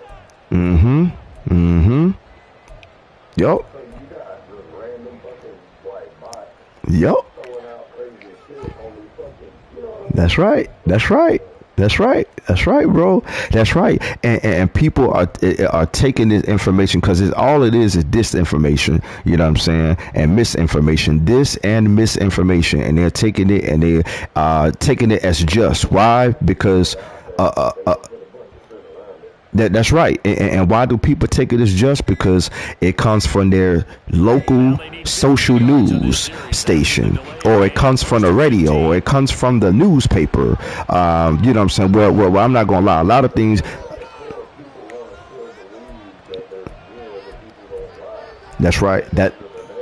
Yup. So you got just random fucking like bots Yup. throwing out crazy shit on these fucking, you know what I mean? That's right. That's right. That's right. That's right, bro. That's right. And people are taking this information because all it is disinformation. You know what I'm saying? And misinformation. This and misinformation, and they're taking it and they taking it as just. Why? Because that's right. And why do people take it as just? Because it comes from their local social news station, or it comes from the radio, or it comes from the newspaper. You know what I'm saying? Well, I'm not gonna lie. A lot of things. That's right.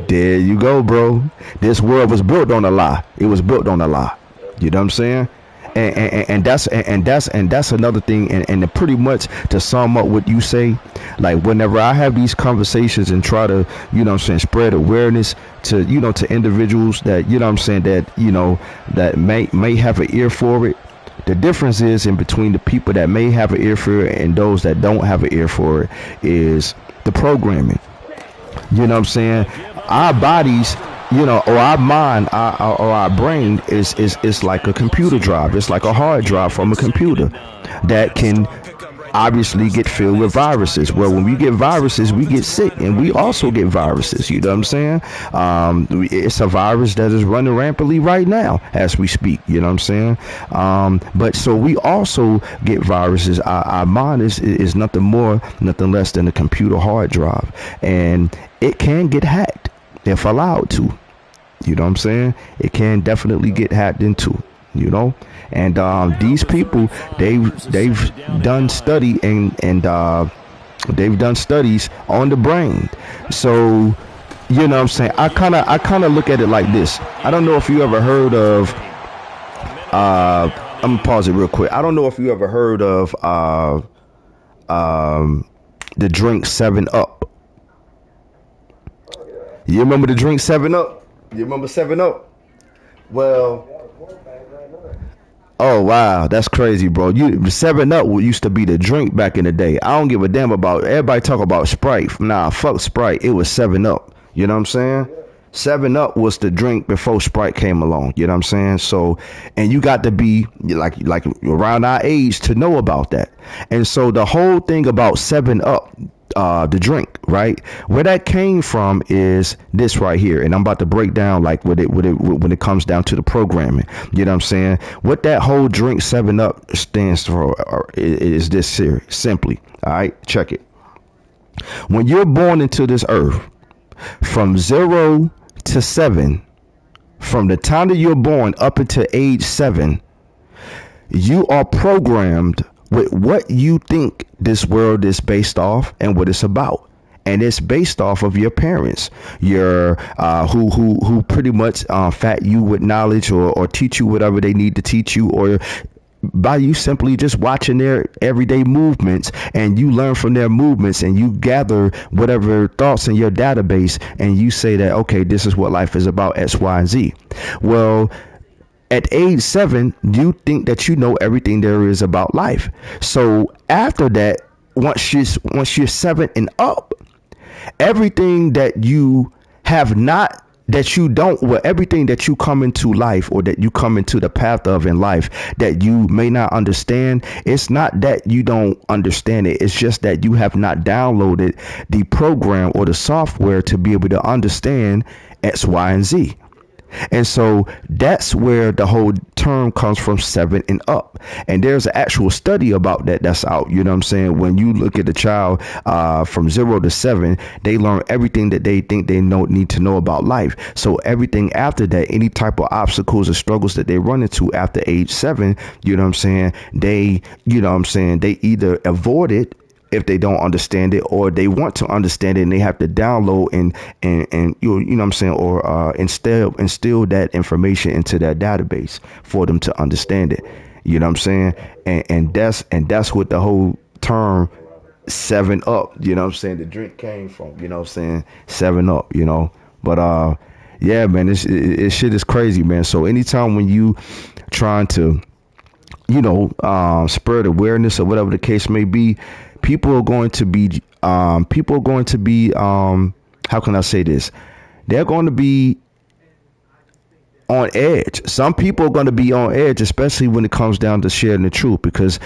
There you go, bro. This world was built on a lie. It was built on a lie. You know what I'm saying? And that's another thing, and pretty much to sum up what you say, like whenever I have these conversations and try to, you know what I'm saying, spread awareness to, you know, to individuals that, you know what I'm saying, that, you know, that may have an ear for it. The difference is in between the people that may have an ear for it and those that don't have an ear for it is the programming. You know what I'm saying? Our bodies, you know, or our mind, or our brain is like a computer drive. It's like a hard drive from a computer that can obviously get filled with viruses. Well, when we get viruses, we get sick, and we also get viruses. You know what I'm saying? It's a virus that is running rampantly right now as we speak. You know what I'm saying? But so we also get viruses. Our mind is nothing more, nothing less than a computer hard drive, and it can get hacked if allowed to. You know what I'm saying? It can definitely get hacked into, you know. And these people, they've done study and they've done studies on the brain. So, you know what I'm saying? I kind of look at it like this. I don't know if you ever heard of I'm gonna pause it real quick. I don't know if you ever heard of the drink 7-Up. You remember the drink 7-Up? You remember 7-Up? Well, oh wow, that's crazy, bro. 7-Up used to be the drink back in the day. I don't give a damn about everybody talk about Sprite. Nah, fuck Sprite. It was 7-Up. You know what I'm saying? 7 Up was the drink before Sprite came along. You know what I'm saying? So, and you got to be like around our age to know about that. And so the whole thing about 7 Up, the drink, right? Where that came from is this right here, and I'm about to break down like when it comes down to the programming. You know what I'm saying? What that whole drink 7 Up stands for is this here, simply. All right, check it. When you're born into this earth, from 0 to 7, from the time that you're born up until age 7, you are programmed with what you think this world is based off and what it's about. And it's based off of your parents, your who pretty much fat you with knowledge or teach you whatever they need to teach you, or by you simply just watching their everyday movements, and you learn from their movements and you gather whatever thoughts in your database, and you say that, okay, this is what life is about, X, Y, and Z. Well, at age 7, you think that you know everything there is about life. So after that, once you're 7 and up, everything that you have not, that you don't, well, everything that you come into life, or that you come into the path of in life that you may not understand, it's not that you don't understand it. It's just that you have not downloaded the program or the software to be able to understand X, Y, and Z. And so that's where the whole term comes from, 7 and up. And there's an actual study about that that's out. You know what I'm saying? When you look at the child from 0 to 7, they learn everything that they think they need to know about life. So everything after that, any type of obstacles or struggles that they run into after age 7, you know what I'm saying? They either avoid it if they don't understand it, or they want to understand it and they have to download and you know what I'm saying, or instill that information into that database for them to understand it. You know what I'm saying? And that's what the whole term 7 Up, you know what I'm saying, the drink came from. You know what I'm saying? 7 Up, you know. But yeah, man, this shit is crazy, man. So anytime when you trying to, you know, spread awareness or whatever the case may be, people are going to be how can I say this? They're going to be on edge. Some people are going to be on edge, especially when it comes down to sharing the truth, because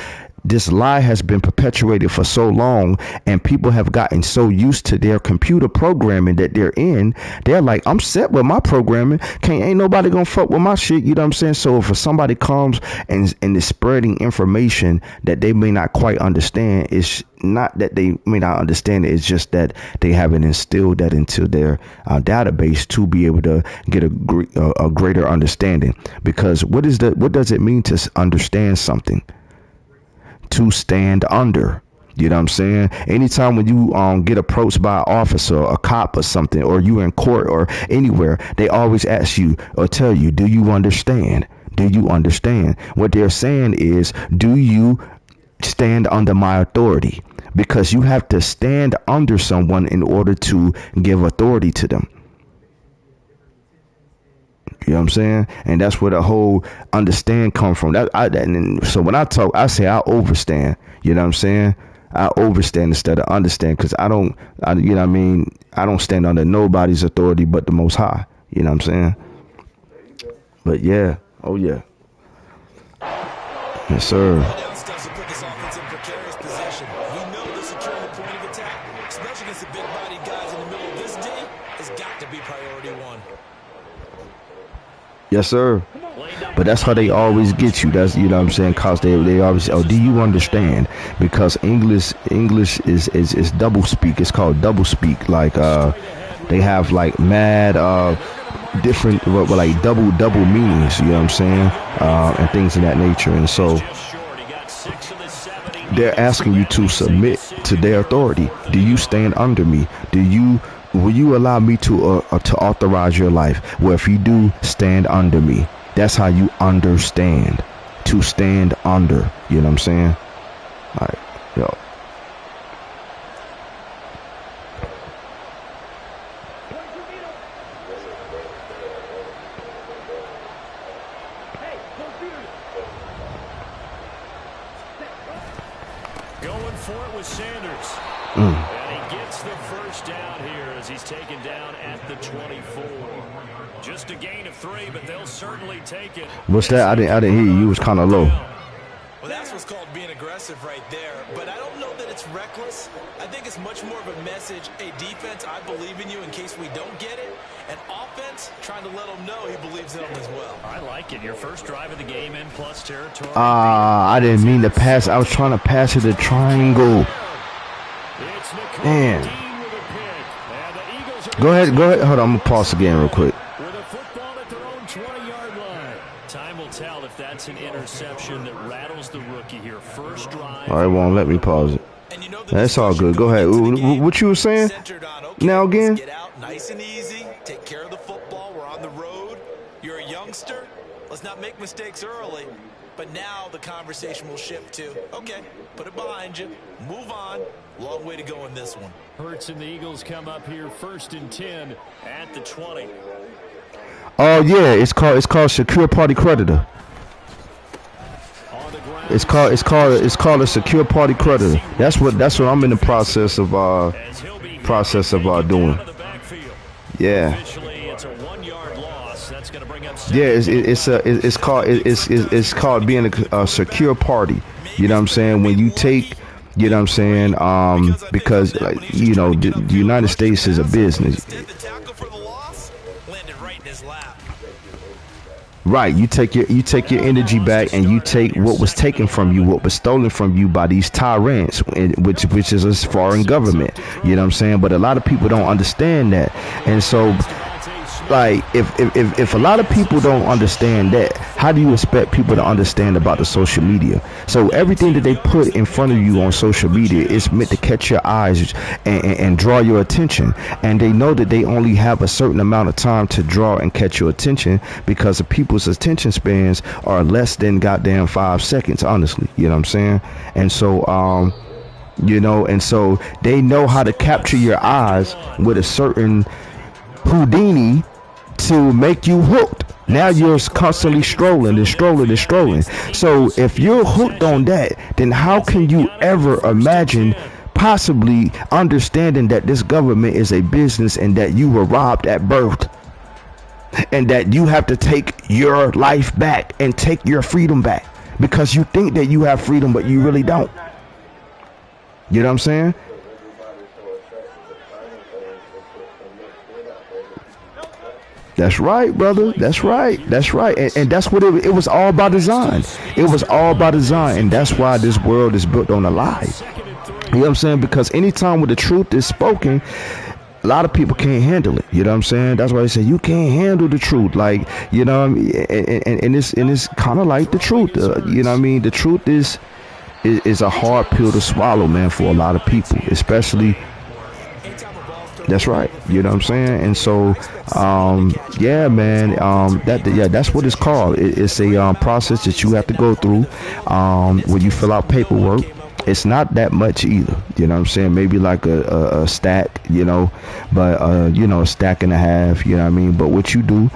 this lie has been perpetuated for so long, and people have gotten so used to their computer programming that they're in. They're like, I'm set with my programming. Ain't nobody gonna fuck with my shit. You know what I'm saying? So if somebody comes and is spreading information that they may not quite understand, it's not that they may not understand it. It's just that they haven't instilled that into their database to be able to get a greater understanding. Because what does it mean to understand something? To stand under. You know what I'm saying? Anytime when you get approached by an officer, a cop or something, or you in court or anywhere, they always ask you or tell you, do you understand? Do you understand? What they're saying is, do you stand under my authority? Because you have to stand under someone in order to give authority to them. You know what I'm saying? And that's where the whole understand come from. So when I talk, I say I overstand. You know what I'm saying? I overstand instead of understand, because you know what I mean? I don't stand under nobody's authority but the Most High. You know what I'm saying? But yeah. Oh yeah. Yes, sir. Yes, sir. But that's how they always get you. That's, you know what I'm saying? Cause they always, oh, do you understand? Because English is double speak. It's called double speak. Like they have like mad different, like double meanings. You know what I'm saying? And things of that nature. And so they're asking you to submit to their authority. Do you stand under me? Will you allow me to authorize your life? Well, if you do, stand under me. That's how you understand. To stand under. You know what I'm saying? All right, yo. Going for it with Sanders. And he gets the first down here as he's taken down at the 24. Just a gain of 3, but they'll certainly take it. What's that? I didn't hear you. You was kind of low. Well, that's what's called being aggressive right there. But I don't know that it's reckless. I think it's much more of a message. Hey, defense, I believe in you in case we don't get it. And offense, trying to let him know he believes in them as well. I like it. Your first drive of the game in plus territory. I didn't mean to pass. I was trying to pass it a triangle. Man. Go ahead. Hold on. I'm going to pause again real quick. With a football at their own 20-yard line. Time will tell if that's an interception that rattles the rookie here. First drive. All right, won't let me pause it. That's all good. Go ahead. What you were saying? Now again? Get out nice and easy. Take care of the football. We're on the road. You're a youngster. Let's not make mistakes early. But now the conversation will shift to, okay, put it behind you. Move on. Long way to go in this one. Hurts and the Eagles come up here 1st and 10 at the 20. Oh yeah, it's called secure party creditor. It's called a secure party creditor. That's what I'm in the process of doing. Yeah. Yeah, it's called being a secure party. You know what I'm saying? When you take, you know what I'm saying? Because you know the United States is a business. Right, you take your energy back, and you take what was taken from you, what was stolen from you by these tyrants, which is a foreign government. You know what I'm saying? But a lot of people don't understand that, and so. Like, if a lot of people don't understand that, how do you expect people to understand about the social media? So everything that they put in front of you on social media is meant to catch your eyes and draw your attention. And they know that they only have a certain amount of time to draw and catch your attention, because the people's attention spans are less than goddamn 5 seconds, honestly. You know what I'm saying? And so, you know, and so they know how to capture your eyes with a certain Houdini to make you hooked. Now you're constantly strolling. So if you're hooked on that, then how can you ever imagine possibly understanding that this government is a business, and that you were robbed at birth, and that you have to take your life back and take your freedom back because you think that you have freedom, but you really don't? You know what I'm saying? That's right, brother. That's right. And that's what it was all by design. It was all by design. And that's why this world is built on a lie. You know what I'm saying? Because anytime when the truth is spoken, a lot of people can't handle it. You know what I'm saying? That's why they say you can't handle the truth. Like, you know what I mean? And it's kind of like the truth. You know what I mean? The truth is a hard pill to swallow, man, for a lot of people, especially. That's right. You know what I'm saying? And so, yeah, man, that's what it's called. It's a process that you have to go through when you fill out paperwork. It's not that much either. You know what I'm saying? Maybe like a stack, you know, but, you know, a stack and a half, you know what I mean? But what you do,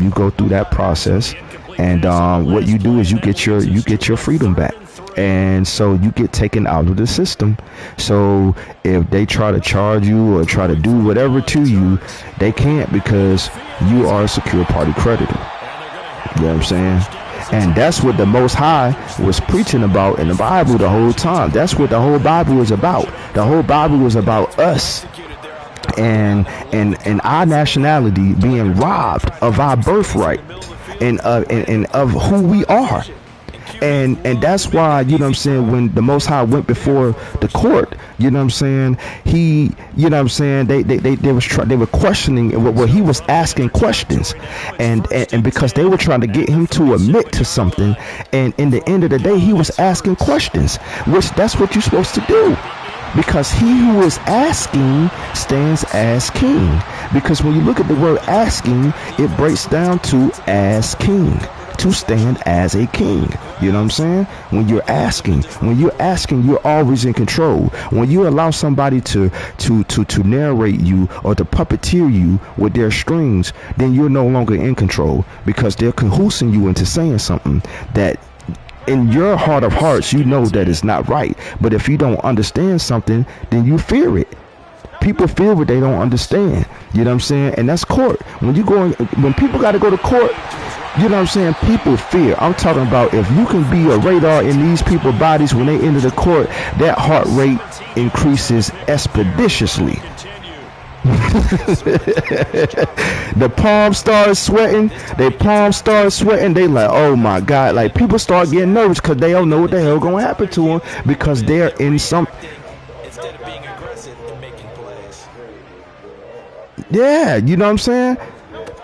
you go through that process, and what you do is you get your freedom back. And so you get taken out of the system. So if they try to charge you or try to do whatever to you, they can't, because you are a secure party creditor. You know what I'm saying? And that's what the Most High was preaching about in the Bible the whole time. That's what the whole Bible was about. The whole Bible was about us and our nationality being robbed of our birthright and of who we are. And that's why, you know what I'm saying, when the Most High went before the court, you know what I'm saying, he, you know what I'm saying, they were questioning, well, he was asking questions, and because they were trying to get him to admit to something, and in the end of the day, he was asking questions, which that's what you're supposed to do. Because he who is asking stands as king. Because when you look at the word asking, it breaks down to as king. To stand as a king. You know what I'm saying? When you're asking, you're always in control. When you allow somebody to narrate you or to puppeteer you with their strings, then you're no longer in control, because they're coercing you into saying something that in your heart of hearts, you know that it's not right. But if you don't understand something, then you fear it. People fear what they don't understand. You know what I'm saying? And that's court. When people got to go to court, you know what I'm saying? People fear. I'm talking about if you can be a radar in these people's bodies when they enter the court, that heart rate increases expeditiously. The palms start sweating. They palms start sweating. They like, oh my God. Like, people start getting nervous because they don't know what the hell going to happen to them because they're in some. Instead of being aggressive and making plays. Yeah, you know what I'm saying?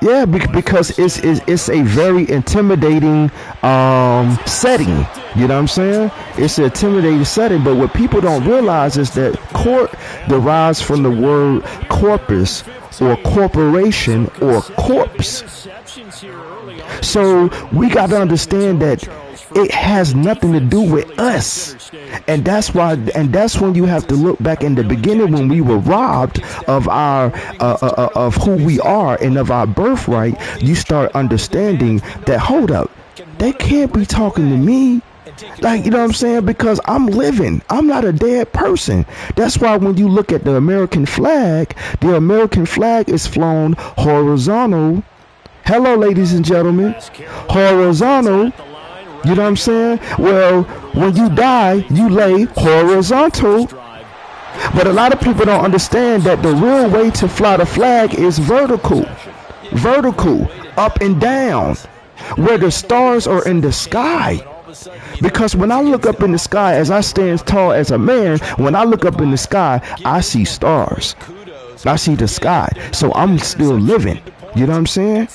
Yeah, because it's a very intimidating setting. You know what I'm saying? It's an intimidating setting. But what people don't realize is that court derives from the word corpus or corporation or corpse. So we got to understand that it has nothing to do with us. And that's when you have to look back in the beginning when we were robbed of our of who we are and of our birthright. You start understanding that, hold up, they can't be talking to me. Like, you know what I'm saying? Because I'm living. I'm not a dead person. That's why when you look at the American flag is flown horizontal. Hello, ladies and gentlemen. Horizontal. You know what I'm saying? Well, when you die, you lay horizontal. But a lot of people don't understand that the real way to fly the flag is vertical. Vertical, up and down, where the stars are in the sky. Because when I look up in the sky, as I stand tall as a man, when I look up in the sky, I see stars. I see the sky. So I'm still living. You know what I'm saying?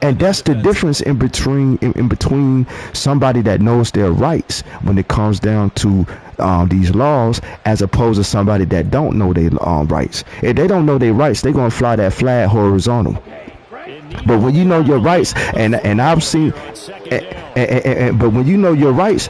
And that's the difference in between somebody that knows their rights when it comes down to these laws, as opposed to somebody that don't know their rights. If they don't know their rights, they're gonna fly that flag horizontal. But when you know your rights, and I've seen, but when you know your rights,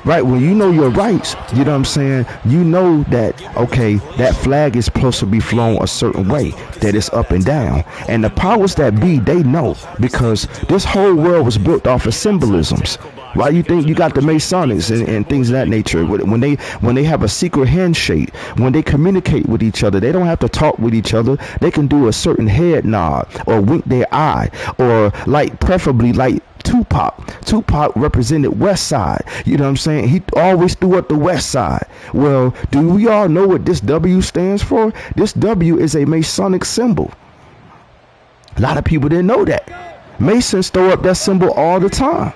right, when you know your rights, you know what I'm saying, you know that, okay, that flag is supposed to be flown a certain way, that it's up and down. And the powers that be, they know, because this whole world was built off of symbolisms. Why you think you got the Masonics and things of that nature? When they have a secret handshake, when they communicate with each other, they don't have to talk with each other. They can do a certain head nod or wink their eye, or like preferably like Tupac represented West Side. You know what I'm saying? He always threw up the West Side. Well, do we all know what this W stands for? This W is a Masonic symbol. A lot of people didn't know that. Masons throw up that symbol all the time.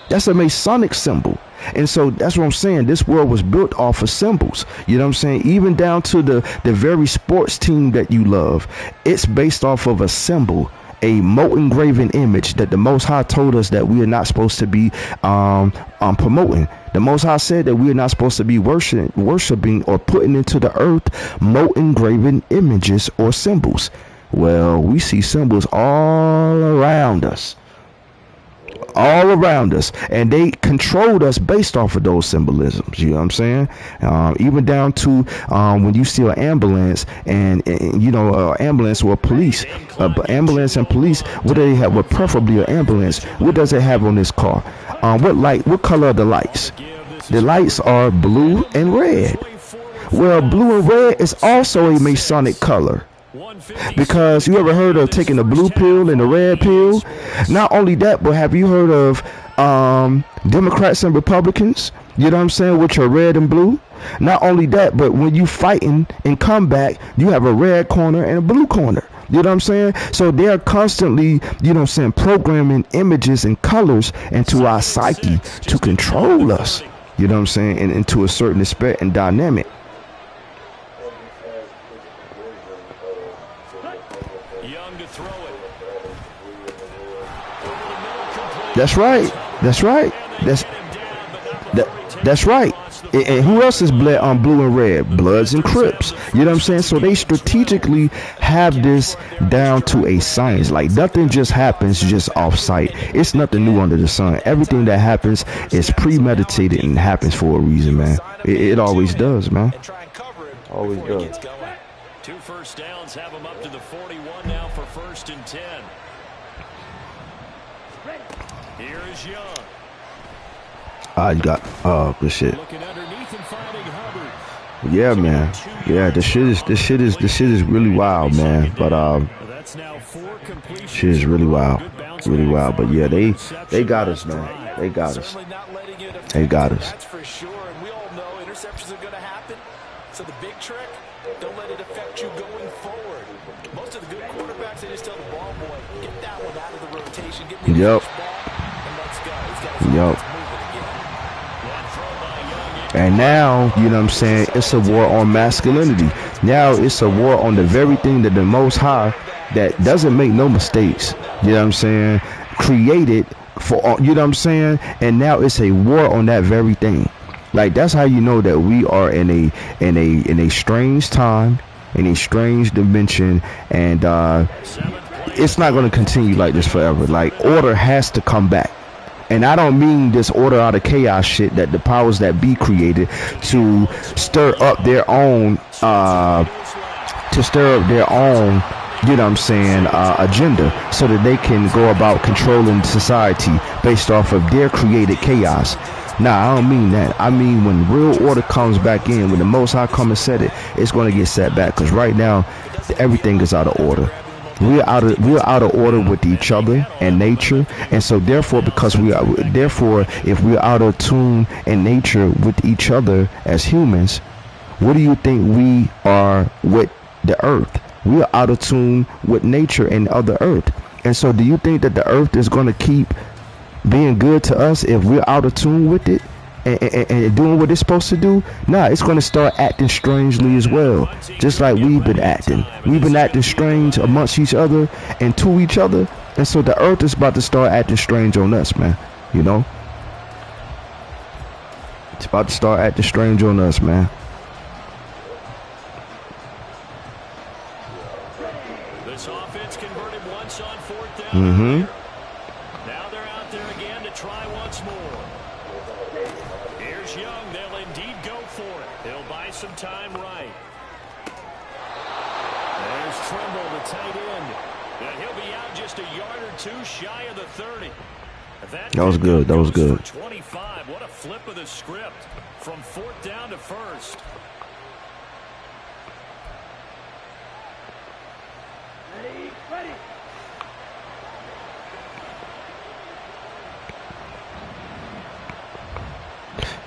That's a Masonic symbol. And so that's what I'm saying. This world was built off of symbols. You know what I'm saying? Even down to the very sports team that you love. It's based off of a symbol, a molten graven image that the Most High told us that we are not supposed to be promoting. The Most High said that we are not supposed to be worshiping or putting into the earth molten graven images or symbols. Well, we see symbols all around us. All around us, and they controlled us based off of those symbolisms. You know what I'm saying? Even down to when you see an ambulance and you know, ambulance or police, ambulance and police, what do they have? Well, preferably an ambulance. What does it have on this car? What color are the lights? The lights are blue and red. Well, blue and red is also a Masonic color. Because you ever heard of taking the blue pill and the red pill? Not only that, but have you heard of Democrats and Republicans? You know what I'm saying? Which are red and blue. Not only that, but when you fighting in combat, you have a red corner and a blue corner. You know what I'm saying? So they're constantly, you know what I'm saying, programming images and colors into our psyche to control us. You know what I'm saying? And to a certain respect and dynamic. That's right. That's right. That's right. And who else is blue and red? Bloods and Crips. You know what I'm saying? So they strategically have this down to a science. Like, nothing just happens just off site. It's nothing new under the sun. Everything that happens is premeditated and happens for a reason, man. It always does, man. Always does. 2 first downs have them up to the 41 now for 1st and 10. Here's Young. You got good shit. Looking underneath and finding Hubbard. Yeah, man. Yeah, this shit is really wild, man. But That's now 4 completions. shit is really wild, really wild. But yeah, they got us, man. They got us. Certainly not letting it affect They got you, us. that's for sure. And we all know interceptions are going to happen. So the big trick, don't let it affect you going forward. Most of the good quarterbacks, they just tell the ball boy, get that one out of the rotation, get me the Yep. ball, and let's go. He's got his Yep. offense moving again. And now, you know what I'm saying, it's a war on masculinity. Now it's a war on the very thing that the Most High, that doesn't make no mistakes, you know what I'm saying, created for, you know what I'm saying, and now it's a war on that very thing. Like, that's how you know that we are in a strange time, in a strange dimension, and it's not going to continue like this forever. Like, order has to come back. And I don't mean this order out of chaos shit that the powers that be created to stir up their own, you know what I'm saying, agenda, so that they can go about controlling society based off of their created chaos. Nah, I don't mean that. I mean when real order comes back in, when the Most High come and set it, it's going to get set back. Because right now, everything is out of order. We're out of order with each other and nature, and so therefore, if we're out of tune in nature with each other as humans, what do you think we are with the earth? We are out of tune with nature and other earth, and so do you think that the earth is going to keep being good to us if we're out of tune with it and doing what it's supposed to do? Nah, it's going to start acting strangely as well, just like we've been acting. We've been acting strange amongst each other and to each other, and so the earth is about to start acting strange on us, man. You know, it's about to start acting strange on us, man. This offense converted once on 4th down. Mm-hmm. Now they're out there again to try once more. Here's Young. They'll indeed go for it. He'll buy some time right. There's Trimble, the tight end. And he'll be out just a yard or two shy of the 30. That was good. That was good. 25. What a flip of the script from 4th down to 1st. Ready.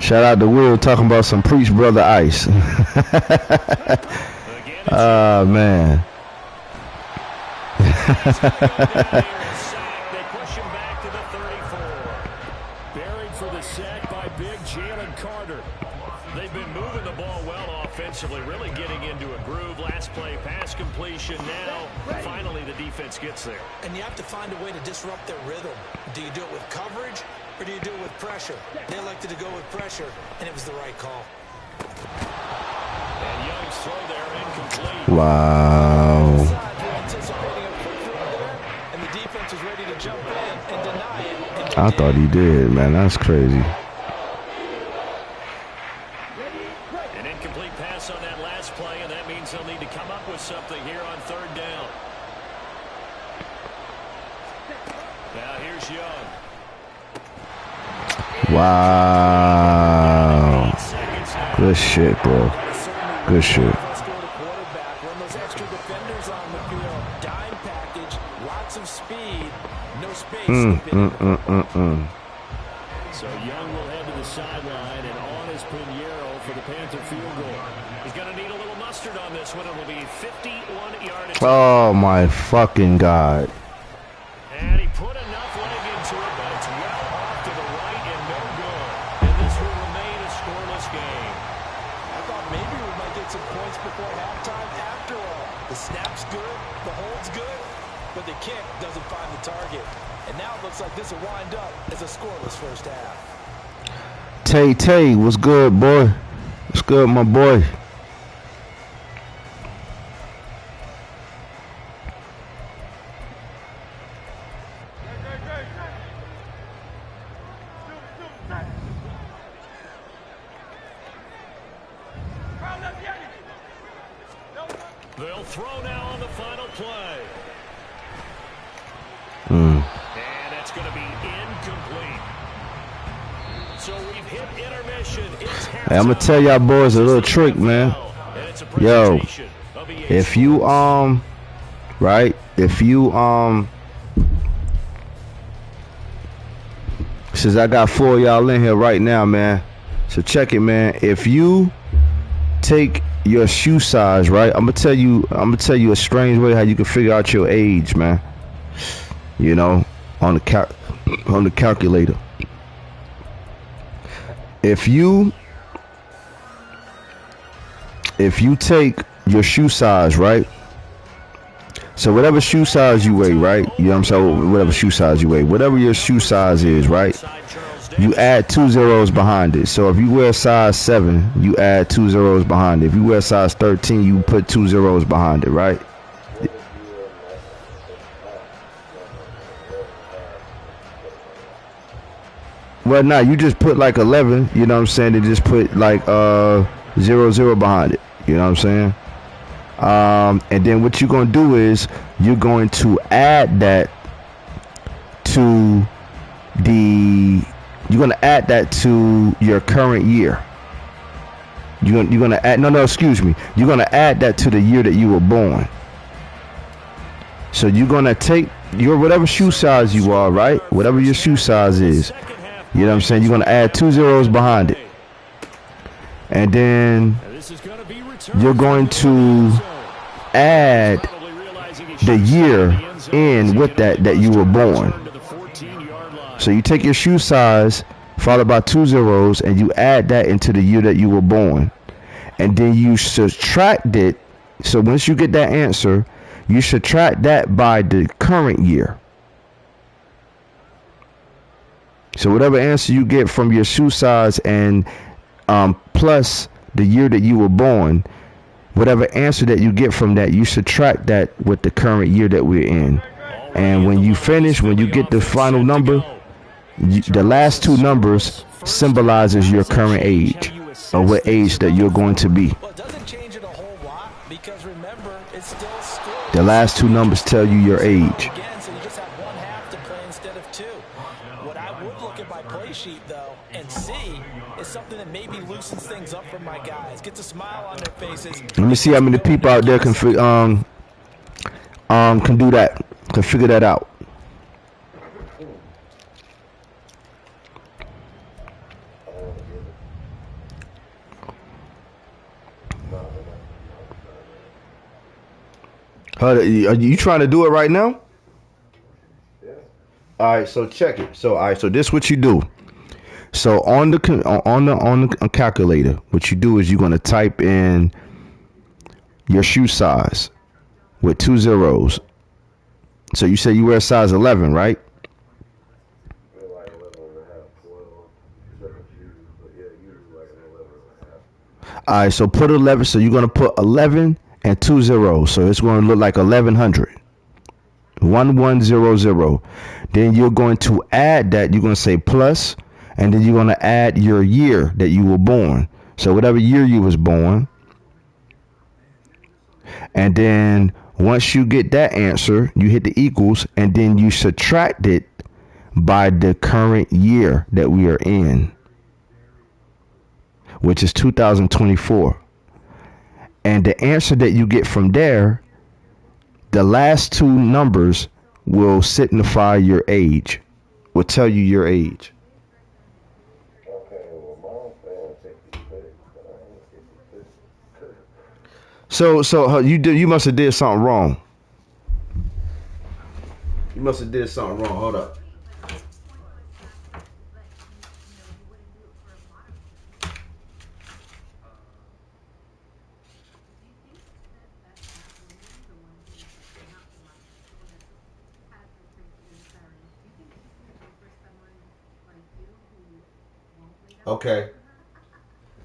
Shout out to Will talking about some preach, brother Ice. Oh, man. They push him back to the 34. Buried for the sack by big Jalen Carter. They've been moving the ball well offensively, really getting into a groove. Last play, pass completion. Now, finally, the defense gets there. And you have to find a way to disrupt their rhythm. Do you do it with coverage, or do you do it with pressure? They elected to go with pressure, and it was the right call. And Young's throw there incomplete. Wow. Anticipating a quick throw there, and the defense was ready to jump in and deny it. And I thought he did, man. That's crazy. An incomplete pass on that last play, and that means they'll need to come up with something here on 3rd down. Now here's Young. Wow. Good shit, bro. Good shit. So Young will head to the sideline, and on is Pinheiro for the Panther field goal. He's going to need a little mustard on this one. It'll be 51 yards. Oh my fucking God. And he put enough leg into it, but it's well off to the right and no good. And this will remain a scoreless game. I thought maybe we might get some points before halftime. After all, the snap's good, the hold's good, but the kick doesn't find the target. And now it looks like this will wind up as a scoreless first half. Tay, what's good, boy? What's good, my boy? They'll throw now on the final play. Mm. And That's going to be incomplete. So we've hit intermission. Hey, I'm gonna tell y'all boys a little trick, man. Yo, if you right, if you since I got 4 of y'all in here right now, man. So check it, man. If you take your shoe size, right? I'm gonna tell you a strange way how you can figure out your age, man. You know, on the calculator. If you take your shoe size, right? So whatever shoe size you weigh, right? You know what I'm saying? Whatever shoe size you weigh, whatever your shoe size is, right? You add 2 zeros behind it. So if you wear size 7, you add 2 zeros behind it. If you wear size 13, you put 2 zeros behind it, right? Well, nah, you just put like 11, you know what I'm saying? And just put like 0 behind it, you know what I'm saying? And then what you're going to do is you're going to add that to your current year. You're going to add, excuse me. You're going to add that to the year that you were born. So you're going to take your whatever shoe size you are, right? Whatever your shoe size is. You know what I'm saying? You're going to add 2 zeros behind it. And then you're going to add the year in with that you were born. So you take your shoe size followed by 2 zeros and you add that into the year that you were born. And then you subtract it. So once you get that answer, you subtract that by the current year. So whatever answer you get from your shoe size and plus the year that you were born, whatever answer that you get from that, you subtract that with the current year that we're in. And when you finish, when you get the final number, the last 2 numbers symbolizes your current age, or what age that you're going to be. The last 2 numbers tell you your age. Sheet though and see is something that maybe loosens things up for my guys, gets a smile on their faces. Let me see how many people out there can do that, can figure that out. Are you trying to do it right now? Yeah. All right, so check it. So this is what you do. So on the calculator, what you do is you're going to type in your shoe size with 2 zeros. So you say you wear size 11, right? Like 11 and a half, 12, different shoes, but yeah, usually like an 11 and a half. All right, so put 11. So you're going to put 11 and 2 zeros. So it's going to look like 1100. 1100. Then you're going to add that. You're going to say plus. And then you're going to add your year that you were born. So whatever year you was born. And then once you get that answer, you hit the equals. And then you subtract it by the current year that we are in, which is 2024. And the answer that you get from there, the last 2 numbers will signify your age, will tell you your age. So you must have did something wrong. You must have did something wrong. Hold up.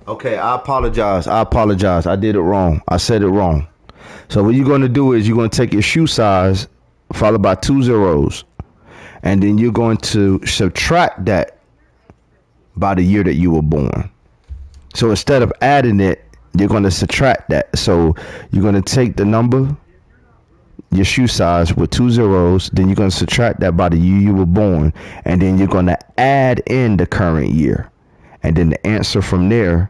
Okay, I apologize. I did it wrong. I said it wrong. So what you're going to do is you're going to take your shoe size followed by 2 zeros. And then you're going to subtract that by the year that you were born. So instead of adding it, you're going to subtract that. So you're going to take the number, your shoe size with 2 zeros, then you're going to subtract that by the year you were born, and then you're going to add in the current year. And then the answer from there,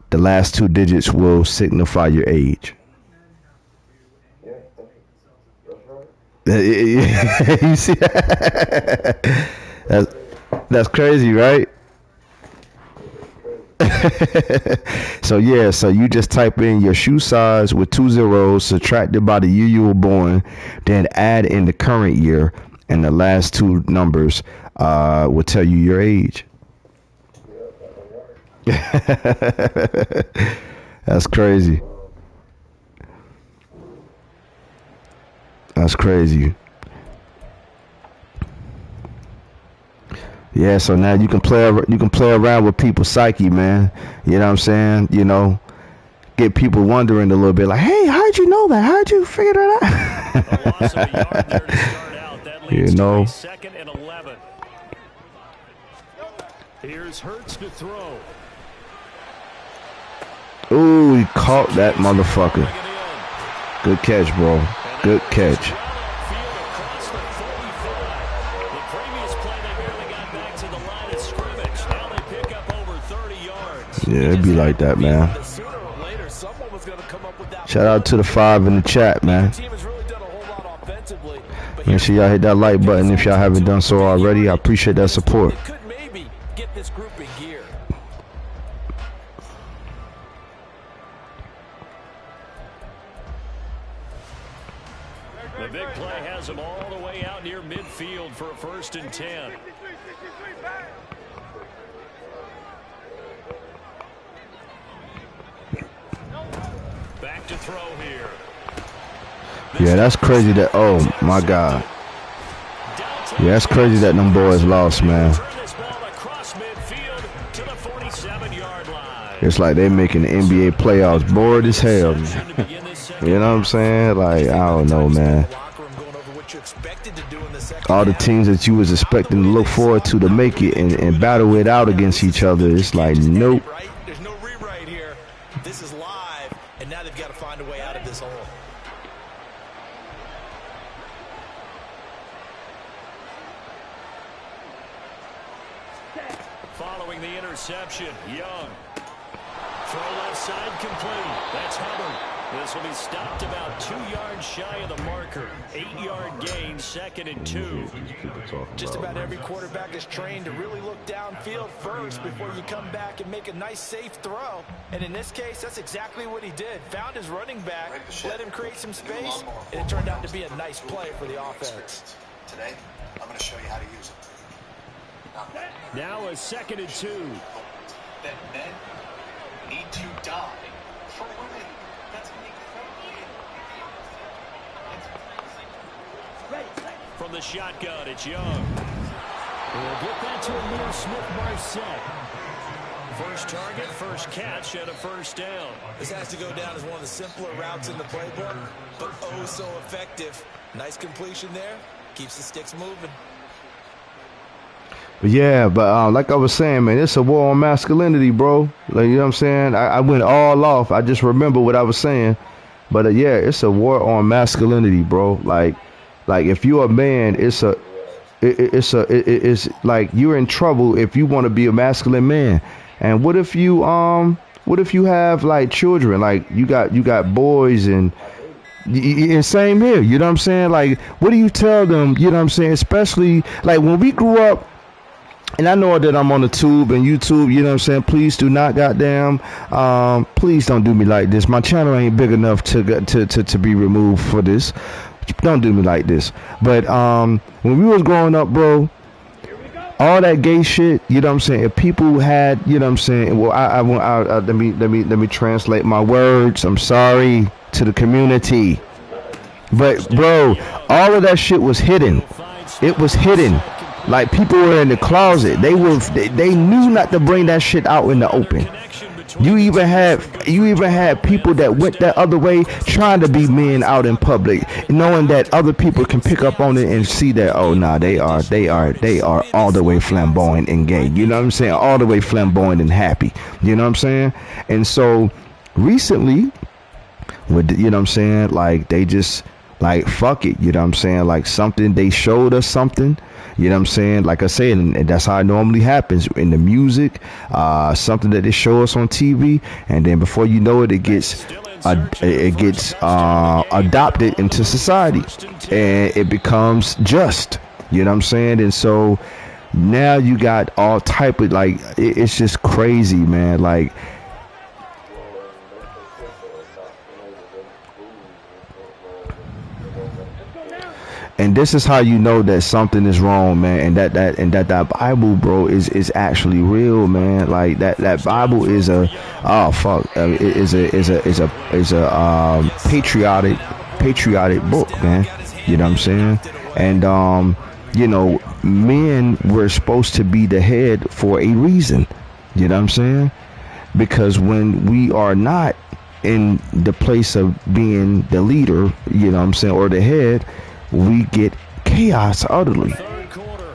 the last 2 digits will signify your age. Yeah, that's right. You see that's crazy, right? So yeah, so you just type in your shoe size with 2 zeros, subtracted by the year you were born, then add in the current year, and the last 2 numbers will tell you your age. That's crazy. That's crazy. Yeah, so now you can play around with people's psyche, man. You know what I'm saying? You know, get people wondering a little bit, like, hey, how'd you know that? How'd you figure that out? A loss of a yard there to start out. That leads You know. to a 2nd and 11. Here's Hurts to throw. Ooh, he caught that motherfucker. Good catch, bro. Good catch. Yeah, it'd be like that, man. Shout out to the 5 in the chat, man. Make sure y'all hit that like button if y'all haven't done so already. I appreciate that support. The big play has him all the way out near midfield for a 1st and 10. Back to throw here. Yeah, that's crazy that, oh my God. Yeah, that's crazy that them boys lost, man. It's like they making the NBA playoffs bored as hell. You know what I'm saying? Like, I don't know, man. All the teams that you was expecting to look forward to make it and battle it out against each other, it's like, nope. There's no rewrite here. This is live, and now they've got to find a way out of this hole. Following the interception, Young. Throw left side complete. That's Hubbard. This will be stopped about 2 yards shy of the marker. 8-yard gain, 2nd and 2. Just about every quarterback is trained to really look downfield first before you come back and make a nice, safe throw. And in this case, that's exactly what he did. Found his running back, let him create some space, and it turned out to be a nice play for the offense. Today, I'm going to show you how to use it. Now a 2nd and 2. That men need to die for women. That's From the shotgun, it's Young. We'll get that to Amir Smith-Marset. First target, first catch, and a 1st down. This has to go down as one of the simpler routes in the playbook, but oh so effective. Nice completion there. Keeps the sticks moving. But yeah, but like I was saying, man, it's a war on masculinity, bro. Like, you know what I'm saying? I went all off. I just remember what I was saying. But yeah, it's a war on masculinity, bro. Like if you're a man, it's like you're in trouble if you want to be a masculine man. And what if you have like children, like you got boys and same here, you know what I'm saying? Like, what do you tell them? You know what I'm saying? Especially like when we grew up. And I know that I'm on the tube and YouTube, you know what I'm saying? Please do not goddamn, please don't do me like this. My channel ain't big enough to be removed for this. Don't do me like this. But when we was growing up, bro, all that gay shit, you know what I'm saying? If people had, you know what I'm saying? Well, let me translate my words. I'm sorry to the community. But bro, all of that shit was hidden. It was hidden. Like, people were in the closet. They knew not to bring that shit out in the open. You even had people that went that other way trying to be men out in public, knowing that other people can pick up on it and see that, oh nah, they are all the way flamboyant and gay. You know what I'm saying? All the way flamboyant and happy. You know what I'm saying? And so recently, with, you know what I'm saying, like, they just Like, fuck it, you know what I'm saying? Like, something, they showed us something, you know what I'm saying? Like I said, and that's how it normally happens in the music, something that they show us on TV, and then before you know it, it gets adopted into society, and it becomes just, you know what I'm saying? And so now you got all type of, like, it's just crazy, man. Like, and this is how you know that something is wrong, man, and that Bible, bro, is actually real, man. Like that Bible is a patriotic book, man. You know what I'm saying? And you know, men were supposed to be the head for a reason. You know what I'm saying? Because when we are not in the place of being the leader, you know what I'm saying, or the head, we get chaos utterly.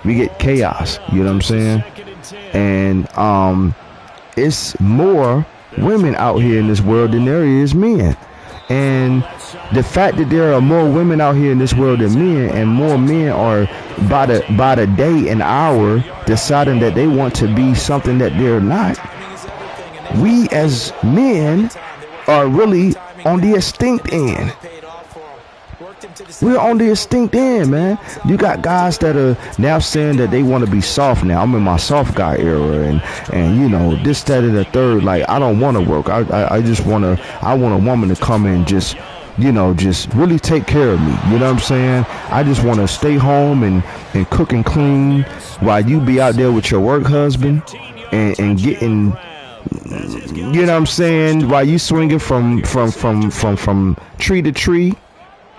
We get chaos, you know what I'm saying? And it's more women out here in this world than there is men. And the fact that there are more women out here in this world than men, and more men are by the day and hour deciding that they want to be something that they're not, we as men are really on the extinct end. We're on the extinct end, man. You got guys that are now saying that they want to be soft now. I'm in my soft guy era, and you know, this, that, and the third. Like, I don't want to work. I just want a woman to come in, just, you know, just really take care of me. You know what I'm saying? I just want to stay home and cook and clean while you be out there with your work husband and getting, you know what I'm saying, while you swinging from tree to tree.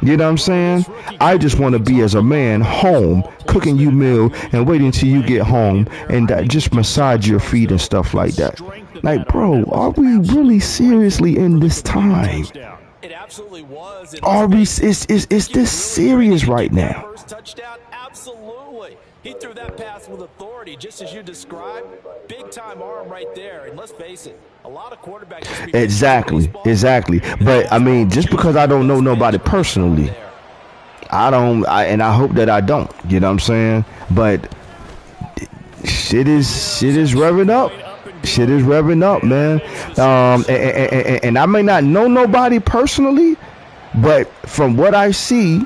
You know what I'm saying? I just want to be, as a man, home, cooking you meal and waiting until you get home and just massage your feet and stuff like that. Like, bro, are we really seriously in this time? It absolutely was. Are we? Is this serious right now? First touchdown, absolutely. He threw that pass with authority, just as you described. Big time arm right there. And let's face it, a lot of quarterbacks just exactly. But I mean, just because I don't know nobody personally, and I hope that I don't. You know what I'm saying? But shit is revving up. Shit is revving up, man. And I may not know nobody personally, but from what I see,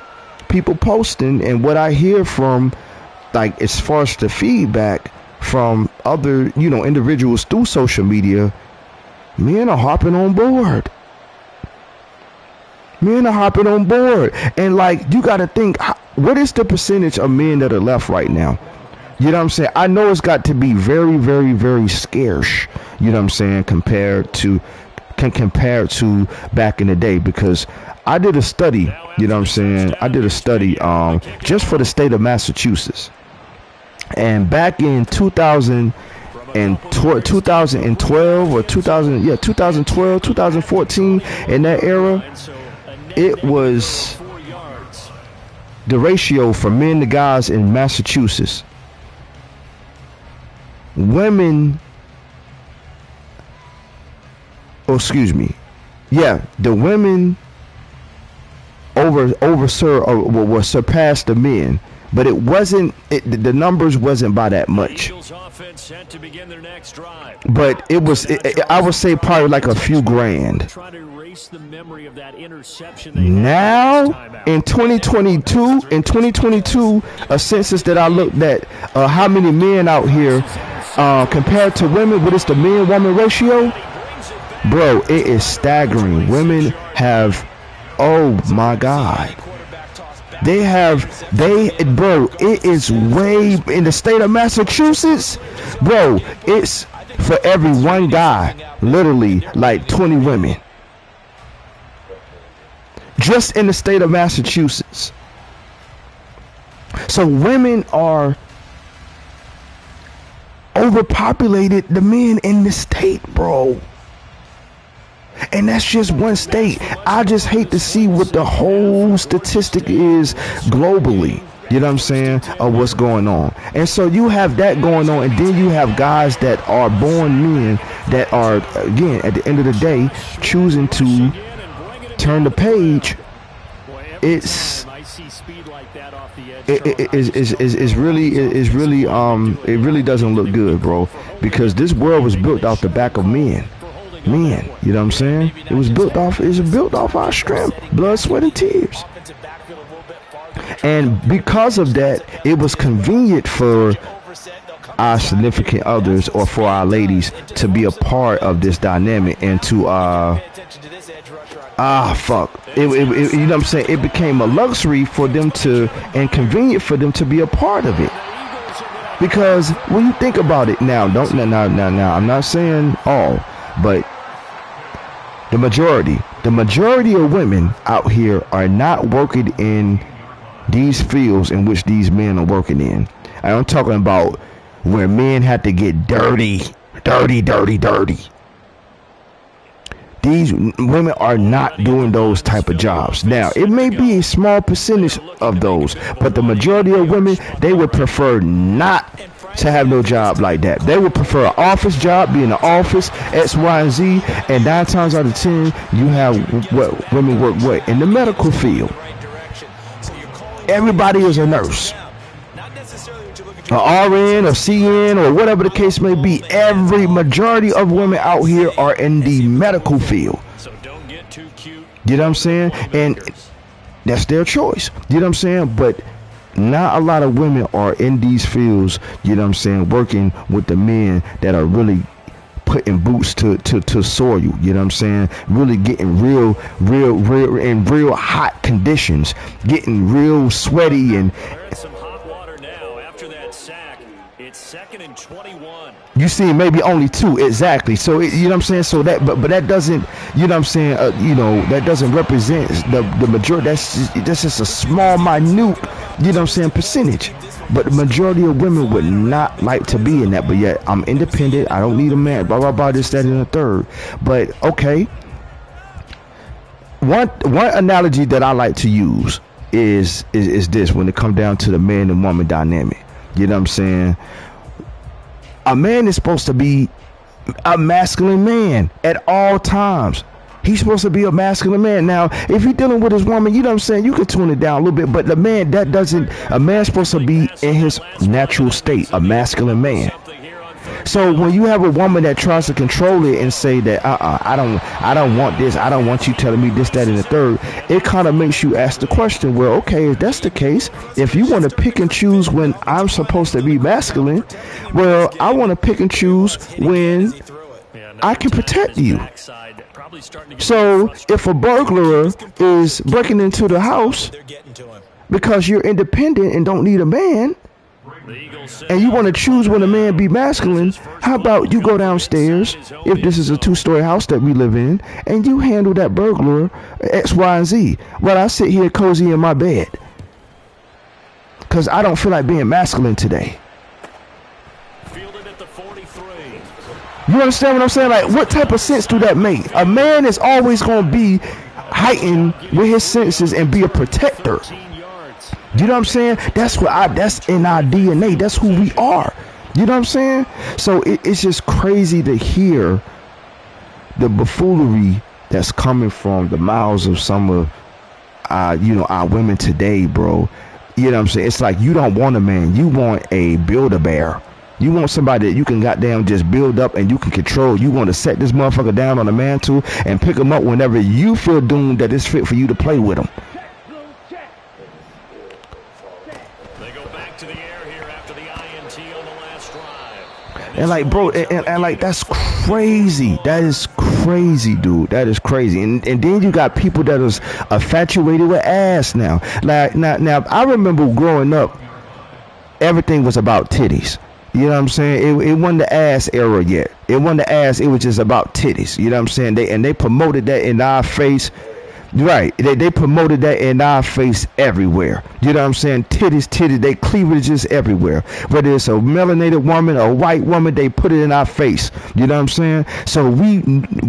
people posting and what I hear from, like, as far as the feedback from other, you know, individuals through social media, men are hopping on board. Men are hopping on board. And, like, you got to think, what is the percentage of men that are left right now? You know what I'm saying? I know it's got to be very, very, very scarce, you know what I'm saying, compared to back in the day, because I did a study, you know what I'm saying? I did a study just for the state of Massachusetts. And back in 2012 or 2012, 2014, in that era, it was the ratio for men to guys in Massachusetts. Women, the women surpassed the men, but it wasn't. The numbers wasn't by that much. But it was. I would say probably like a few grand. Now in 2022, a census that I looked at, how many men out here compared to women, what is the men-woman ratio? Bro, it is staggering. Women have, oh my God. Bro, it is way in the state of Massachusetts. Bro, it's for every one guy, literally like 20 women. Just in the state of Massachusetts. So women are overpopulated the men in the state, bro. And that's just one state. I just hate to see what the whole statistic is globally, you know what I'm saying, of what's going on. And so you have that going on, and then you have guys that are born men that are, again, at the end of the day, choosing to turn the page it's I see speed like that off the edge. it really doesn't look good, bro, because this world was built off the back of men. Men, you know what I'm saying? It was built off our strength, blood, sweat, and tears. And because of that, it was convenient for our significant others or for our ladies to be a part of this dynamic and to you know what I'm saying, it became a luxury for them to, and convenient for them to be a part of it. Because when you think about it now, I'm not saying all, but the majority of women out here are not working in these fields in which these men are working in. I'm talking about where men have to get dirty. These women are not doing those type of jobs. Now, it may be a small percentage of those, but the majority of women, they would prefer not to have no job like that. They would prefer an office job, be in the office, X, Y, and Z, and 9 times out of 10, you have what women work what? In the medical field. Everybody is a nurse, a RN or CN or whatever the case may be. Every majority of women out here are in the medical field. So don't get too cute. You know what I'm saying? And that's their choice. You know what I'm saying? But not a lot of women are in these fields, you know what I'm saying, working with the men that are really putting boots to soil, you know what I'm saying, really getting real in real hot conditions, getting real sweaty. And Some hot water now after that sack. It's 2nd and 21. you see maybe only 2 exactly. So you know what I'm saying, so that but that doesn't, you know what I'm saying, that doesn't represent the majority. That's just a small, minute, you know what I'm saying, percentage. But the majority of women would not like to be in that. But yet I'm independent, I don't need a man, blah blah blah, this, that, and the third. But okay, one analogy that I like to use is this when it comes down to the man and woman dynamic. You know what I'm saying? A man is supposed to be a masculine man at all times. He's supposed to be a masculine man. Now, if you're dealing with his woman, you know what I'm saying, you can tune it down a little bit. But the man, a man's supposed to be in his natural state, a masculine man. So when you have a woman that tries to control it and say that I don't want this, I don't want you telling me this, that, and the third, it kind of makes you ask the question, well, okay, if that's the case, if you want to pick and choose when I'm supposed to be masculine, well, I want to pick and choose when I can protect you. So if a burglar is breaking into the house because you're independent and don't need a man, and you want to choose when a man be masculine, how about you go downstairs, if this is a 2-story house that we live in, and you handle that burglar X, Y, and Z, while I sit here cozy in my bed, because I don't feel like being masculine today. You understand what I'm saying? Like, what type of sense do that make? A man is always going to be heightened with his senses and be a protector. You know what I'm saying? That's in our DNA. That's who we are. You know what I'm saying? So it's just crazy to hear the buffoonery that's coming from the mouths of some of our women today, bro. You know what I'm saying? It's like you don't want a man. You want a Build-A-Bear. You want somebody that you can goddamn just build up and you can control. You want to set this motherfucker down on the mantle and pick him up whenever you feel doomed that it's fit for you to play with him. They go back to the air here after the INT on the last drive. And like, bro, and like, that's crazy. That is crazy, dude. That is crazy. And then you got people that is infatuated with ass now. Like, now I remember growing up, everything was about titties. You know what I'm saying? It wasn't the ass era yet. It wasn't the ass. It was just about titties. You know what I'm saying? They promoted that in our face. Right. They promoted that in our face everywhere. You know what I'm saying? Titties. They cleavages everywhere. Whether it's a melanated woman or a white woman, they put it in our face. You know what I'm saying? So we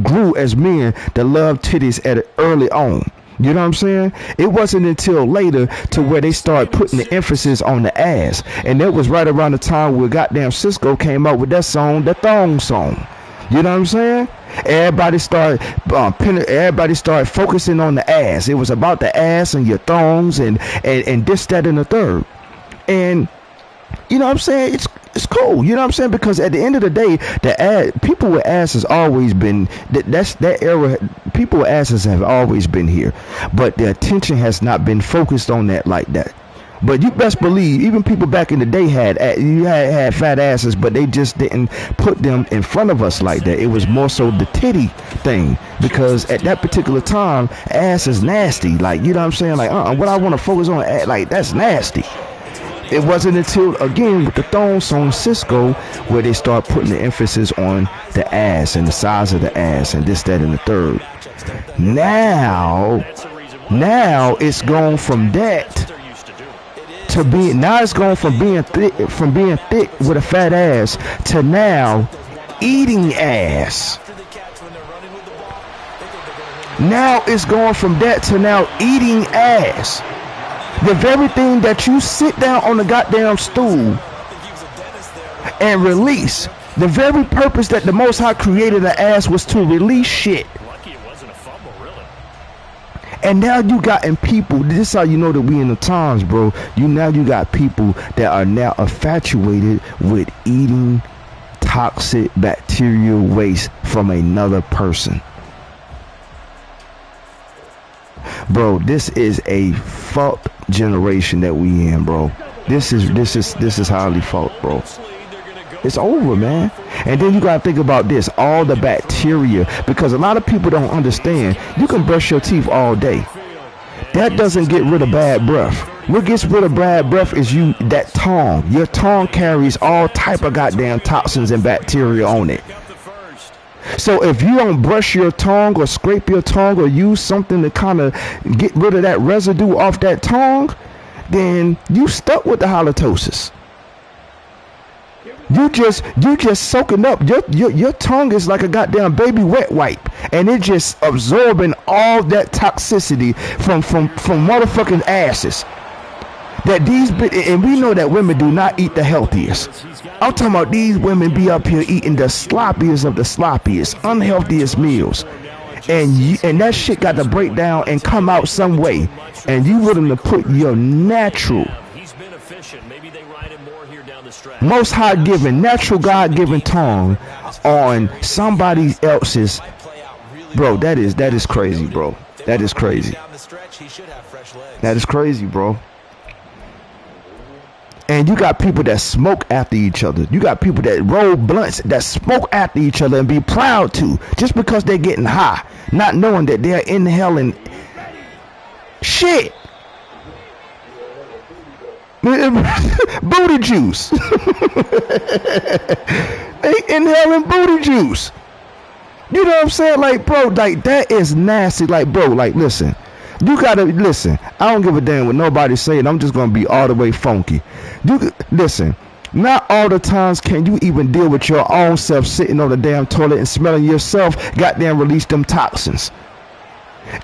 grew as men to love titties at early on. You know what I'm saying? It wasn't until later to where they started putting the emphasis on the ass. And that was right around the time where goddamn Cisco came out with that song, the thong song. You know what I'm saying? Everybody started focusing on the ass. It was about the ass and your thongs and this, that, and the third. And you know what I'm saying? It's cool. You know what I'm saying? Because at the end of the day, people with asses always been that era. People with asses have always been here, but the attention has not been focused on that like that. But you best believe, even people back in the day had fat asses, but they just didn't put them in front of us like that. It was more so the titty thing, because at that particular time, ass is nasty. Like, you know what I'm saying? Like, what I want to focus on, like, that's nasty. It wasn't until, again, with the Thong Song Cisco, where they start putting the emphasis on the ass and the size of the ass and this, that, and the third. Now it's gone from that to being, now it's gone from being thick with a fat ass to now eating ass. Now it's going from that to now eating ass. The very thing that you sit down on the goddamn stool and release, the very purpose that the Most High created the ass was to release shit. Lucky it wasn't a fumble, really. And now you got in people, this is how you know that we in the times, bro. You got people that are now infatuated with eating toxic bacterial waste from another person. Bro, this is a fucked generation that we in, bro. This is highly fucked, bro. It's over, man. And then you gotta think about this, all the bacteria, because a lot of people don't understand. You can brush your teeth all day. That doesn't get rid of bad breath. What gets rid of bad breath is that tongue. Your tongue carries all type of goddamn toxins and bacteria on it. So if you don't brush your tongue or scrape your tongue or use something to kind of get rid of that residue off that tongue, then you stuck with the halitosis. You just soaking up. Your tongue is like a goddamn baby wet wipe, and it just absorbing all that toxicity from motherfucking asses. And we know that women do not eat the healthiest. I'm talking about these women be up here eating the sloppiest of the sloppiest, unhealthiest meals. And that shit got to break down and come out some way. And you willing to put your natural, Most High given, natural God-given tongue on somebody else's. Bro, that is crazy, bro. That is crazy. That is crazy, bro. And you got people that smoke after each other. You got people that roll blunts that smoke after each other and be proud to, just because they're getting high, not knowing that they're inhaling shit. Booty juice. They inhaling booty juice. You know what I'm saying? Like, bro, like, that is nasty. Like, bro, like, listen. You gotta listen. I don't give a damn what nobody's saying. I'm just gonna be all the way funky. You listen. Not all the times can you even deal with your own self sitting on the damn toilet and smelling yourself. Goddamn, release them toxins.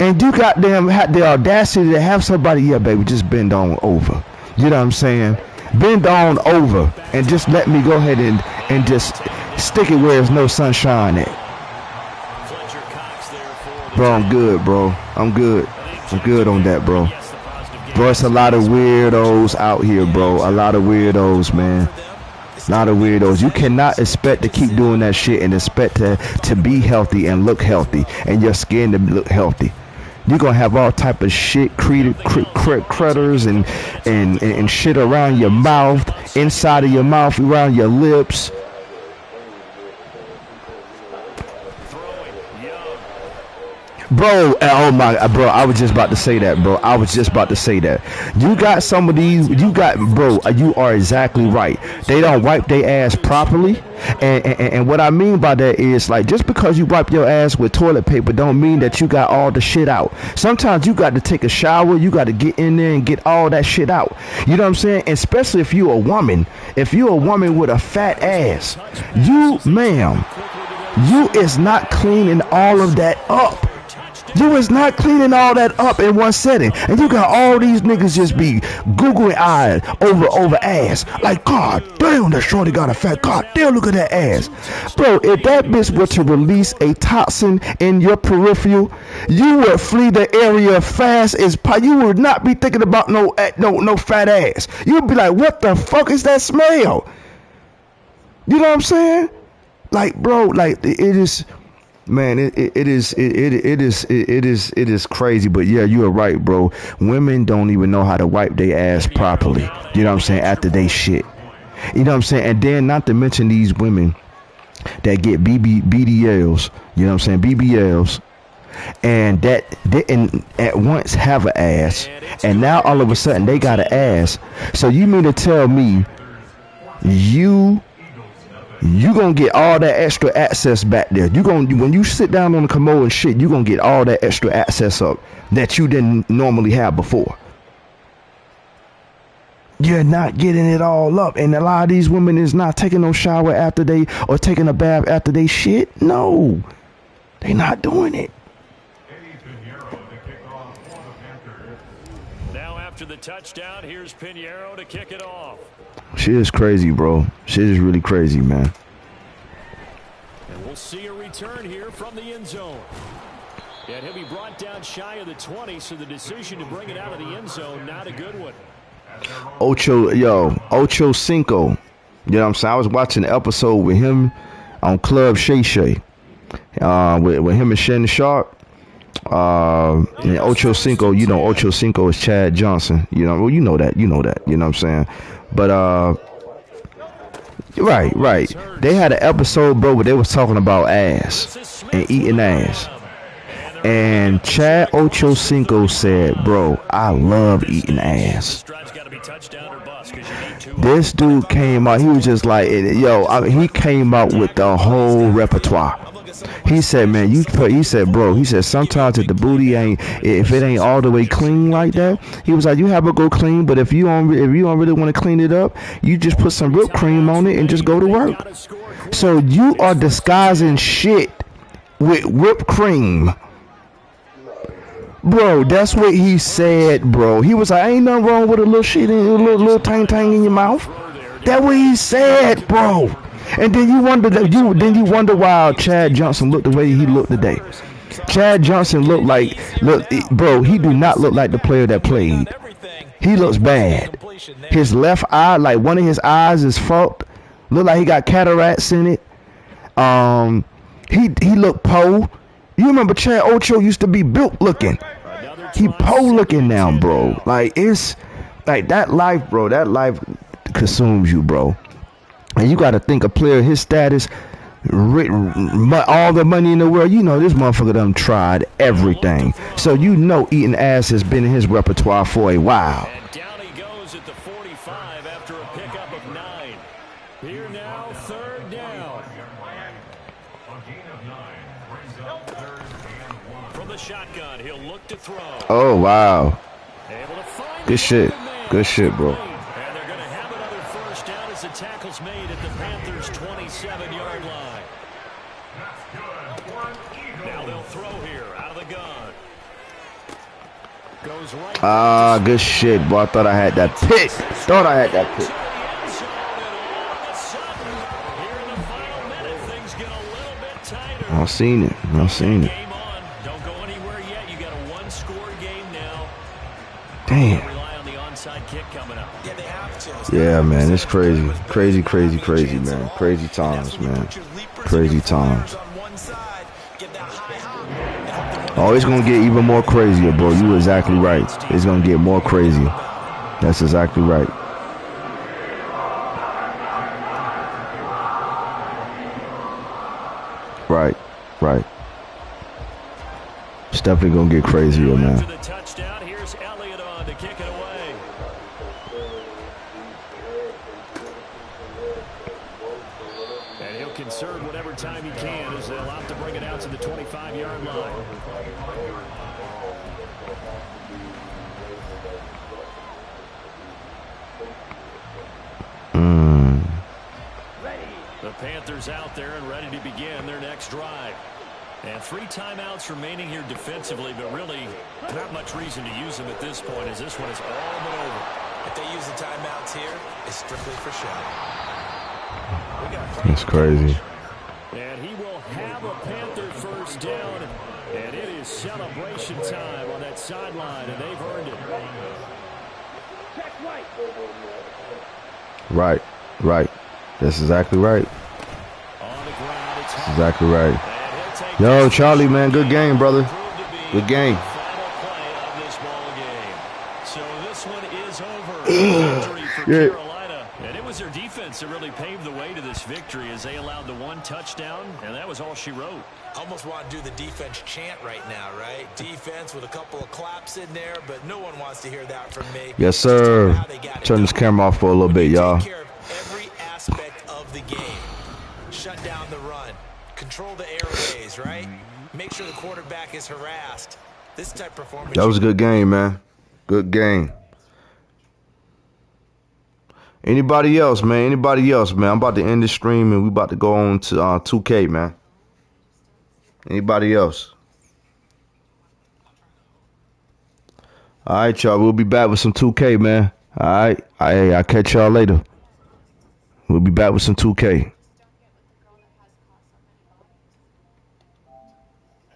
And you goddamn had the audacity to have somebody, yeah, baby, just bend on over. You know what I'm saying? Bend on over and just let me go ahead and just stick it where there's no sunshine at. Bro, I'm good, bro. I'm good. I'm good on that, bro. Bro, it's a lot of weirdos out here, bro. A lot of weirdos, man. A lot of weirdos. You cannot expect to keep doing that shit and expect to be healthy and look healthy and your skin to look healthy. You're gonna have all type of shit, critters and shit around your mouth, inside of your mouth, around your lips. Bro, oh my, bro, I was just about to say that, bro. I was just about to say that. You got some of these, bro, you are exactly right. They don't wipe their ass properly. And what I mean by that is, like, just because you wipe your ass with toilet paper don't mean that you got all the shit out. Sometimes you got to take a shower. You got to get in there and get all that shit out. You know what I'm saying? Especially if you're a woman. If you're a woman with a fat ass, you, ma'am, you is not cleaning all of that up. You is not cleaning all that up in one setting. And you got all these niggas just be googling eyes over ass. Like, God damn, that shorty got a fat. God damn, look at that ass. Bro, if that bitch were to release a toxin in your peripheral, you would flee the area fast as you would not be thinking about no fat ass. You'd be like, what the fuck is that smell? You know what I'm saying? Like, bro, like it is. Man, it is crazy, but yeah, you are right, bro. Women don't even know how to wipe their ass properly. You know what I'm saying? After they shit, you know what I'm saying? And then not to mention these women that get BBLs. You know what I'm saying? BBLs, and that didn't at once have an ass, and now all of a sudden they got an ass. So you mean to tell me you gonna get all that extra access back there? When you sit down on the commode and shit, you gonna get all that extra access up that you didn't normally have before. You're not getting it all up, and a lot of these women is not taking no shower after they or taking a bath after they shit. No, they not doing it. Now after the touchdown, here's Pinheiro to kick it off. Shit is crazy, bro. Shit is really crazy, man. And we'll see a return here from the end zone. And he'll be brought down shy of the 20, so the decision to bring it out of the end zone, not a good one. Ocho Cinco. You know what I'm saying? I was watching the episode with him on Club Shay Shay. With him and Shannon Sharp. And Ocho Cinco, you know, Ocho Cinco is Chad Johnson. You know, well, you know that. You know what I'm saying? But right. They had an episode, bro, where they was talking about ass and eating ass. And Chad Ocho Cinco said, bro, I love eating ass. This dude came out, he was just like, he came out with the whole repertoire. He said, man, he said, sometimes if the booty if it ain't all the way clean like that, he was like, you have it go clean, but if you don't really want to clean it up, you just put some whipped cream on it and just go to work. So you are disguising shit with whipped cream. Bro, that's what he said, bro. He was like, ain't nothing wrong with a little shit, a little tang in your mouth. That's what he said, bro. And then you wonder why Chad Johnson looked the way he looked today. Chad Johnson bro, he do not look like the player that played. He looks bad. His left eye, like one of his eyes is fucked. Look like he got cataracts in it. He looked po. You remember Chad Ocho used to be built looking. He po looking now, bro. Like, it's like that life, bro. That life consumes you, bro. And you got to think a player his status, all the money in the world, you know this motherfucker done tried everything. So you know eating ass has been in his repertoire for a while. And down he goes at the 45 after a pickup of 9. Here now, third down. From the shotgun, he'll look to throw. Oh, wow. Good shit. Good shit, bro. And they're going to have another first down as the tackle's made at the Panthers' 27-yard line. Now they'll throw here out of the gun. Goes right. Good shit, boy. I thought I had that pick. I seen it. Game on. Don't go anywhere yet. You got a one-score game now. Damn. Rely on the onside kick coming up. Yeah, they have to. Yeah, man, it's crazy, man. Crazy times, man. Crazy times. Oh, it's gonna get even more crazier, bro. You exactly right. It's gonna get more crazy. That's exactly right. Right. It's definitely gonna get crazier, man. After the touchdown, here's Elliott on to kick it away. And he'll conserve whatever time he can as they'll opt to bring it out to the 25-yard line. The Panthers out there and ready to begin their next drive. And 3 timeouts remaining here defensively, but really not much reason to use them at this point as this one is all but over. If they use the timeouts here, it's strictly for show. That's crazy. And he will have a Panther first down, and it is celebration time on that sideline, and they've earned it. Right. That's exactly right. On the ground, it's That's exactly right. Yo, Charlie, man, good game, brother. Good game. Final play of this ball game. So this one is over. Victory for Carolina. And it was their defense that really paved the way to this victory as they allowed the 1 touchdown, and that was all she wrote. Almost want to do the defense chant right now, right? Defense with a couple of claps in there, but no one wants to hear that from me. Yes, sir. Turn this camera off for a little bit, y'all. Take care of every aspect of the game. Shut down the run. Control the airways, right? Make sure the quarterback is harassed. This type of performance. That was a good game, man. Good game. Anybody else, man? Anybody else, man? I'm about to end the stream and we about to go on to 2K, man. Anybody else? All right, y'all. We'll be back with some 2K, man. All right. I'll catch y'all later. We'll be back with some 2K.